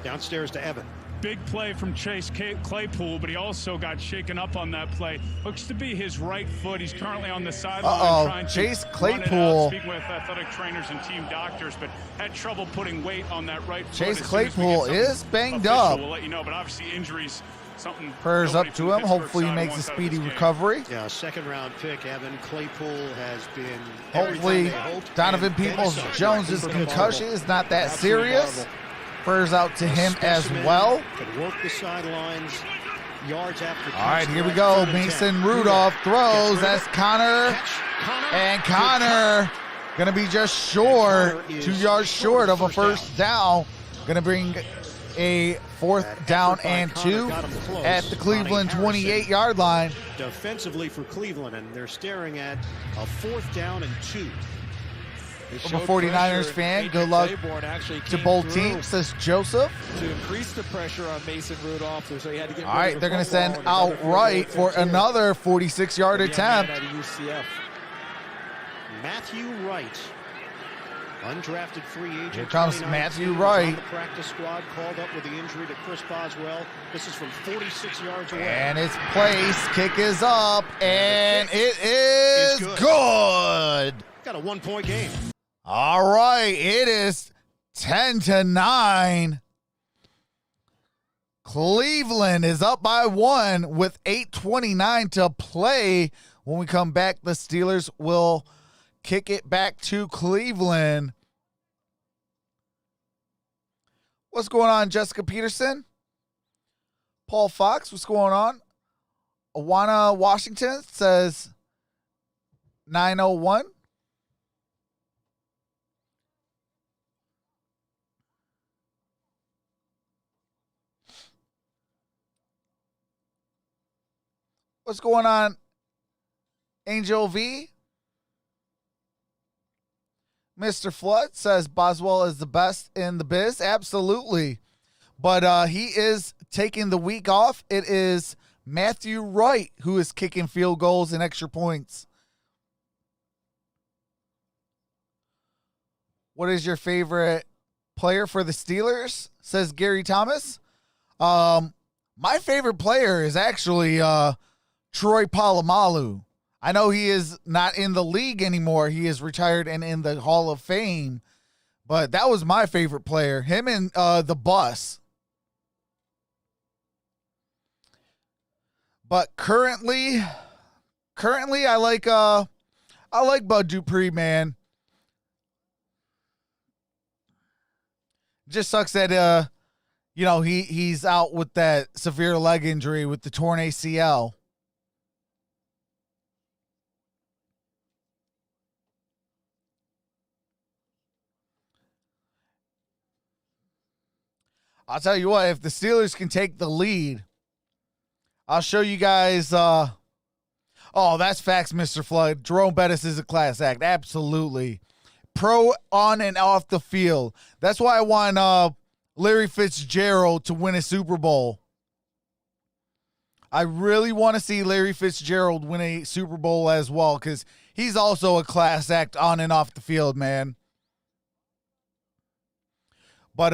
Downstairs to Evan. Big play from Chase Claypool, but he also got shaken up on that play. Looks to be his right foot. He's currently on the sideline trying to Chase run it out, Claypool. speaking with athletic trainers and team doctors, but had trouble putting weight on that right foot. Chase As soon as we get Claypool something is banged official, up. We'll let you know, but obviously injuries, something. Prayers nobody up from to the him. Pittsburgh Hopefully he side makes a wants out of speedy this game. recovery. Yeah, second-round pick, Evan Claypool has been. Hopefully Donovan Peoples-Jones' concussion is not that serious. Prayers out to him as well. Could work the sidelines. Yards after. All right, here we go. Mason Rudolph throws. That's Connor. And Connor going to be just short, 2 yards short of a first down. Going to bring a fourth down and 2 at the Cleveland 28-yard line. Defensively for Cleveland, and they're staring at a 4th down and 2. From a 49ers fan, good luck to both teams, says Joseph. To increase the pressure on Mason Rudolph, so he had to get All right, they're going to send outright for another 46-yard attempt. Matthew Wright, undrafted free agent. Here comes 29 Matthew was Wright. on the practice squad, called up with the injury to Chris Boswell. This is from 46 yards away. And it's placed. Kick is up, and it is good. Got a 1-point game. All right, it is 10-9. Cleveland is up by 1 with 8:29 to play. When we come back, the Steelers will kick it back to Cleveland. What's going on, Jessica Peterson? Paul Fox, what's going on? Awana Washington says 901. What's going on, Angel V? Mr. Flood says Boswell is the best in the biz. Absolutely. But he is taking the week off. It is Matthew Wright who is kicking field goals and extra points. What is your favorite player for the Steelers? Says Gary Thomas. My favorite player is actually Troy Polamalu. I know he is not in the league anymore. He is retired and in the Hall of Fame. But that was my favorite player. Him and the Bus. But currently I like Bud Dupree, man. Just sucks that he's out with that severe leg injury with the torn ACL. I'll tell you what, if the Steelers can take the lead, I'll show you guys. Oh, that's facts, Mr. Flood. Jerome Bettis is a class act. Absolutely. Pro on and off the field. That's why I want Larry Fitzgerald to win a Super Bowl. I really want to see Larry Fitzgerald win a Super Bowl as well, because he's also a class act on and off the field, man. But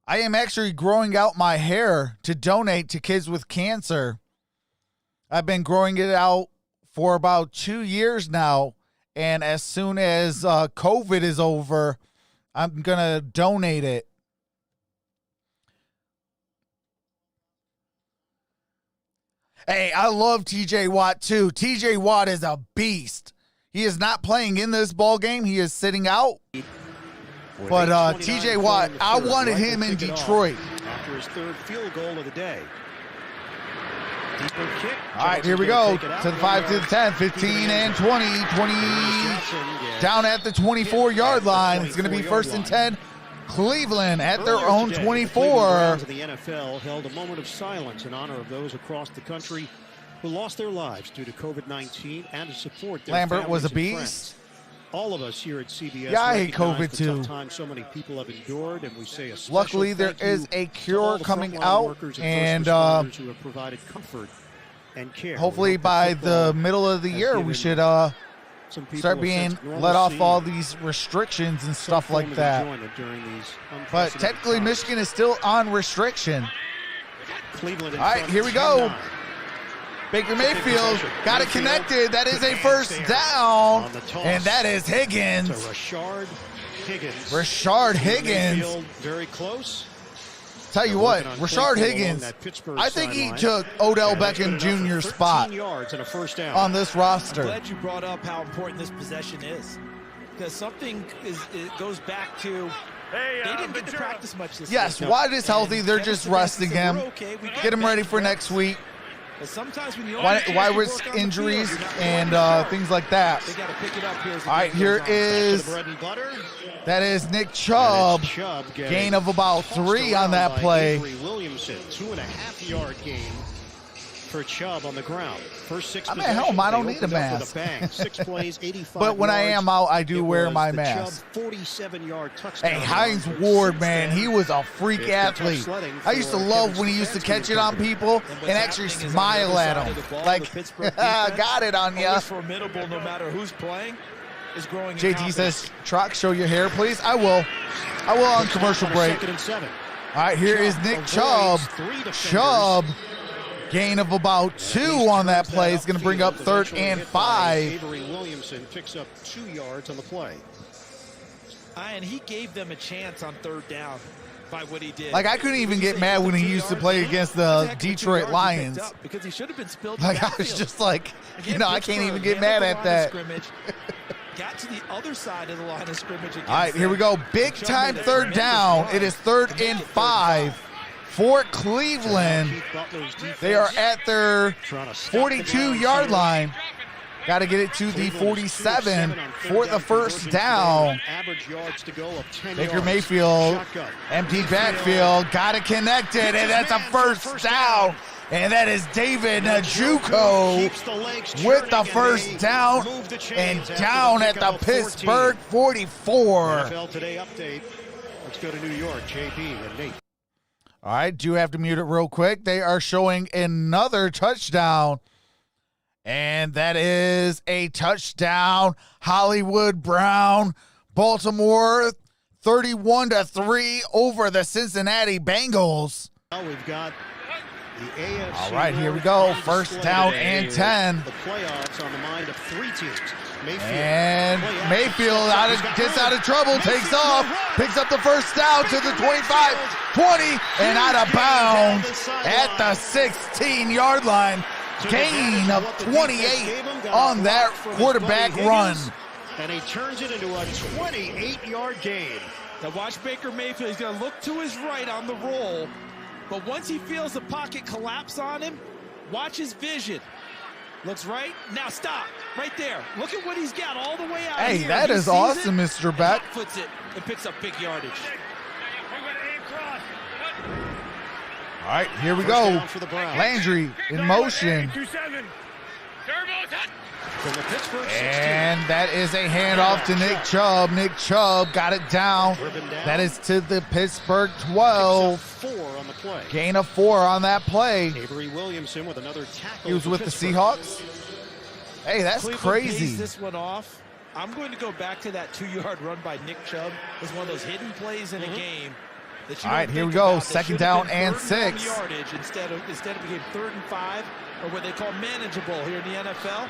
I am actually growing out my hair to donate to kids with cancer. I've been growing it out for about 2 years now, and as soon as COVID is over, I'm going to donate it. Hey, I love TJ Watt too. TJ Watt is a beast. He is not playing in this ball game. He is sitting out. But TJ Watt, I wanted him in Detroit. After his third field goal of the day. Deeper kick. All right, here we go. To the 5, to the 10, 15 and 20. 20 down at the 24-yard line. It's going to be 1st and 10. Cleveland at their own 24. The NFL held a moment of silence in honor of those across the country who lost their lives due to COVID-19 and to support their Lambert was a families and beast. friends. All of us here at CBS. Yeah, I hate recognize COVID the too. tough time so many people have endured, and we say a special Luckily, there thank you is a to cure all the coming frontline out, workers and first responders who have provided comfort and care. hopefully We hope by that football the middle of the has year, we given should Some people start will being sense let off normalcy all these restrictions and stuff form like of that. enjoyment during these But unprecedented technically, times. Michigan is still on restriction. Cleveland in All right, front, here we go. 10-9. Baker Mayfield got it connected. That is a first down. On the toss. And that is Higgins. To Rashard Higgins. Rashard Higgins. Mayfield very close. Tell you what, Rashard Higgins, I think he took Odell Beckham Jr.'s spot yards and a first down. on this I'm roster. glad you brought up how important this possession is, because something it goes back to they didn't get to practice much this Yes, week. Watt is healthy. And They're Kevin just Stefanski resting said, him. "We're okay. We got Get him ready bench for reps." next week. But sometimes when you only Why get to risk work on the injuries field, you're not and going to things like that? They got to pick it up here. As the All right, game here goes on. is, bread and butter. that is Nick Chubb. And it's Chubb getting Gain of about tossed 3 on around that by play. Avery Williamson, 2.5-yard gain for Chubb on the ground. First 6 I'm at possessions, home. I don't they need a opened up with mask. bang. 6 plays, 85 But when I yards. am out, I do It wear was my the mask. Chubb 47-yard touchdown. Hey, Hines run. Ward, Since man, then, he was a freak it's been tough athlete. sledding I used to for love Kevin when he used to Stefanski catch it on people And and what's actually happening is smile on the at other him. side of the ball, Like, the Pittsburgh defense, got it on ya. always formidable no matter who's playing, is growing in JT confidence. says, Truck, show your hair, please. I will on commercial on a break. 2nd and 7. All right, here is Nick Chubb. avoids 3 defenders. Chubb, gain of about 2 on that play. Is going to bring up 3rd and 5. Avery Williamson picks up 2 yards on the play. And he gave them a chance on 3rd down by what he did. Like, I couldn't even get mad when he used to play against the Detroit Lions. Because he should have been spilled. Like, I was just like, I can't even get mad at that. Got to the other side of the line of scrimmage. All right, here we go. Big time 3rd down. It is 3rd and 5 for Cleveland. They are at their 42-yard line. Got to get it to the 47 for the first down. Average yards to go of 10 Baker yards. Mayfield, Shotgun. empty backfield, got it connected, and that's a first down. And that is David Njoku Keeps the legs with the turning, first and they down move the chains and after down the at pickup the of 14. Pittsburgh 44. NFL Today update. Let's go to New York. JP and Nate. All right, do have to mute it real quick. They are showing another touchdown. And that is a touchdown. Hollywood Brown, Baltimore 31-3 over the Cincinnati Bengals. Now we've got the AFC. All right, here we North go. on First display down today. and 10. The playoffs on the mind of 3 teams. Mayfield. And Play action. Mayfield He's got gets room. out of trouble, takes Mayfield off, will run. picks up the first down to the 25, 20, and out of bounds at the 16-yard line. Gain of 28 on that quarterback run. And he turns it into a 28-yard gain. Now watch Baker Mayfield. He's going to look to his right on the roll. But once he feels the pocket collapse on him, watch his vision. Looks right. Now stop. Right there. Look at what he's got all the way out Hey, here. that He is sees awesome, it, Mr. Beck. Puts it and picks up big yardage. All right, here we First go. down for the Browns. Landry in motion. From the Pittsburgh 16. And that is a handoff to Nick Chubb. Nick Chubb got it down. Driven down. That is to the Pittsburgh Picks up 12. 4 on the play. Gain of 4 on that play. Avery Williamson with another tackle. He was for with the Pittsburgh. Seahawks. Hey, that's Cleveland crazy. pays this one off. I'm going to go back to that 2-yard run by Nick Chubb. It's one of those hidden plays in a game. That you All right, don't here we think go. about. That Second should have down been and 3rd and 6. yardage instead of became 3rd and 5, or what they call manageable here in the NFL.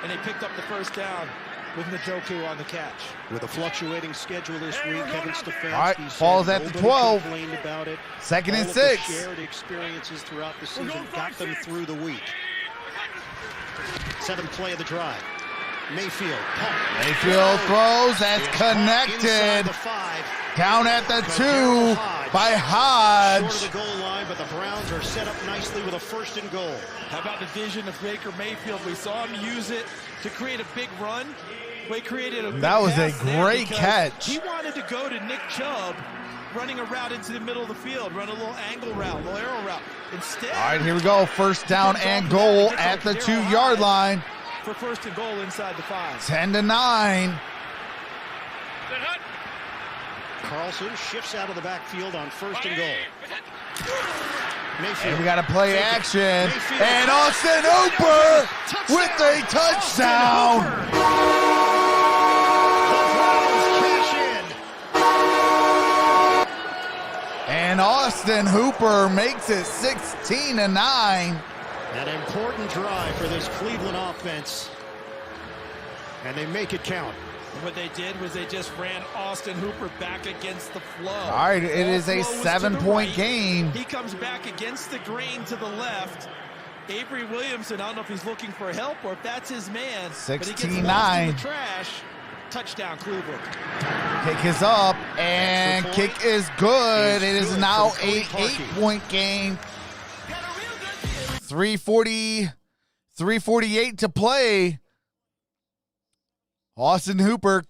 And they picked up the first down with Njoku on the catch. With a fluctuating schedule this week, Kevin Stefanski All right, said falls at the nobody 12. complained about it. Second All and of the 6. shared experiences throughout the season got them through the week. 7th play of the drive. Mayfield pump. Mayfield throws. That's It's caught inside connected. the 5. Down at the 2 by Short Hodge. of the goal line, but the Browns are set up nicely with a 1st and goal. How about the vision of Baker Mayfield? We saw him use it to create a big run. We created a That was a pass there great because catch. He wanted to go to Nick Chubb, running a route into the middle of the field, run a little angle route, little arrow route. Instead, All right, here we go. First down and goal at the 2-yard line. for 1st and goal inside the 5. 10-9. Carlson shifts out of the backfield on 1st and goal. Mayfield. And we got to play action. And Austin Hooper with a touchdown. And Austin Hooper makes it 16-9. An important drive for this Cleveland offense. And they make it count. What they did was they just ran Austin Hooper back against the flow. All right, it is a 7-point game. He comes back against the grain to the left. Avery Williamson, I don't know if he's looking for help or if that's his man. 16-9. Trash. Touchdown, Cleveland. Kick is up, and kick is good. It is now a 8-point game. 3:48 to play. Austin Hooper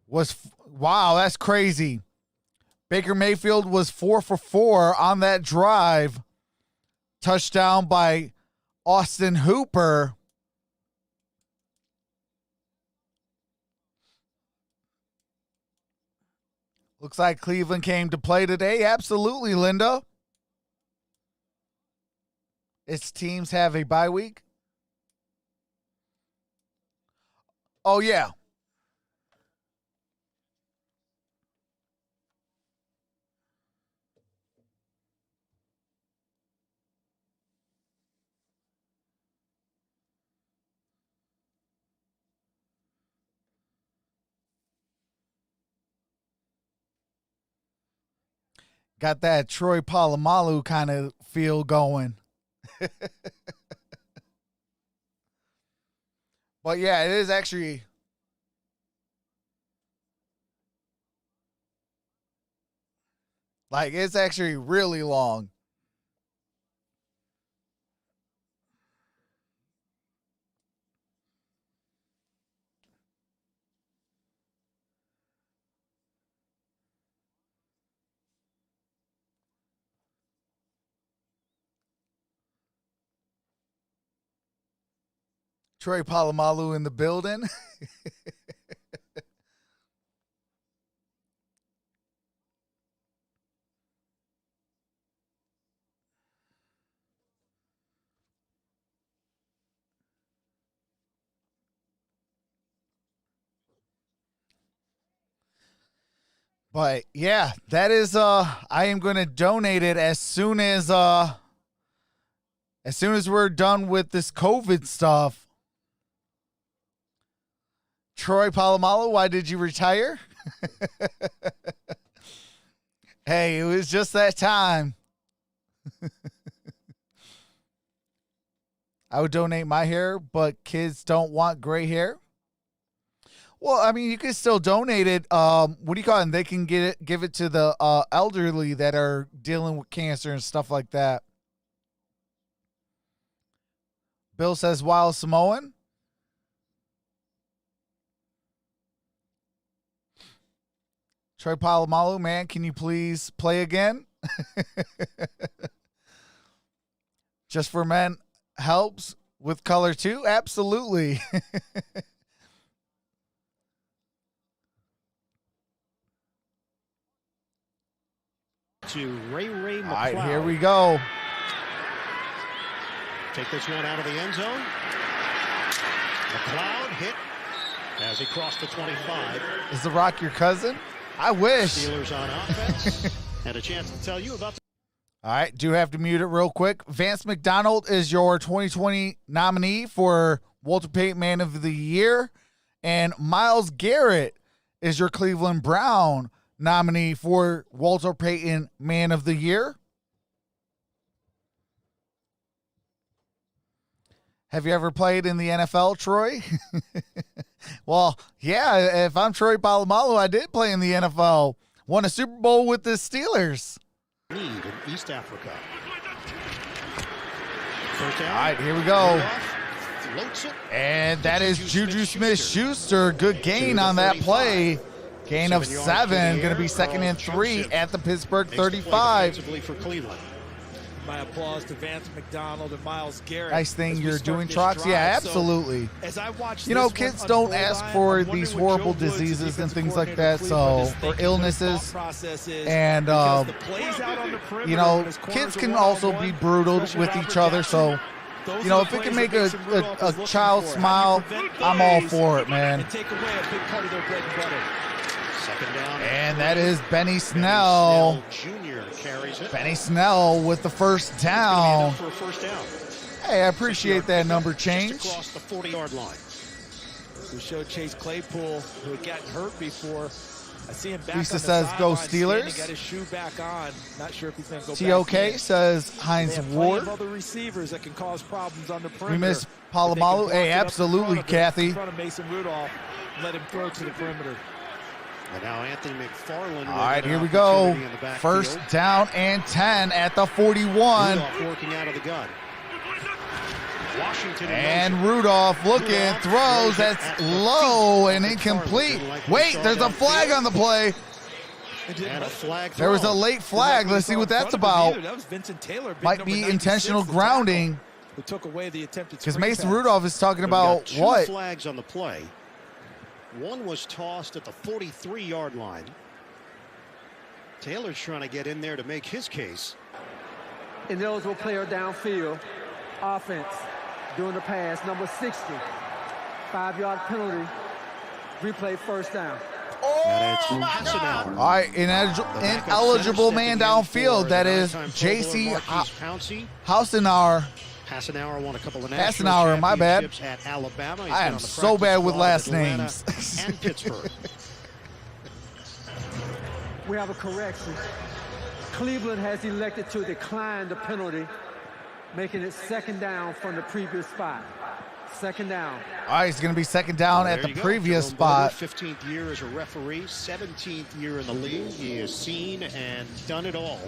was, wow, that's crazy. Baker Mayfield was 4 for 4 on that drive. Touchdown by Austin Hooper. Looks like Cleveland came to play today. Absolutely, Linda. Its teams have a bye week. Oh, yeah. Got that Troy Polamalu kind of feel going. But yeah, it is actually it's actually really long. Troy Polamalu in the building. But yeah, that is I am going to donate it as soon as we're done with this COVID stuff. Troy Polamalu, why did you retire? Hey, it was just that time. I would donate my hair, but kids don't want gray hair. Well, I mean, you can still donate it. What do you call it? They can give it to the elderly that are dealing with cancer and stuff like that. Bill says, Wild Samoan. Troy Polamalu, man, can you please play again? Just for Men helps with color too? Absolutely. To Ray McLeod. All right, here we go. Take this one out of the end zone. McLeod hit as he crossed the 25. Is The Rock your cousin? I wish. Steelers on offense. Had a chance to tell you about. All right, do have to mute it real quick. Vance McDonald is your 2020 nominee for Walter Payton Man of the Year, and Myles Garrett is your Cleveland Brown nominee for Walter Payton Man of the Year. Have you ever played in the NFL, Troy? Well, yeah, if I'm Troy Polamalu, I did play in the NFL. Won a Super Bowl with the Steelers. Lead in East Africa. First down. All right, here we go. Floats it. And that is Juju Smith-Schuster. Good gain on that play. Gain of 7. Going to be 2nd and 3 at the Pittsburgh 35. For Cleveland. My applause to Vance McDonald and Myles Garrett. Nice thing you're doing, Trox. Yeah, absolutely. So, as I watch, you know, kids don't ask for these horrible diseases and things like that, so, or illnesses. And, you know, kids can also be brutal with each other, so, you know, if it can make a child smile, I'm all for it, man. Take away a big part of their bread and butter. Second down. And that is Benny Snell. Jr. carries it. Benny Snell with the first down. For a first down. Hey, I appreciate that number change. Just across the 40-yard line. We showed Chase Claypool, who had gotten hurt before. I see him back Lisa on the says, go sideline, Steelers. got his shoe back on. Not sure if he's going to go TOK back in. says They Heinz have plenty Ward. of other receivers that can cause problems on the perimeter. We miss If they can Palomalu. block Hey, it up in absolutely, front of Kathy. In front of Mason Rudolph, let him throw to the perimeter. And now Anthony McFarland. All right, here we go. First down and 10 at the 41. Rudolph working out of the gun. Washington And Rudolph looking, throws. That's low and incomplete. Wait, there's a flag on the play. And a flag There was a late flag. Let's see what that's about. That was Vincent Taylor. Might be intentional grounding. Who took away the attempted Because screen Mason pass. Rudolph is talking We've got about two what? flags on the play. One was tossed at the 43-yard line. Taylor's trying to get in there to make his case. Ineligible player downfield. Offense. Doing the pass. Number 60. 5-yard penalty. Replay first down. And it's Hassenauer. All right, ineligible man downfield. That is J.C. Hassenauer. Hassenauer won a couple of national Hassenauer, my bad. championships at Alabama. He's I been am on the so practice bad with squad last at Atlanta names. and Pittsburgh. We have a correction. Cleveland has elected to decline the penalty, making it second down from the previous spot. Second down. All right, it's going to be second down at the previous Jerome spot. Boger, 15th year as a referee, 17th year in the league. He has seen and done it all.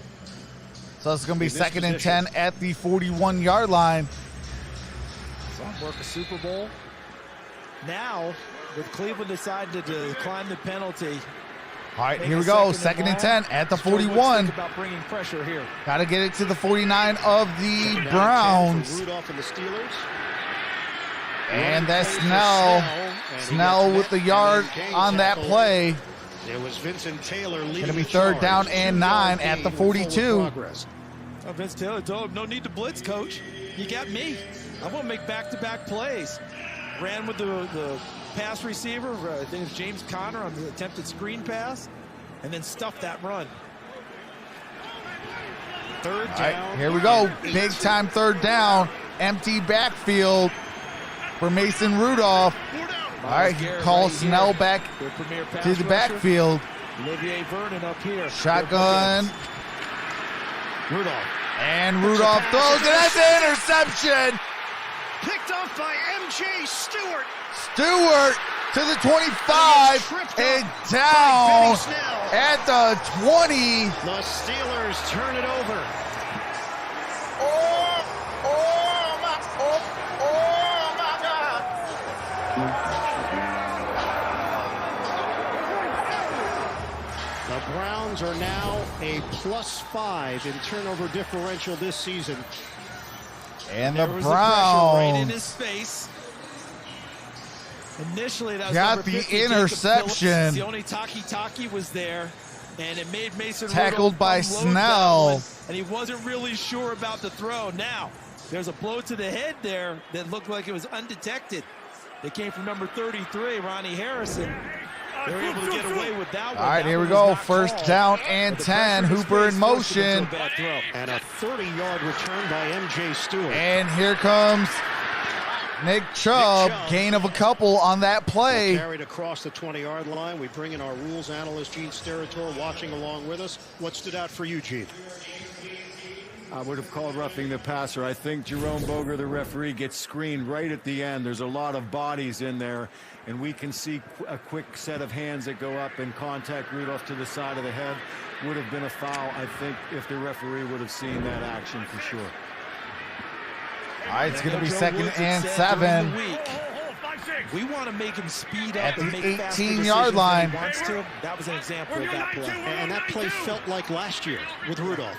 So it's going to be second and 10 at the 41-yard line. Some work a Super Bowl. Now, with Cleveland decided to decline the penalty. All right, here we go. Second and 10 at the 41. About bringing pressure here. Got to get it to the 49 of the Browns. Rudolph and the Steelers. And that's Snell with the yard on that play. It was Vincent Taylor leading. Going to be third down and 9 at the 42. Vince Taylor told him, no need to blitz, coach. You got me. I want to make back-to-back plays. Ran with the pass receiver, I think it's James Conner on the attempted screen pass, and then stuffed that run. Third down. All right, here we go. Big-time third down. Empty backfield for Mason Rudolph. All right, he calls Snell back to the backfield. Olivier Vernon up here. Shotgun. Rudolph. And Rudolph throws it. That's an interception. Picked off by M.J. Stewart. Stewart to the 25 and down at the 20. The Steelers turn it over. The Browns are now a +5 in turnover differential this season. And the There was pressure right in Browns his face. Initially, that was got number the 50, Jacob interception. Phillips. Sione Takitaki was there, and it made Mason Tackled Rudolph by unload Snell. that one, and he wasn't really sure about the throw. Now, there's a blow to the head there that looked like it was undetected. It came from number 33, Ronnie Harrison. They were able to get away with that one. All right, That here we one go. was not First called. down and But the 10. pressure Hooper in displays forced him into motion. a bad throw. And a 30-yard return by M.J. Stewart. And here comes Nick Chubb. Gain of a couple on that play. Carried across the 20-yard line. We bring in our rules analyst, Gene Steratore, watching along with us. What stood out for you, Gene? I would have called roughing the passer. I think Jerome Boger, the referee, gets screened right at the end. There's a lot of bodies in there, and we can see a quick set of hands that go up and contact Rudolph to the side of the head. Would have been a foul, I think, if the referee would have seen that action for sure. All right, it's going to be Joe second Woods had and said 7. during the week, we want to make him speed up At and the make faster 18-yard decisions line. than he wants to. That was an example of that play. And that play felt like last year with Rudolph.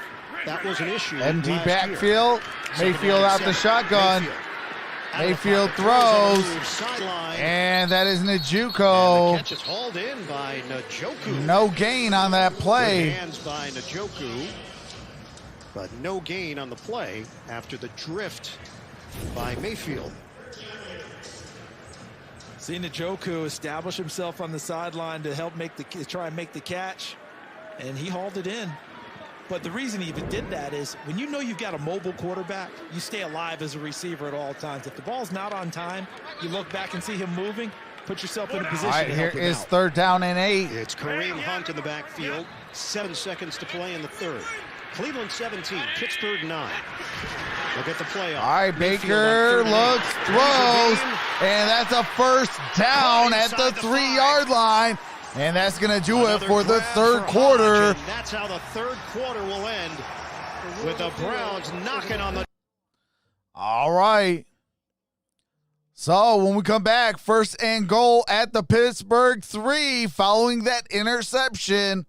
That was an issue. Empty last backfield. year. Mayfield out the shotgun. Mayfield throws. And that is And the Njoku. catch is hauled in by Njoku. No gain on that Good play. hands by Njoku. But no gain on the play after the drift by Mayfield. Seeing Njoku establish himself on the sideline to help try and make the catch, and he hauled it in. But the reason he even did that is when you know you've got a mobile quarterback, you stay alive as a receiver at all times. If the ball's not on time, you look back and see him moving, put yourself in a position All right, to here help him is out. 3rd down and 8. It's Kareem Hunt in the backfield. 7 seconds to play in the 3rd. Cleveland 17, Pittsburgh 9. Look at the playoff. All right, Baker looks, throws, and that's a 1st down at the 3-yard line. And that's going to do it for the 3rd quarter. That's how the 3rd quarter will end, with the Browns knocking on the... All right. So when we come back, 1st and goal at the Pittsburgh 3 following that interception.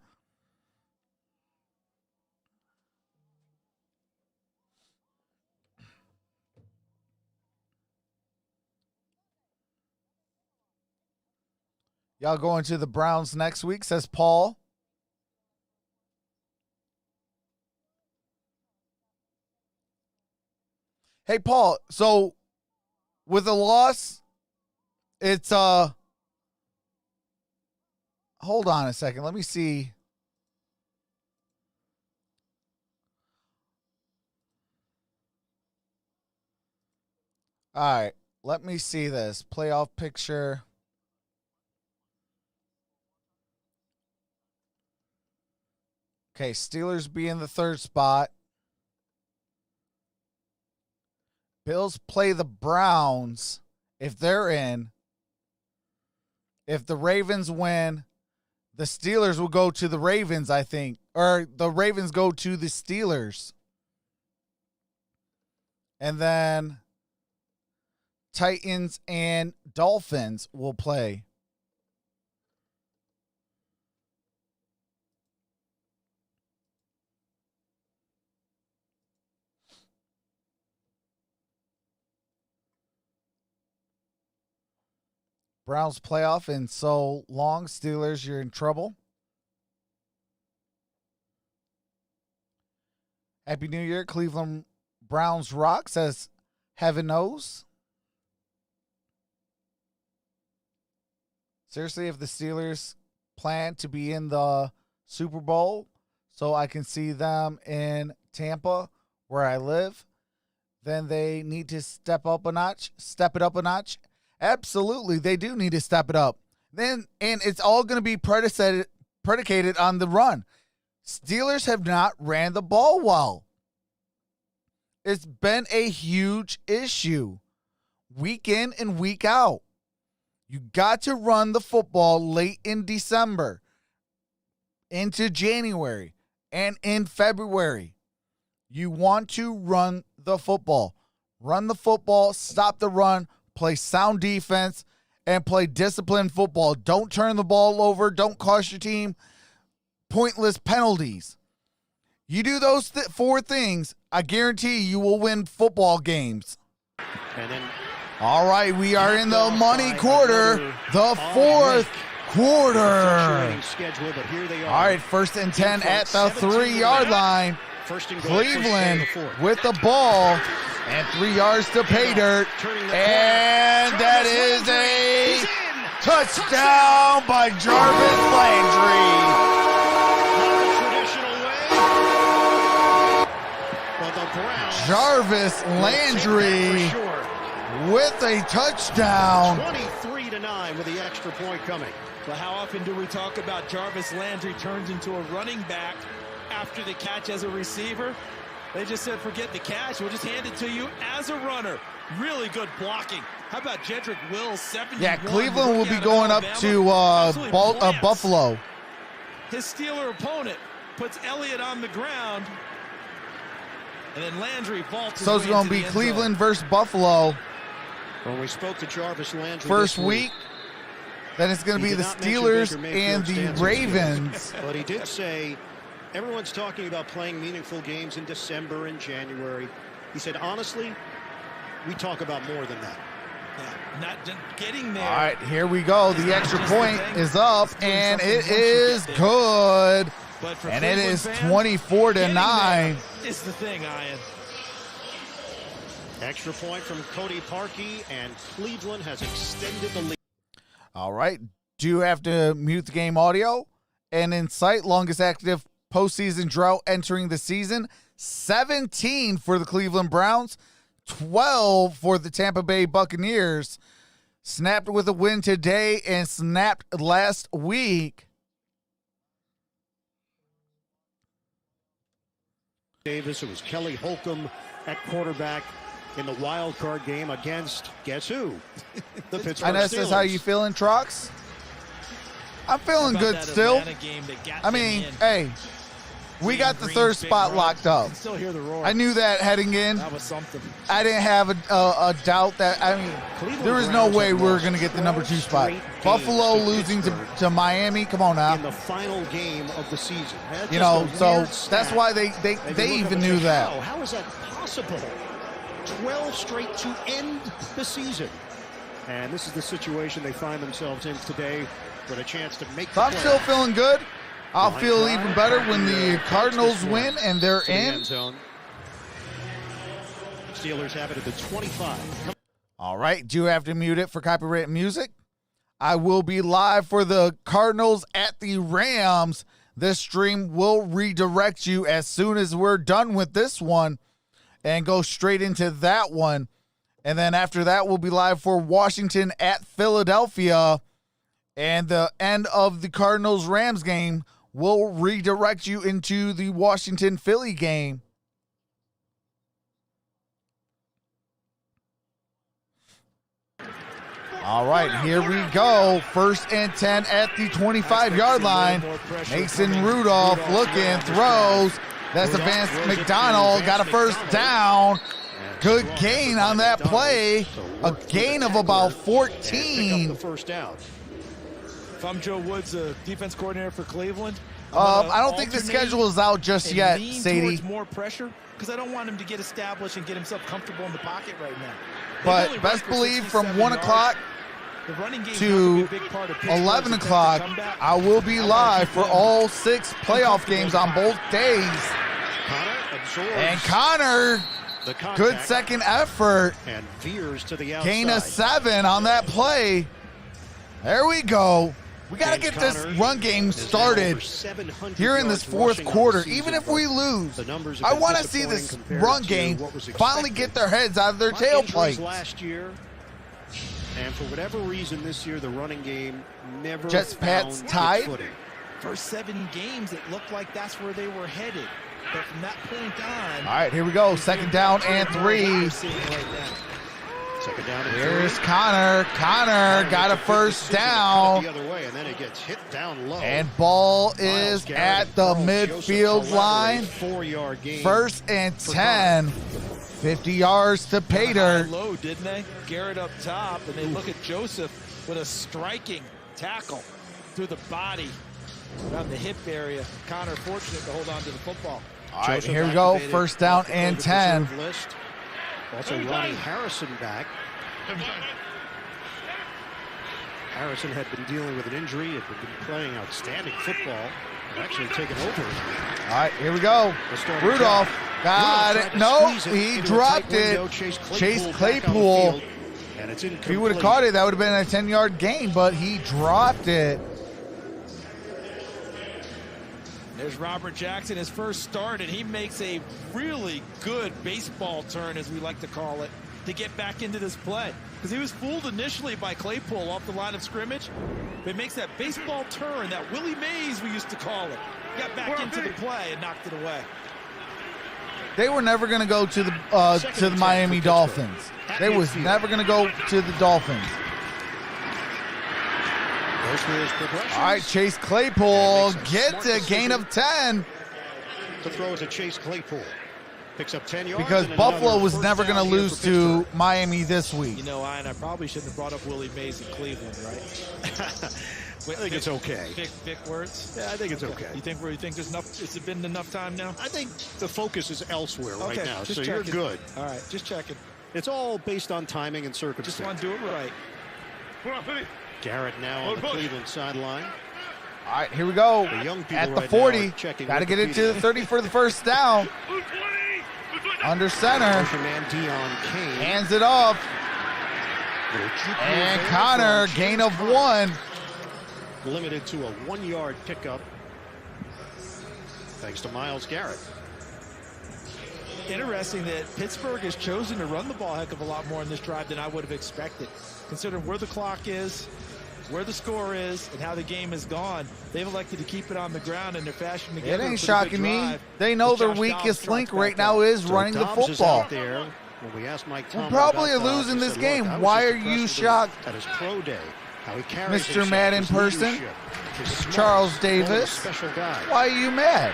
Y'all going to the Browns next week, says Paul. Hey, Paul, so with a loss, it's, hold on a second. Let me see. All right, let me see this. Playoff picture. Okay, Steelers be in the 3rd spot. Bills play the Browns if they're in. If the Ravens win, the Steelers will go to the Ravens, I think. Or the Ravens go to the Steelers. And then Titans and Dolphins will play. Browns playoff, and so long, Steelers, you're in trouble. Happy New Year, Cleveland Browns rock, says heaven knows. Seriously, if the Steelers plan to be in the Super Bowl so I can see them in Tampa where I live, then they need to step it up a notch. Absolutely, they do need to step it up. And it's all going to be predicated on the run. Steelers have not ran the ball well. It's been a huge issue week in and week out. You got to run the football late in December, into January, and in February. You want to run the football. Run the football, stop the run, play sound defense, and play disciplined football. Don't turn the ball over. Don't cost your team pointless penalties. You do those 4 things, I guarantee you will win football games. And then all right, we are in the money quarter, the 4th quarter. All right, 1st and 10 at the 3-yard line. Cleveland with the ball. And 3 yards to pay dirt. And that is a touchdown by Jarvis Landry. Jarvis Landry with a touchdown. 23-9 with the extra point coming. But how often do we talk about Jarvis Landry turns into a running back after the catch as a receiver? They just said, forget the catch. We'll just hand it to you as a runner. Really good blocking. How about Jedrick Wills, 71? Yeah, Cleveland will be going up to Buffalo. His Steeler opponent puts Elliott on the ground. And then Landry vaults. So it's going to be Cleveland versus Buffalo. When we spoke to Jarvis Landry first week, then it's going to be the Steelers and the Ravens. But he did say, everyone's talking about playing meaningful games in December and January. He said, honestly, we talk about more than that. Yeah, not getting there. All right, here we go. The extra point is up, and it is good. And it is 24-9. Is the thing, Ian. Extra point from Cody Parkey, and Cleveland has extended the lead. All right. Do have to mute the game audio. And in sight, longest active postseason drought entering the season, 17 for the Cleveland Browns, 12 for the Tampa Bay Buccaneers. Snapped with a win today and snapped last week. Davis, it was Kelly Holcomb at quarterback in the wild card game against, guess who? The Pittsburgh I know this Steelers. is how you feeling, Trox? I'm feeling good still. I mean, hey, we got the third spot locked up. Still hear the roar. I knew that heading in. That was something. I didn't have a doubt that, I mean, there was no way we were going to get the number 2 spot. Buffalo losing to Miami, come on now. In the final game of the season. You know, so that's why they even knew that. How is that possible? 12 straight to end the season. And this is the situation they find themselves in today with a chance to make So I'm still feeling good. I'll feel even better when the Cardinals win and they're in. Steelers have it at the 25. All right, do have to mute it for copyright music. I will be live for the Cardinals at the Rams. This stream will redirect you as soon as we're done with this one and go straight into that one. And then after that, we'll be live for Washington at Philadelphia. And the end of the Cardinals-Rams game will redirect you into the Washington-Philly game. All right, here we go. 1st and 10 at the 25-yard line. Mason Rudolph looking, throws. That's Vance McDonald. Got a first down. Good gain on that play. A gain of about 14. The first down. If I'm Joe Woods, defense coordinator for Cleveland, I don't think the schedule is out just yet, Sadie. More pressure because I don't want him to get established and get himself comfortable in the pocket right now. But best believe from 1 o'clock to 11 o'clock, I will be live for all 6 playoff games on both days. And Connor, good second effort. And veers to the outside. Gain of 7 on that play. There we go. We got to get this run game started here in this 4th quarter. Even if we lose, I want to see this run game finally get their heads out of their tailplates. Last year, and for whatever reason this year, the running game never Jets Pats tied. First 7 games, it looked like that's where they were headed. But from that point on, all right, here we go. 2nd down and 3. Second down and Here's Connor. Connor got a first down. The other way, and then it gets hit down low. And ball is at the midfield line. 4-yard gain. 1st and 10. 50 yards to pay dirt. Low, didn't they? Garrett up top, and they look at Joseph with a striking tackle through the body around the hip area. Connor fortunate to hold on to the football. All right, here we go. 1st down and 10. Also Ronnie Harrison back. Harrison had been dealing with an injury, had been playing outstanding football, actually taken over. All right, here we go. Rudolph got it. No, he dropped it. Chase Claypool. If he would have caught it, that would have been a 10-yard gain, but he dropped it. There's Robert Jackson, his first start, and he makes a really good baseball turn, as we like to call it, to get back into this play. Because he was fooled initially by Claypool off the line of scrimmage, but he makes that baseball turn, that Willie Mays we used to call it. Got back into the play and knocked it away. They were never going to go to the Miami Dolphins. They was never going to go to the Dolphins. All right, Chase Claypool gets a gain of 10. The throw is a Chase Claypool. Picks up 10 yards. Because Buffalo was never going to lose to Miami this week. You know, I probably shouldn't have brought up Willie Mays in Cleveland, right? I think it's okay. Vic words? Yeah, I think it's okay. You think there's enough? Has it been enough time now? I think the focus is elsewhere right now, so checking. you're good. All right, just checking. It's all based on timing and circumstance. Just want to do it right. Garrett now on the Cleveland sideline. All right, here we go. At the 40. Got to get it to the 30 for the first down. Under center. Man Dion Kane. Hands it off. And Connor, gain of 1. Limited to a 1-yard pickup. Thanks to Myles Garrett. Interesting that Pittsburgh has chosen to run the ball a heck of a lot more in this drive than I would have expected. Considering where the clock is, where the score is, and how the game has gone, they've elected to keep it on the ground, and they're fashioning together. It ain't shocking me. They know their weakest link right now is running the football. We're probably losing this game. Why are you shocked, Mr. Madden person? Charles Davis. Why are you mad?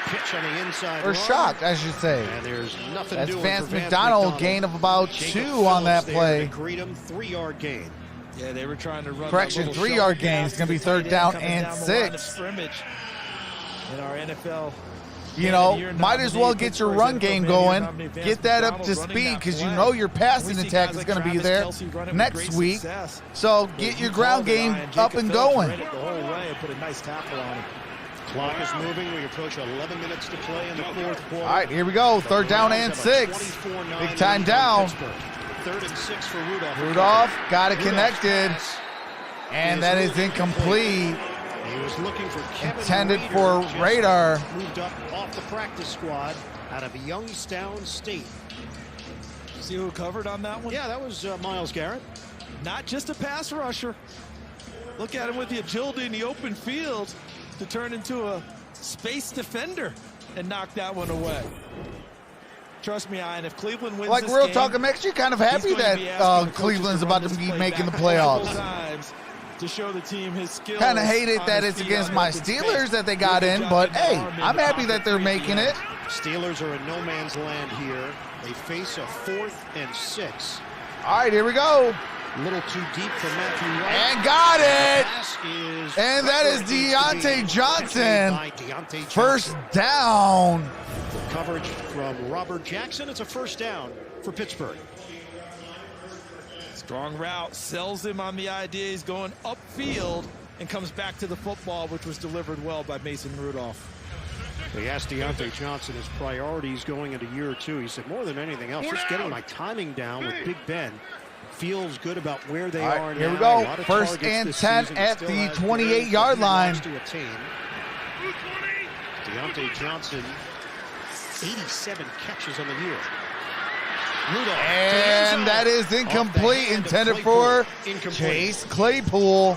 Pitch on the inside or shocked, I should say. And there's nothing That's doing Vance for Vance McDonald, gain of about 2 on that play. GRIDIRON 3-yard gain. Yeah, they were trying to run. Correction, 3-yard gain. It's going to be 3rd down and 6. Scrimmage in our NFL. You know, might as well get your run game going. Get that up to speed because you know your passing attack is going to be there next week. So get your ground game up and going. Put a nice tackle on him. Clock is moving. We approach 11 minutes to play in the 4th quarter. All right, here we go. 3rd down and 6. Big time down. 3rd and 6 for Rudolph. Rudolph got it connected. And that is incomplete. He was looking for Kevin intended for Radar. Moved up off the practice squad out of Youngstown State. See who covered on that one? Yeah, that was Myles Garrett. Not just a pass rusher. Look at him with the agility in the open field to turn into a space defender and knock that one away. Trust me, Ian, if Cleveland wins like this real game, talk, I'm actually kind of happy that Cleveland's about to be making the playoffs. To show the team his skills. Kind of hated that it's against my Steelers that they got in, but hey, I'm happy that they're making it. Steelers are in no man's land here. They face a 4th and 6. All right, here we go. A little too deep for Matthew Wright. And got it. And that is Deontay Johnson. First down. Coverage from Robert Jackson. It's a 1st down for Pittsburgh. Strong route, sells him on the idea he's going upfield and comes back to the football, which was delivered well by Mason Rudolph. They asked Deontay Johnson his priorities going into year 2. He said, more than anything else, just getting my timing down with Big Ben. Feels good about where they are now. Here we go. 1st and 10 at the 28-yard line. Deontay Johnson, 87 catches on the year. Rudolph, and that is incomplete, intended for Chase Claypool.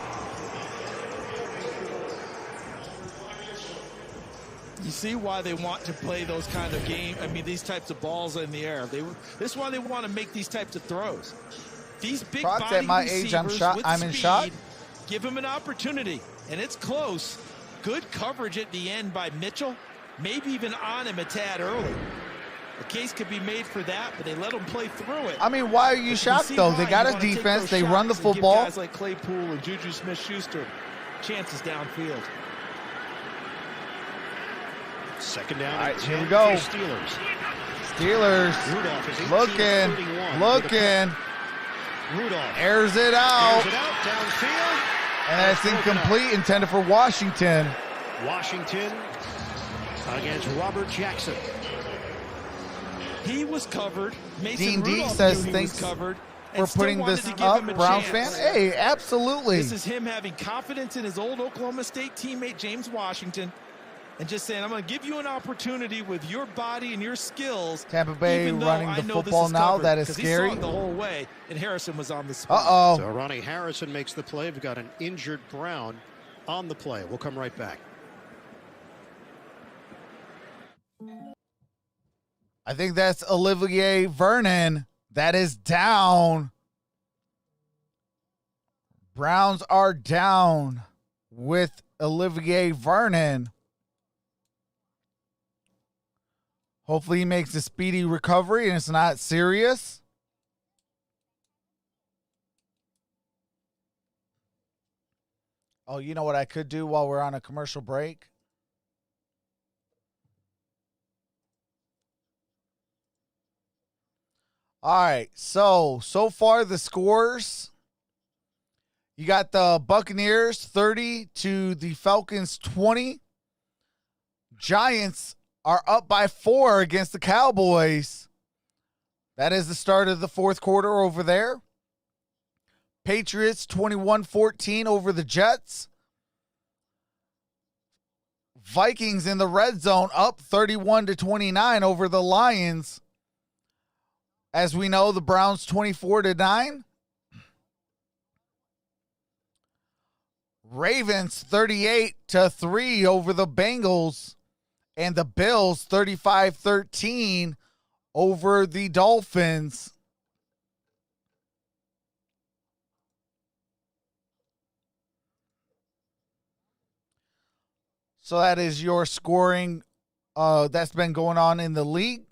You see why they want to play those kind of these types of balls in the air. This is why they want to make these types of throws. These big body at my age, I'm in shock. Give him an opportunity, and it's close. Good coverage at the end by Mitchell, maybe even on him a tad early. The case could be made for that, but they let him play through it. I mean, why are you shocked, though? They got a defense. They run the football. Guys like Claypool and Juju Smith-Schuster chances downfield. 2nd down. All right, here we go. Steelers looking. Rudolph airs it out. Downfield. And that's incomplete, intended for Washington. Washington against Robert Jackson. He was covered. Dean D says thanks for putting this up, Browns fan. Hey, absolutely. This is him having confidence in his old Oklahoma State teammate, James Washington, and just saying, I'm going to give you an opportunity with your body and your skills. Tampa Bay running the football now. That is scary. He saw it the whole way, and Harrison was on the spot. Uh-oh. So Ronnie Harrison makes the play. We've got an injured Brown on the play. We'll come right back. I think that's Olivier Vernon. That is down. Browns are down with Olivier Vernon. Hopefully he makes a speedy recovery and it's not serious. Oh, you know what I could do while we're on a commercial break? All right, so far the scores. You got the Buccaneers 30 to the Falcons 20. Giants are up by 4 against the Cowboys. That is the start of the 4th quarter over there. Patriots 21-14 over the Jets. Vikings in the red zone up 31-29 over the Lions. As we know, the Browns 24-9. Ravens 38-3 over the Bengals. And the Bills 35-13 over the Dolphins. So that is your scoring that's been going on in the league.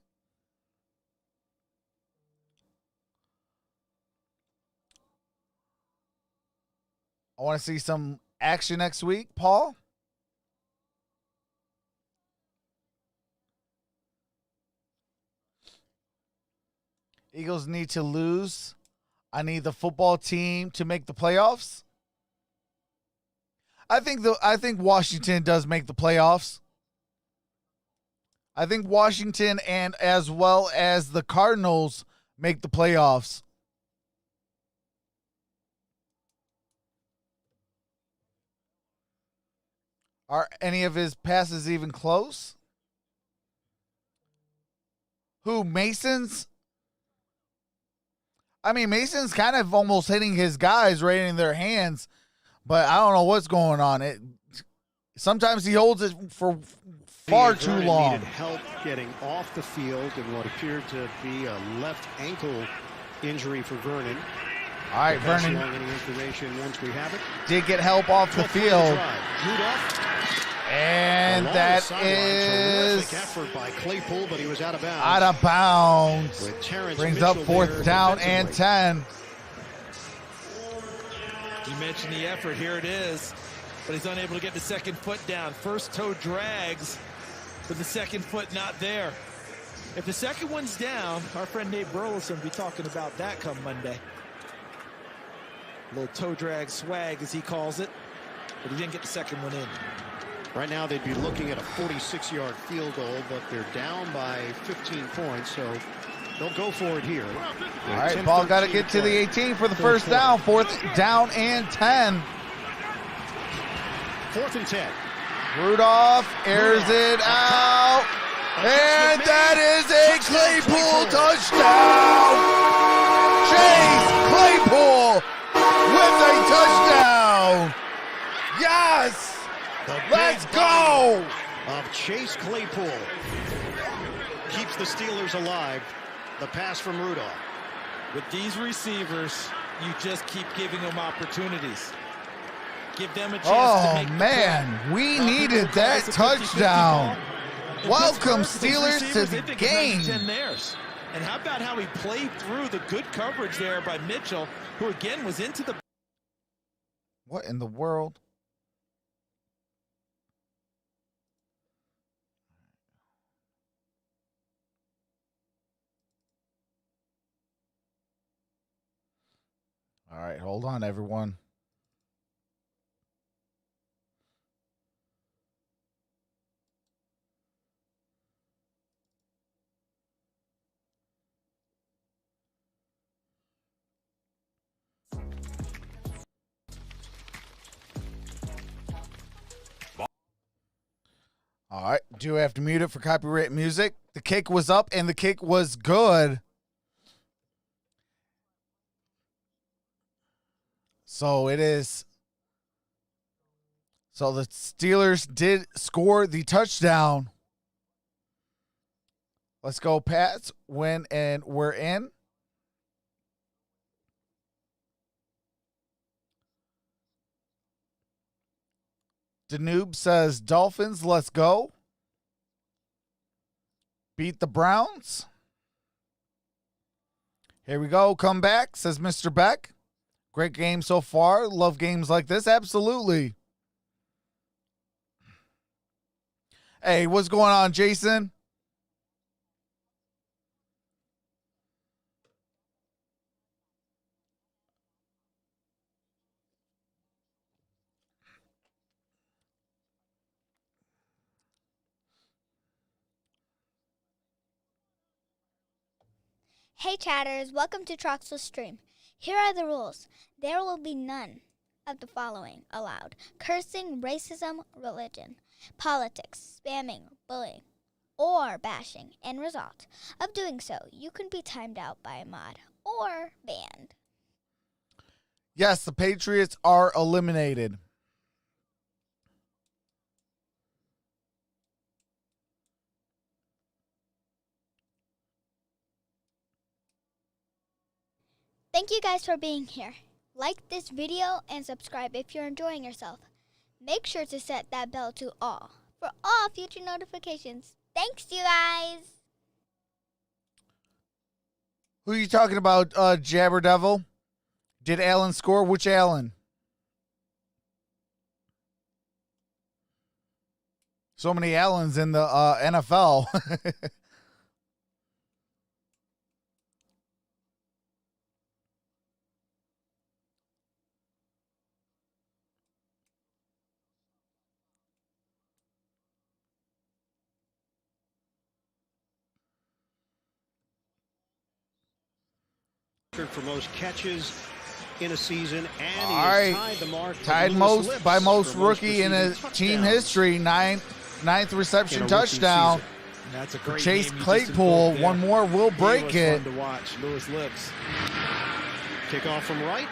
I want to see some action next week, Paul. Eagles need to lose. I need the football team to make the playoffs. I think Washington does make the playoffs. I think Washington and as well as the Cardinals make the playoffs. Are any of his passes even close? Who, Mason's? I mean, Mason's kind of almost hitting his guys right in their hands, but I don't know what's going on. Sometimes he holds it for far too long. Needed help getting off the field in what appeared to be a left ankle injury for Vernon. All right, Vernon. Any information once we have it. Did get help off the field. Rudolph. And that is terrific effort by Claypool, but he was out of bounds. Out of bounds. Brings up fourth down and 10. You mentioned the effort. Here it is. But he's unable to get the second foot down. First toe drags, but the second foot not there. If the second one's down, our friend Nate Burleson will be talking about that come Monday. Little toe drag swag, as he calls it. But he didn't get the second one in. Right now, they'd be looking at a 46-yard field goal, but they're down by 15 points, so they'll go for it here. All right, ball got to get to the 18 for the first down. Fourth down and 10. 4th and 10. Rudolph airs it out. And that is a Claypool touchdown. Chase Claypool with a touchdown. Yes. Let's go! Of Chase Claypool keeps the Steelers alive. The pass from Rudolph. With these receivers, you just keep giving them opportunities. Give them a chance to make man, we needed that touchdown. Welcome, Steelers, to the game. And how about how he played through the good coverage there by Mitchell, who again was into the... What in the world? All right, hold on, everyone. All right, do have to mute it for copyright music. The kick was up, and the kick was good. So it is. So the Steelers did score the touchdown. Let's go, Pats. Win, and we're in. Danube says, Dolphins, let's go. Beat the Browns. Here we go. Come back, says Mr. Beck. Great game so far. Love games like this. Absolutely. Hey, what's going on, Jason? Hey chatters, welcome to Troxel's stream. Here are the rules. There will be none of the following allowed: cursing, racism, religion, politics, spamming, bullying, or bashing. End result of doing so, you can be timed out by a mod or banned. Yes, the Patriots are eliminated. Thank you guys for being here. Like this video and subscribe if you're enjoying yourself. Make sure to set that bell to all for all future notifications. Thanks, you guys. Who are you talking about, Jabber Devil? Did Allen score? Which Allen? So many Allens in the NFL. For most catches in a season, and All he right. has tied the mark. Tied most by most rookie in a team history. Ninth reception touchdown. That's a great Chase game you just Claypool. invoked there. One more will break He was it. fun to watch. Lewis Lips. Kickoff from right.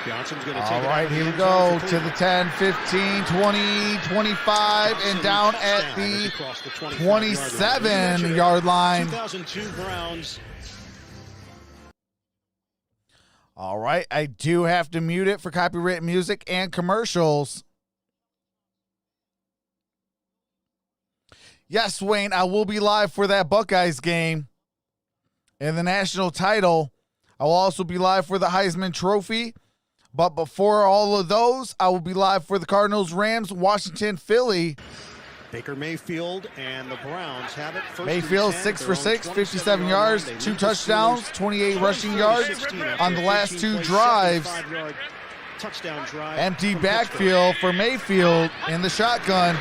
Johnson's going to take All it out right, of the here we end zone go for to the 10, 15, 20, 25, and down at the 27-yard line. 2002 Browns. All right, I do have to mute it for copyright music and commercials. Yes, Wayne, I will be live for that Buckeyes game and the national title. I will also be live for the Heisman Trophy. But before all of those, I will be live for the Cardinals, Rams, Washington, Philly. Baker Mayfield and the Browns have it. First Mayfield, and 10, 6 for their 6, own 57 27-yard yards, line. They 2 lead the touchdowns, Steelers 28 rushing 23-16 yards after on the a last 2 15-play, drives. 75-yard touchdown drive Empty from backfield for Mayfield in the shotgun.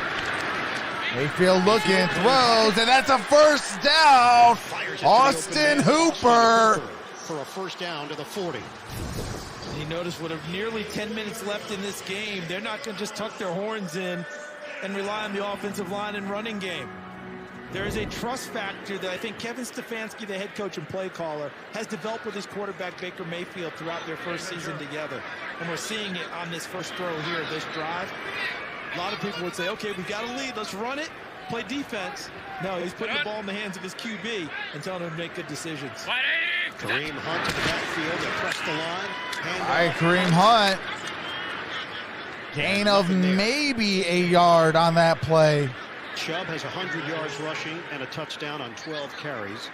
Mayfield looking, throws, and that's a first down. Fires it to the Austin open man. Hooper. For a first down to the 40. You notice with nearly 10 minutes left in this game, they're not going to just tuck their horns in and rely on the offensive line and running game. There is a trust factor that I think Kevin Stefanski, the head coach and play caller, has developed with his quarterback Baker Mayfield throughout their first season together. And we're seeing it on this first throw here, this drive. A lot of people would say, okay, we got a lead, let's run it, play defense. No, he's putting the ball in the hands of his QB and telling him to make good decisions. Kareem Hunt to the backfield. They press the line. All right, Kareem Hunt. Gain of maybe a yard on that play. Chubb has 100 yards rushing and a touchdown on 12 carries.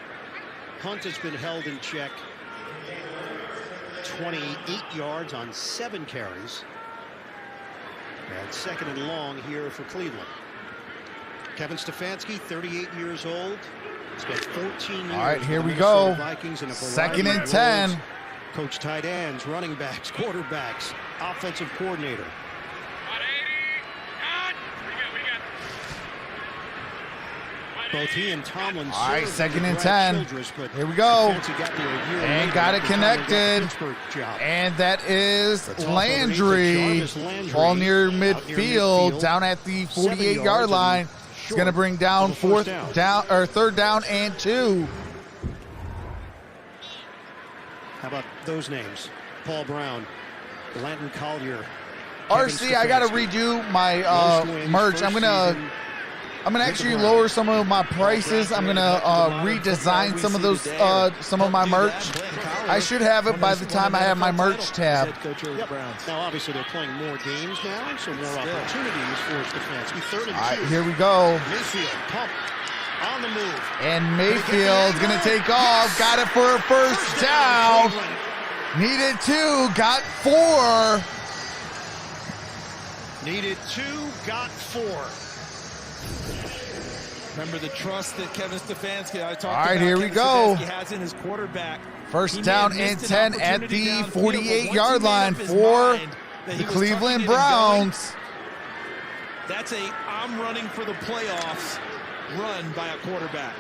Hunt has been held in check. 28 yards on 7 carries. And second and long here for Cleveland. Kevin Stefanski, 38 years old. Spent 14 years. All right, here with we the go. Minnesota Vikings in a Second variety and of 10. roles. Coach tight ends, running backs, quarterbacks, offensive coordinator. Both he and Tomlin. All right, served second under and Brad 10. Childress, but Here we go. Stefanski got there a year And later got it after Tomlin got the connected. Pittsburgh job. And that is That's off Landry. underneath to Jarvis Landry. Ball near Out near midfield, down at the 7 48-yard yards line. and It's short going to bring down of a first down. third down and 2. How about those names? Paul Brown, Landon Collier. RC, I got to redo my merch. I'm gonna actually lower some of my prices. I'm gonna redesign some of those some of my merch. I should have it by the time I have my merch tab. Yep. Now, obviously, they're playing more games now, so more opportunities for Stefanski. 3rd and 2. All right, here we go. Mayfield, pump, on the move. And Mayfield's gonna take off. Got it for a first down. Needed 2, got 4. Needed 2, got 4. Remember the trust that Kevin Stefanski, I talked about. All right, here we Kevin go. Stefanski has in his quarterback. First He may down have and missed an 10 at opportunity the downfield, but once he 48-yard made line up his for mind that the he was Cleveland tucking it and Browns. going, that's a I'm running for the playoffs run by a quarterback.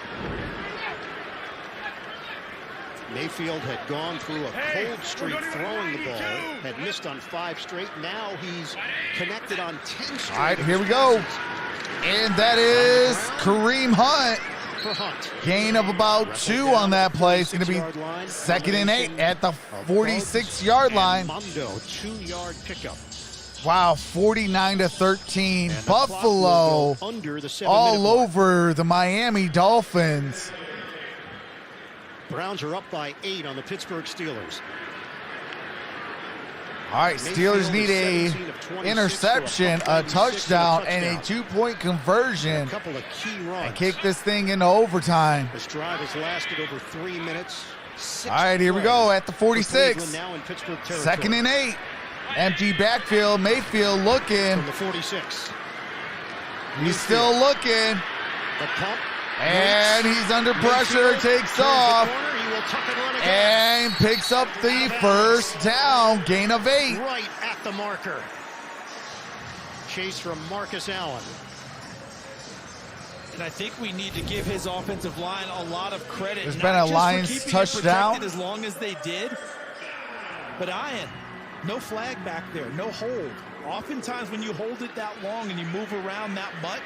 Mayfield had gone through a cold streak throwing the ball, had missed on 5 straight. Now he's connected on 10 straight. All right, here we go. And that is Kareem Hunt. For Hunt. Gain of about 2 on that play. It's going to be 2nd and 8 at the 46-yard line. Mondo, 2-yard pickup. Wow, 49-13. Buffalo under the 7-minute all mark. over the Miami Dolphins. Browns are up by 8 on the Pittsburgh Steelers. All right, Steelers need a interception, a touchdown, and a 2-point conversion. A couple of key runs. And kick this thing into overtime. This drive has lasted over 3 minutes. All right, here we go at the 46. Now in Pittsburgh territory. 2nd and 8. Empty backfield. Mayfield looking. From the 46. He's still looking. The pump. And he's under pressure. Takes off. And picks up the first down. Gain of 8. Right at the marker. Chase from Marcus Allen. And I think we need to give his offensive line a lot of credit. There's been a Lions touchdown. As long as they did. But Ian, no flag back there, no hold. Oftentimes when you hold it that long and you move around that much,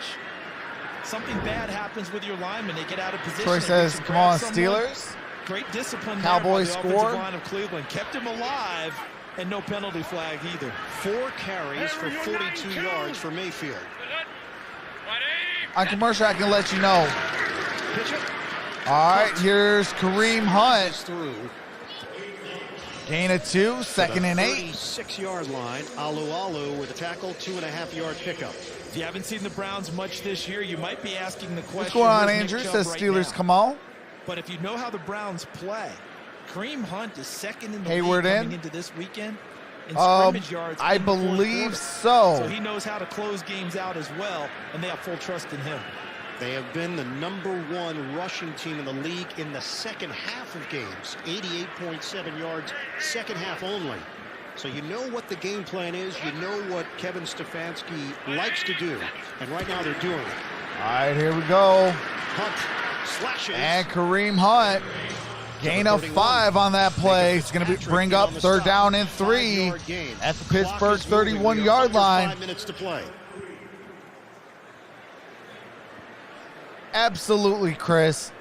something bad happens with your linemen. They get out of position. Troy says, come on, Steelers. Great discipline Cowboys there by the score. offensive line of Cleveland. Kept him alive and no penalty flag either. 4 carries for 42 yards for Mayfield. On commercial, I can let you know. All right, here's Kareem Hunt. Gain of 2, 2nd and 8. 6-yard line. Alu with a tackle, 2.5-yard pickup. If you haven't seen the Browns much this year, you might be asking the question. What's going on, where's Andrew? Nick Says Chubb Steelers, right come on. But if you know how the Browns play, Kareem Hunt is 2nd in the Hayward league in. coming into this weekend in scrimmage yards. I in the fourth believe quarter. so. So he knows how to close games out as well, and they have full trust in him. They have been the #1 rushing team in the league in the second half of games. 88.7 yards, second half only. So you know what the game plan is. You know what Kevin Stefanski likes to do. And right now they're doing it. All right, here we go. Hunt slashes. And Kareem Hunt, gain of 5 on that play. It's going to bring up 3rd down and 3 at the Pittsburgh 31-yard line. 5 minutes to play. Absolutely, Chris.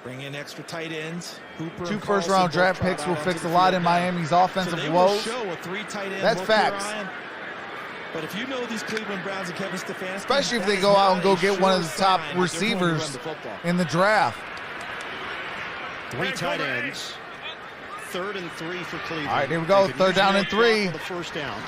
Bring in extra tight ends. Hooper 2 and first-round Carlson draft both picks trot will out fix onto a the lot field in now. Miami's offensive So they will woes. show a 3 tight end That's look here, facts. Ryan. But if you know these Cleveland Browns and Kevin Stefanski, Especially if that they is go out not and go a get one of the sure top sign that they're going to receivers run the football. in the draft. 3 tight ends. 3rd and 3 for Cleveland. All right, here we go. They could 3rd use down more and 3. clock for the first down.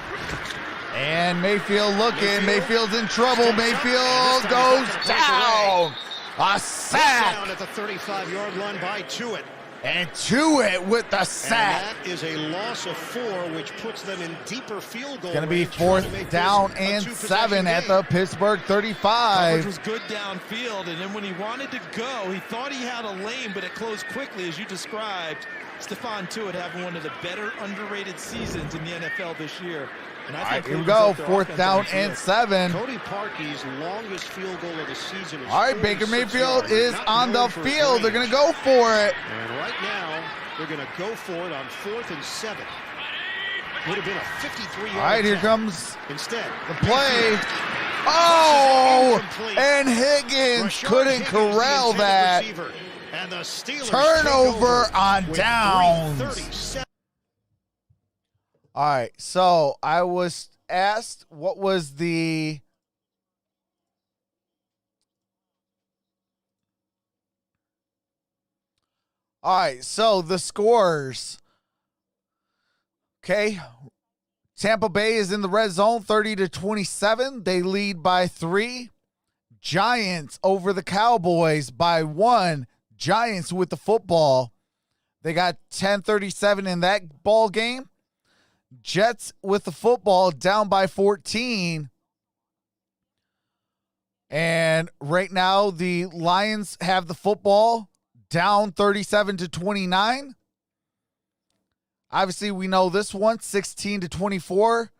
And Mayfield looking. Mayfield's in trouble. Mayfield goes down. A sack. Down at the 35-yard line by Tuitt. And Tuitt with the sack. And that is a loss of 4, which puts them in deeper field goal. Going to be range, trying to 4th make down this a and 2-possession 7 at game. the Pittsburgh Coverage 35. was good downfield, and then when he wanted to go, he thought he had a lane, but it closed quickly, as you described. Stephon Tuitt having one of the better underrated seasons in the NFL this year. And I All think right, here we Cleveland's go. up their 4th offense down on this and year. 7. Cody Parkey's longest field goal of the season is All right, Baker 46 Mayfield yards. is Not on the known for his field. They're range. going to go for it. And right now, they're going to go for it on 4th and 7. Would have been a 53-yard All right, here attempt. comes Instead, the play. Oh, and Higgins Rashard couldn't Higgins, the corral intended that. receiver. And the Steelers Turnover take over on with downs. 3:37. All right, so I was asked what was the All right, so the scores. Okay. Tampa Bay is in the red zone 30-27. They lead by 3. Giants over the Cowboys by 1. Giants with the football. They got 10-37 in that ball game. Jets with the football down by 14. And right now the Lions have the football down 37-29. Obviously, we know this one, 16-24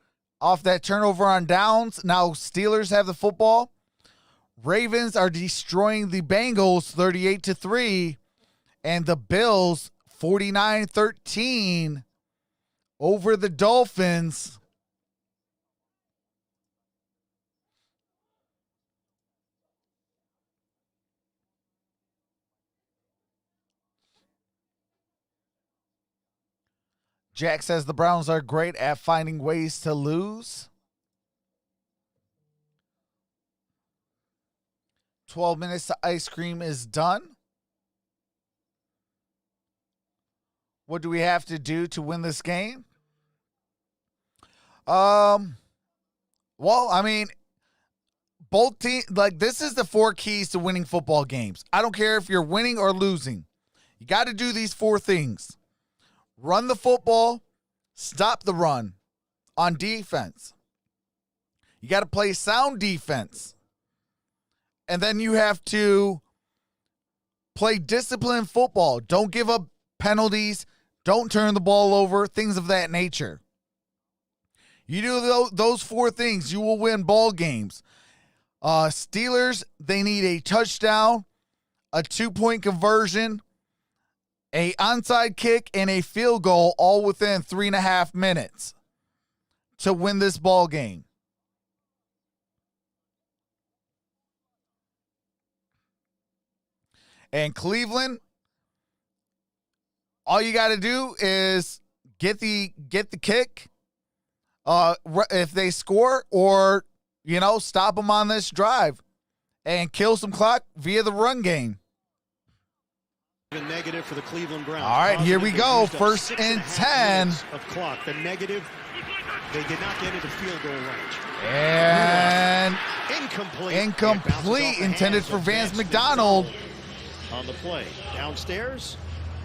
off that turnover on downs. Now Steelers have the football. Ravens are destroying the Bengals 38-3. And the Bills 49-13 over the Dolphins. Jack says the Browns are great at finding ways to lose. 12 minutes to ice cream is done. What do we have to do to win this game? Well, I mean, both teams, like, this is the 4 keys to winning football games. I don't care if you're winning or losing. You got to do these 4 things. Run the football, stop the run on defense. You got to play sound defense. And then you have to play disciplined football. Don't give up penalties. Don't turn the ball over, things of that nature. You do those 4 things, you will win ball games. Steelers, they need a touchdown, a 2-point conversion, a onside kick, and a field goal all within 3.5 minutes to win this ball game. And Cleveland, all you got to do is get the kick if they score, or, you know, stop them on this drive and kill some clock via the run game. Negative for the Cleveland Browns. All right, here we go. First and 10 of clock. The negative, they did not get into field goal range. And incomplete. Intended for Vance McDonald. On the play. Downstairs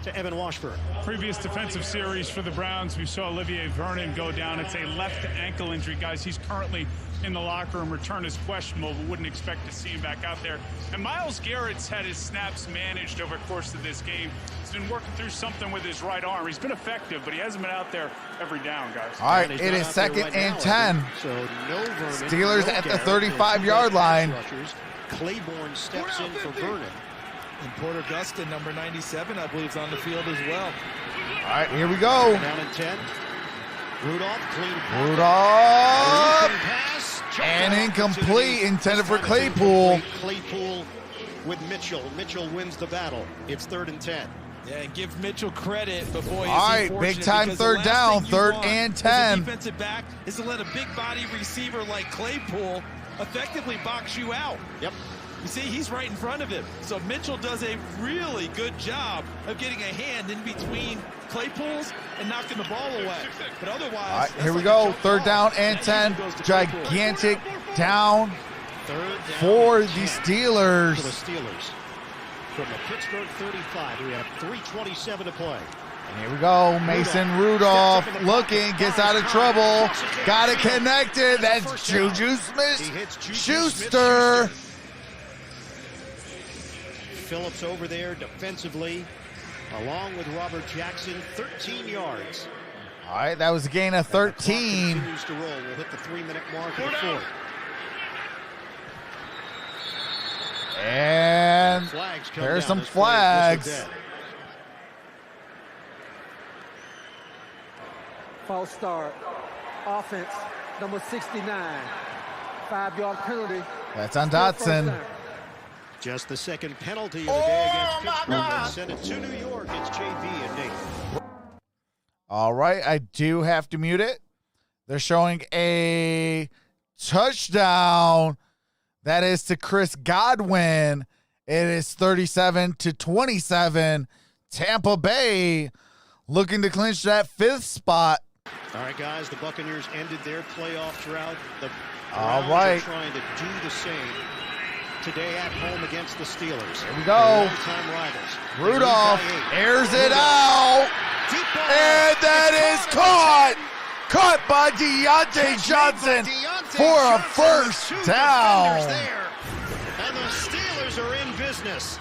to Evan Washburn. Previous defensive series for the Browns, we saw Olivier Vernon go down. It's a left ankle injury, guys. He's currently in the locker room. Return is questionable, but wouldn't expect to see him back out there. And Myles Garrett's had his snaps managed over the course of this game. He's been working through something with his right arm. He's been effective, but he hasn't been out there every down, guys. All right, it is second and 10. So no Vernon. Steelers at the 35-yard line. Claiborne steps in for Vernon. And Porter Gustin, number 97, I believe, is on the field as well. All right, here we go. Down and 10. Rudolph, clean pass. Rudolph. Pass. And incomplete, intended for Claypool. Claypool with Mitchell. Mitchell wins the battle. It's 3rd and 10. Yeah, and give Mitchell credit, but boy, all right, big time third down, 3rd and 10. As a defensive back is to let a big body receiver like Claypool effectively box you out. Yep. You see, he's right in front of him. So Mitchell does a really good job of getting a hand in between Claypool's and knocking the ball away. But otherwise, all right, here we go. 3rd down and 10. Gigantic down for the Steelers. For the Steelers. From the Pittsburgh 35, we have 3:27 to play. And here we go. Mason Rudolph looking, gets out of trouble. Got it connected. That's Juju Smith-Schuster. Phillips over there defensively, along with Robert Jackson, 13 yards. All right, that was a gain of 13. Continues to roll. We'll hit the 3-minute mark in the 4th. And there's some flags. False start. Offense, number 69. 5-yard penalty. That's on Dotson. Just the second penalty of the day against Pittsburgh. Let's send it to New York. It's JV and Nate. All right, I do have to mute it. They're showing a touchdown. That is to Chris Godwin. It is 37-27. Tampa Bay looking to clinch that 5th spot. All right, guys, the Buccaneers ended their playoff drought. The Browns are trying to do the same today at home against the Steelers. Here we go. Rudolph airs it out. And that is caught. Caught by Deontay Johnson for a first down. And the Steelers are in business.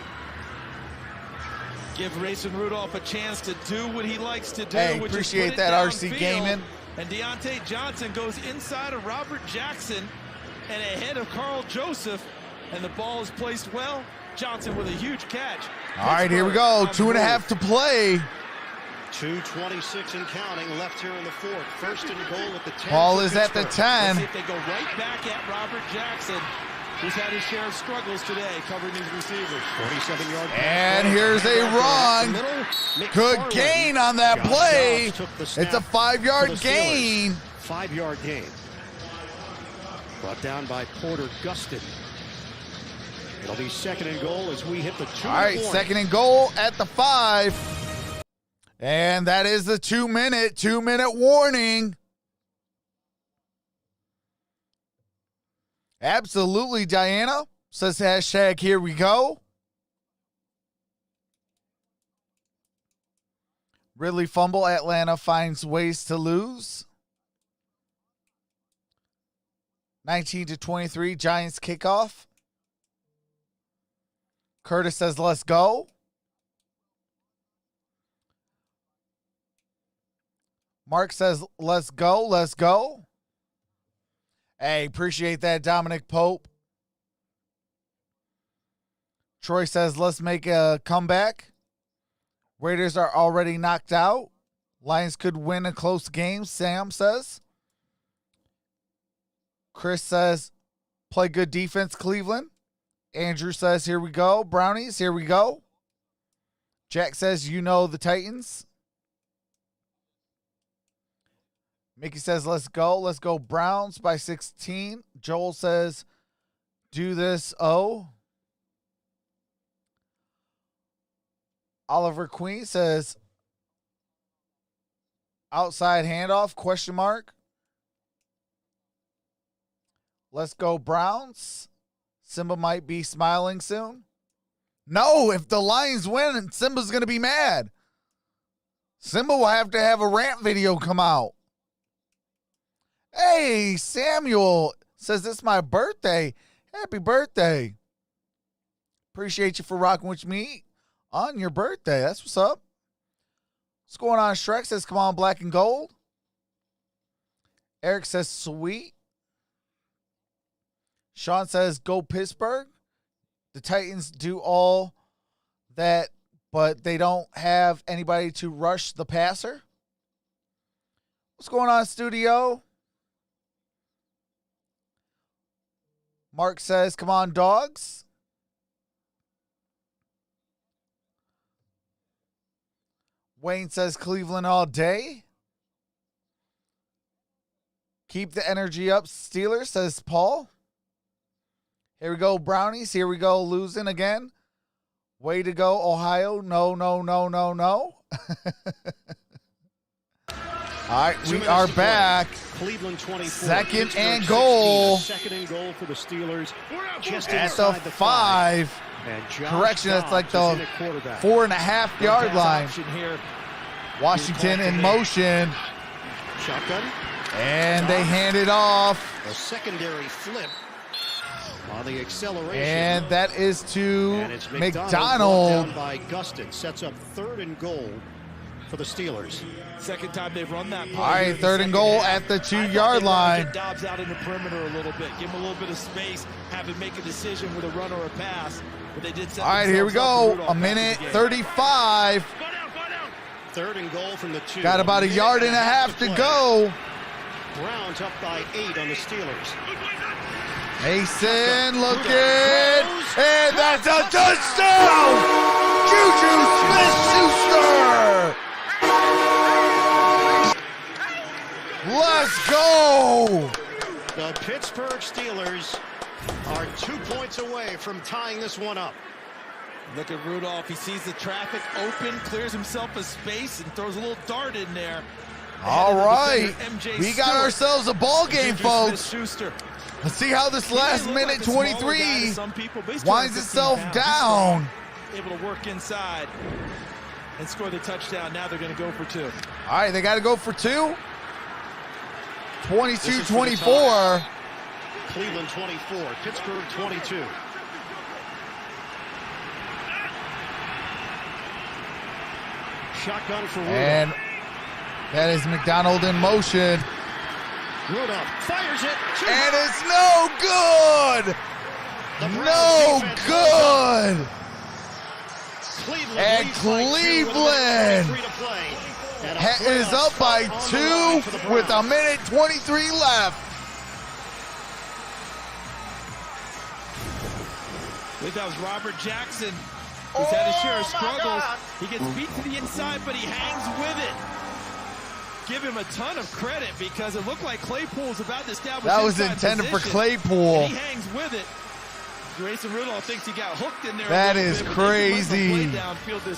Give Mason Rudolph a chance to do what he likes to do. Hey, which appreciate is that, RC Gaming. And Deontay Johnson goes inside of Robert Jackson and ahead of Carl Joseph. And the ball is placed well Johnson with a huge catch. All right, here we go. 2.5 to play. 2:26 and counting left here in the fourth. First and goal at the 10. Ball is at the Let's 10. see if they go right back at Robert Jackson, who's had his share of struggles today covering these receivers. 47-yard. And here's a run. Good gain on that play. It's a 5-yard gain. 5-yard gain. Brought down by Porter Gustin. It'll be second and goal as we hit the 2-minute All right, warning. second and goal at the 5. And that is the 2-minute warning. Absolutely, Diana says hashtag here we go. Ridley fumble. Atlanta finds ways to lose. 19-23, Giants kickoff. Curtis says, let's go. Mark says, let's go, let's go. Hey, appreciate that, Dominic Pope. Troy says, let's make a comeback. Raiders are already knocked out. Lions could win a close game, Sam says. Chris says, play good defense, Cleveland. Andrew says, here we go. Brownies, here we go. Jack says, you know the Titans. Mickey says, let's go. Let's go Browns by 16. Joel says, do this, oh. Oliver Queen says, outside handoff, question mark. Let's go Browns. Simba might be smiling soon. No, if the Lions win, Simba's going to be mad. Simba will have to have a rant video come out. Hey, Samuel says it's my birthday. Happy birthday. Appreciate you for rocking with me on your birthday. That's what's up. What's going on? Shrek says, come on, black and gold. Eric says, sweet. Sean says, go Pittsburgh. The Titans do all that, but they don't have anybody to rush the passer. What's going on, studio? Mark says, come on, dogs. Wayne says, Cleveland all day. Keep the energy up, Steelers, says Paul. Here we go, Brownies. Here we go, losing again. Way to go, Ohio. No, no, no, no, no. All right, we are back. Cleveland 24. Second and goal. Second and goal for the Steelers. Just At the 5. Correction, it's like the 4.5 yard line. Here. Washington in motion. Shotgun. And they hand it off. A secondary flip on the acceleration. And that is to And it's McDonald. Down by Gustin. Sets up third and goal for the Steelers. Second time they've run that play. All right, third and goal at the 2-yard line. Get Dobbs out in the perimeter a little bit. Give him a little bit of space. Have him make a decision with a run or a pass. But they did set All right, here we go. A minute 35. Third and goal from the 2. Got about a yard and a half to go. Browns up by 8 on the Steelers. Mason looking. And that's a touchdown. Juju Smith-Schuster. Let's go. The Pittsburgh Steelers are 2 points away from tying this one up. Look at Rudolph. He sees the traffic open, clears himself a space, and throws a little dart in there. All right. We got ourselves a ball game, folks. Let's see how this last minute 23 winds itself down. Able to work inside and score the touchdown. Now they're going to go for 2. All right, they got to go for 2. 22-24. Cleveland 24, Pittsburgh 22. Shotgun for Rudolph. And that is McDonald in motion. Rudolph fires it. And it's no good. No good. And Cleveland is up by 2 with a minute 23 left. I believe that was Robert Jackson, who's had his share of struggles. He gets beat to the inside, but he hangs with it. Give him a ton of credit because it looked like Claypool's about to establish. That was intended for Claypool. He hangs with it. Grayson Rudolph thinks he got hooked in there. That is crazy.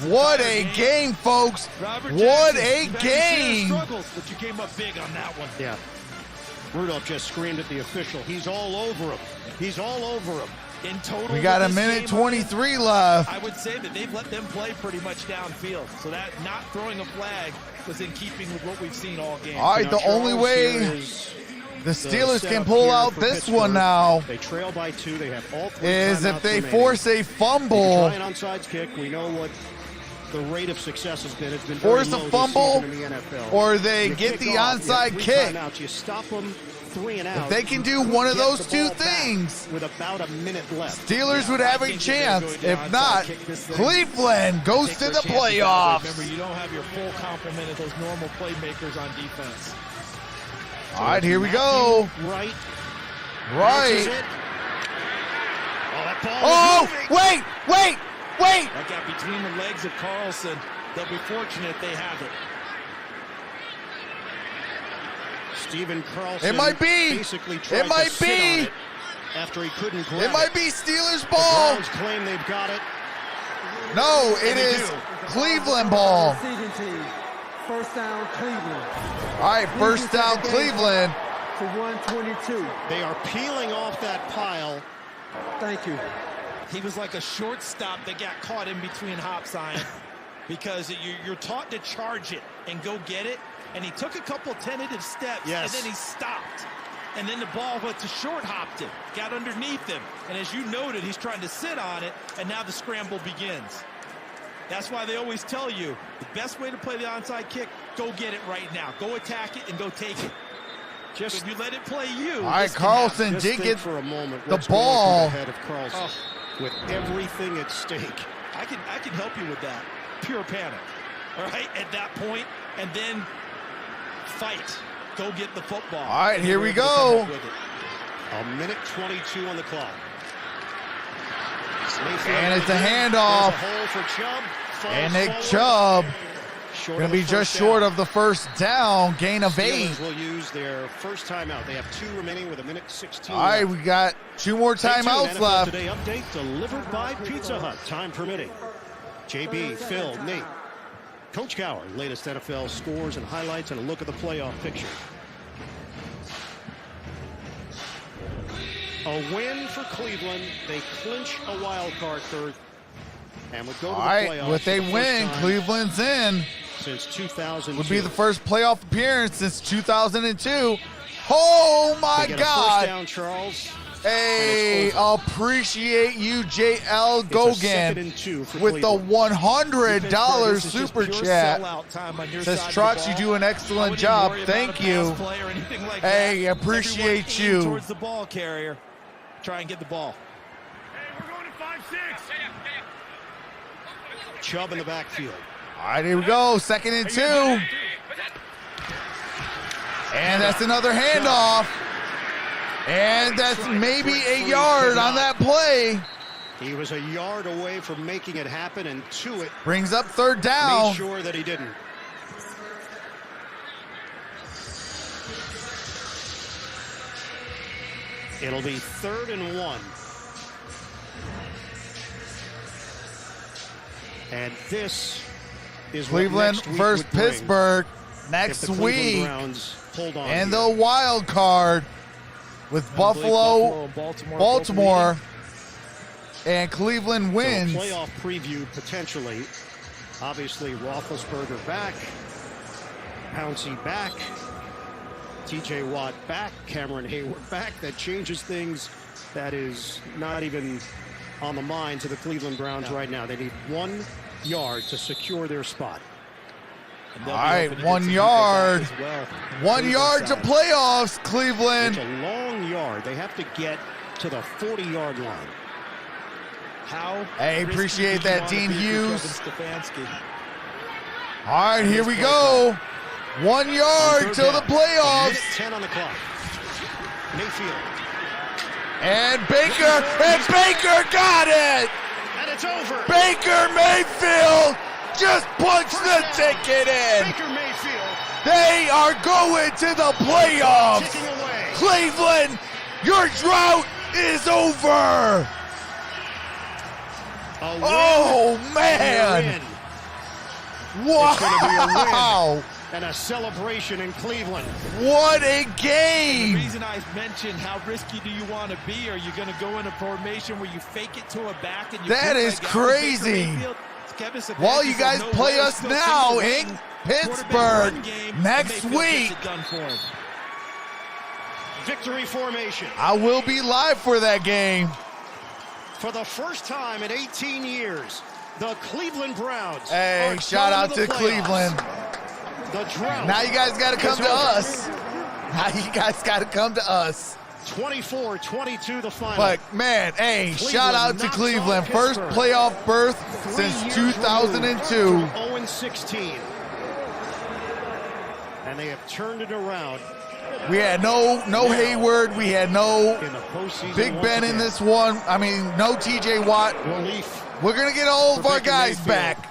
What a game, folks. What a game. Struggles, but you came up big on that one. Yeah. Rudolph just screamed at the official. He's all over him. He's all over him. In total, We got a minute 23 left. I would say that they've let them play pretty much downfield. So that not throwing a flag was in keeping with what we've seen all game. All right, the only way the Steelers can pull out this one now They trail by 2. They have all 3 is if they remaining. force a fumble. Try an onside kick. We know what the rate of success has been. It's been Force very a low fumble, this season in the NFL. or they You get kick the off, you have onside 3 kick. timeouts. You stop them 3 and out. If they can do one of Get those the two ball back things, with about a minute left. Steelers would have I a think they're chance. going to If onside not, kick this thing. Cleveland goes Take to their the chances that way. playoffs. Remember, you don't have your full complement of those normal playmakers on defense. All right, here we go. Right. Right. Oh, that ball Oh, is moving. wait. That got between the legs of Carlson. They'll be fortunate they have it. Stephen Carlson. It might be. Basically tried It might to sit on be. it after he couldn't grab It might be Steelers The ball. Browns claim they've got it. No, it And they is do. Cleveland ball. Receiving team. First down, Cleveland. All right, first down, Cleveland. To 122. They are peeling off that pile. Thank you. He was like a shortstop that got caught in between hops, Ian, because you're taught to charge it and go get it. And he took a couple tentative steps, Yes. and then he stopped. And then the ball went to short hopped him, got underneath him. And as you noted, he's trying to sit on it, and now the scramble begins. That's why they always tell you, the best way to play the onside kick, go get it right now. Go attack it and go take it. Just If you let it play you, All right, this can happen. Carlson Just did think get for a moment the what's going ball. through the head of Carlson with everything at stake. I can help you with that. Pure panic. All right, at that point, and then fight. Go get the football. All right, And here you're we able to go. come up with it. A minute 22 on the clock. And it's a handoff. There's a hole for Chubb. Falls And Nick forward. Chubb Short going of to be the just first short down. of the first down, gain of 8. Steelers will use their first timeout. They have 2 remaining with a minute 16 All right, left. we got 2 more Stay tuned. timeouts NFL left. Today update delivered by Pizza Hut, time permitting. JB, Phil, Nate, Coach Gower, latest NFL scores and highlights and a look at the playoff picture. A win for Cleveland. They clinch a wild card berth and would go to All the right, playoffs with for a the first win, time Cleveland's in. since 2002. Would be the first playoff appearance since 2002. Oh my They get a first God! down, Charles. Hey, And it's over. appreciate you, JL It's a second Gogan, and 2 for with the Cleveland. $100 This is just super pure chat. sellout time on your Says side of Trucks, the you ball. do an I excellent wouldn't even job. worry about Thank a you. pass play or anything like Hey, that. appreciate Everyone aim you. towards the ball carrier. Try and get the ball. Chubb in the backfield. All right, here we go. Second and 2. And that's another handoff. And that's maybe a yard on that play. He was a yard away from making it happen, and to it, Brings up third made down. sure that he didn't. It'll be 3rd and 1. And this is what Cleveland next week versus would bring Pittsburgh if next the Cleveland week. Browns hold on And here. the wild card with I believe Buffalo, and Baltimore. Baltimore, and Cleveland So wins. a playoff preview potentially. Obviously, Roethlisberger back, Pouncey back, TJ Watt back, Cameron Hayward back. That changes things. That is not even on the minds of the Cleveland Browns right now. They need 1 yard to secure their spot. And they'll All be right, hoping to 1 get some yard. people back as well. 1 Cleveland yard to side. playoffs, It's Cleveland. a long yard. They have to get to the 40-yard line. How Hey, risky appreciate do you that, wanna Dean be for Hughes. Kevin Stefanski? All right, here we go. 1 yard till the playoffs. Minute 10 on the clock. Mayfield. And Baker got it. And it's over. Baker Mayfield just punched the ticket in. Baker Mayfield. They are going to the playoffs. Ticking away. Cleveland, your drought is over. A win. Oh, And man. you're in. It's gonna be a win. Wow. And a celebration in Cleveland. What a The game. reason I mentioned how risky do you want to be? Are you going to go in a formation where you fake it to a back and you That bootleg is out to crazy. Baker Mayfield? Kevin Stefanski While you said, guys "No play way, us still now taking the in win." Pittsburgh Quarterback run game, next Mayfield gets week. it done for him. Victory formation. I will be live for that game. For the first time in 18 years, the Cleveland Browns. Hey, are shout going out the to playoffs. Cleveland. The drought. Now you guys got to come is to over. us. Now you guys got to come to us. 24-22 the final. But, man, hey, Cleveland shout out to knocks Cleveland. off First Pittsburgh. playoff berth 3 since years 2002. removed from 0-16. And they have turned it around We had no Hayward. We had no in the postseason. Big once Ben in again. this one. I mean, no TJ Watt. Relief We're going to get all of for our Baker guys Mayfield. back.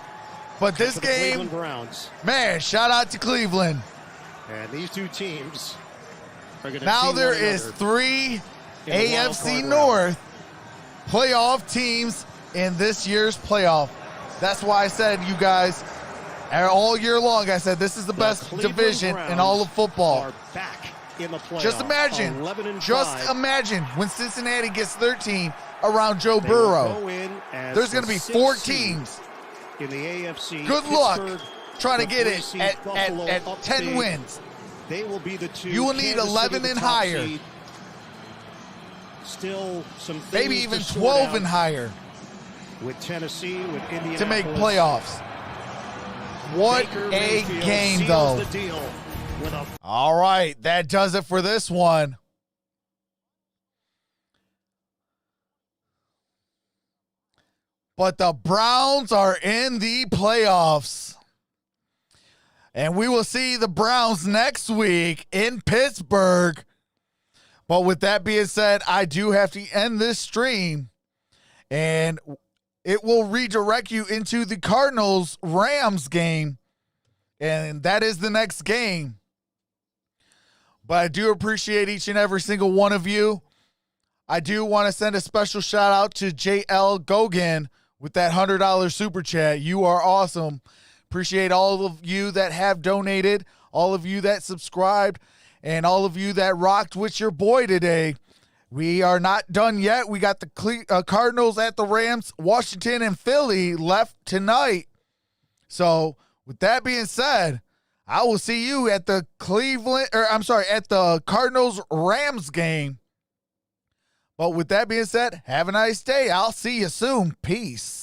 But this for the game, Cleveland Browns. man, shout out to Cleveland. And these two teams are going to Now there is 3 in the wild AFC card round. North playoff teams in this year's playoff. That's why I said, you guys, all year long, I said this is the best Cleveland division Browns in all of football. are back in the playoffs. Just imagine, 11-5. just imagine when Cincinnati gets 13 around Joe They will Burrow. go in as There's the going to be 6th 4 seed teams. in the AFC. Good luck Pittsburgh, trying to the get 3 it seed at Buffalo up 10 big. wins. They will be the 2. You will need Kansas 11 City, the and top higher. seed. Still some things Maybe to even sort 12 out and higher with Tennessee, with Indianapolis. to make playoffs. What Baker a Mayfield game, seals though. the deal with a All right, that does it for this one. But the Browns are in the playoffs. And we will see the Browns next week in Pittsburgh. But with that being said, I do have to end this stream. And it will redirect you into the Cardinals-Rams game. And that is the next game. But I do appreciate each and every single one of you. I do want to send a special shout out to JL Gogan with that $100 super chat. You are awesome. Appreciate all of you that have donated, all of you that subscribed, and all of you that rocked with your boy today. We are not done yet. We got the Cardinals at the Rams, Washington, and Philly left tonight. So with that being said, I will see you at the at the Cardinals-Rams game. But with that being said, have a nice day. I'll see you soon. Peace.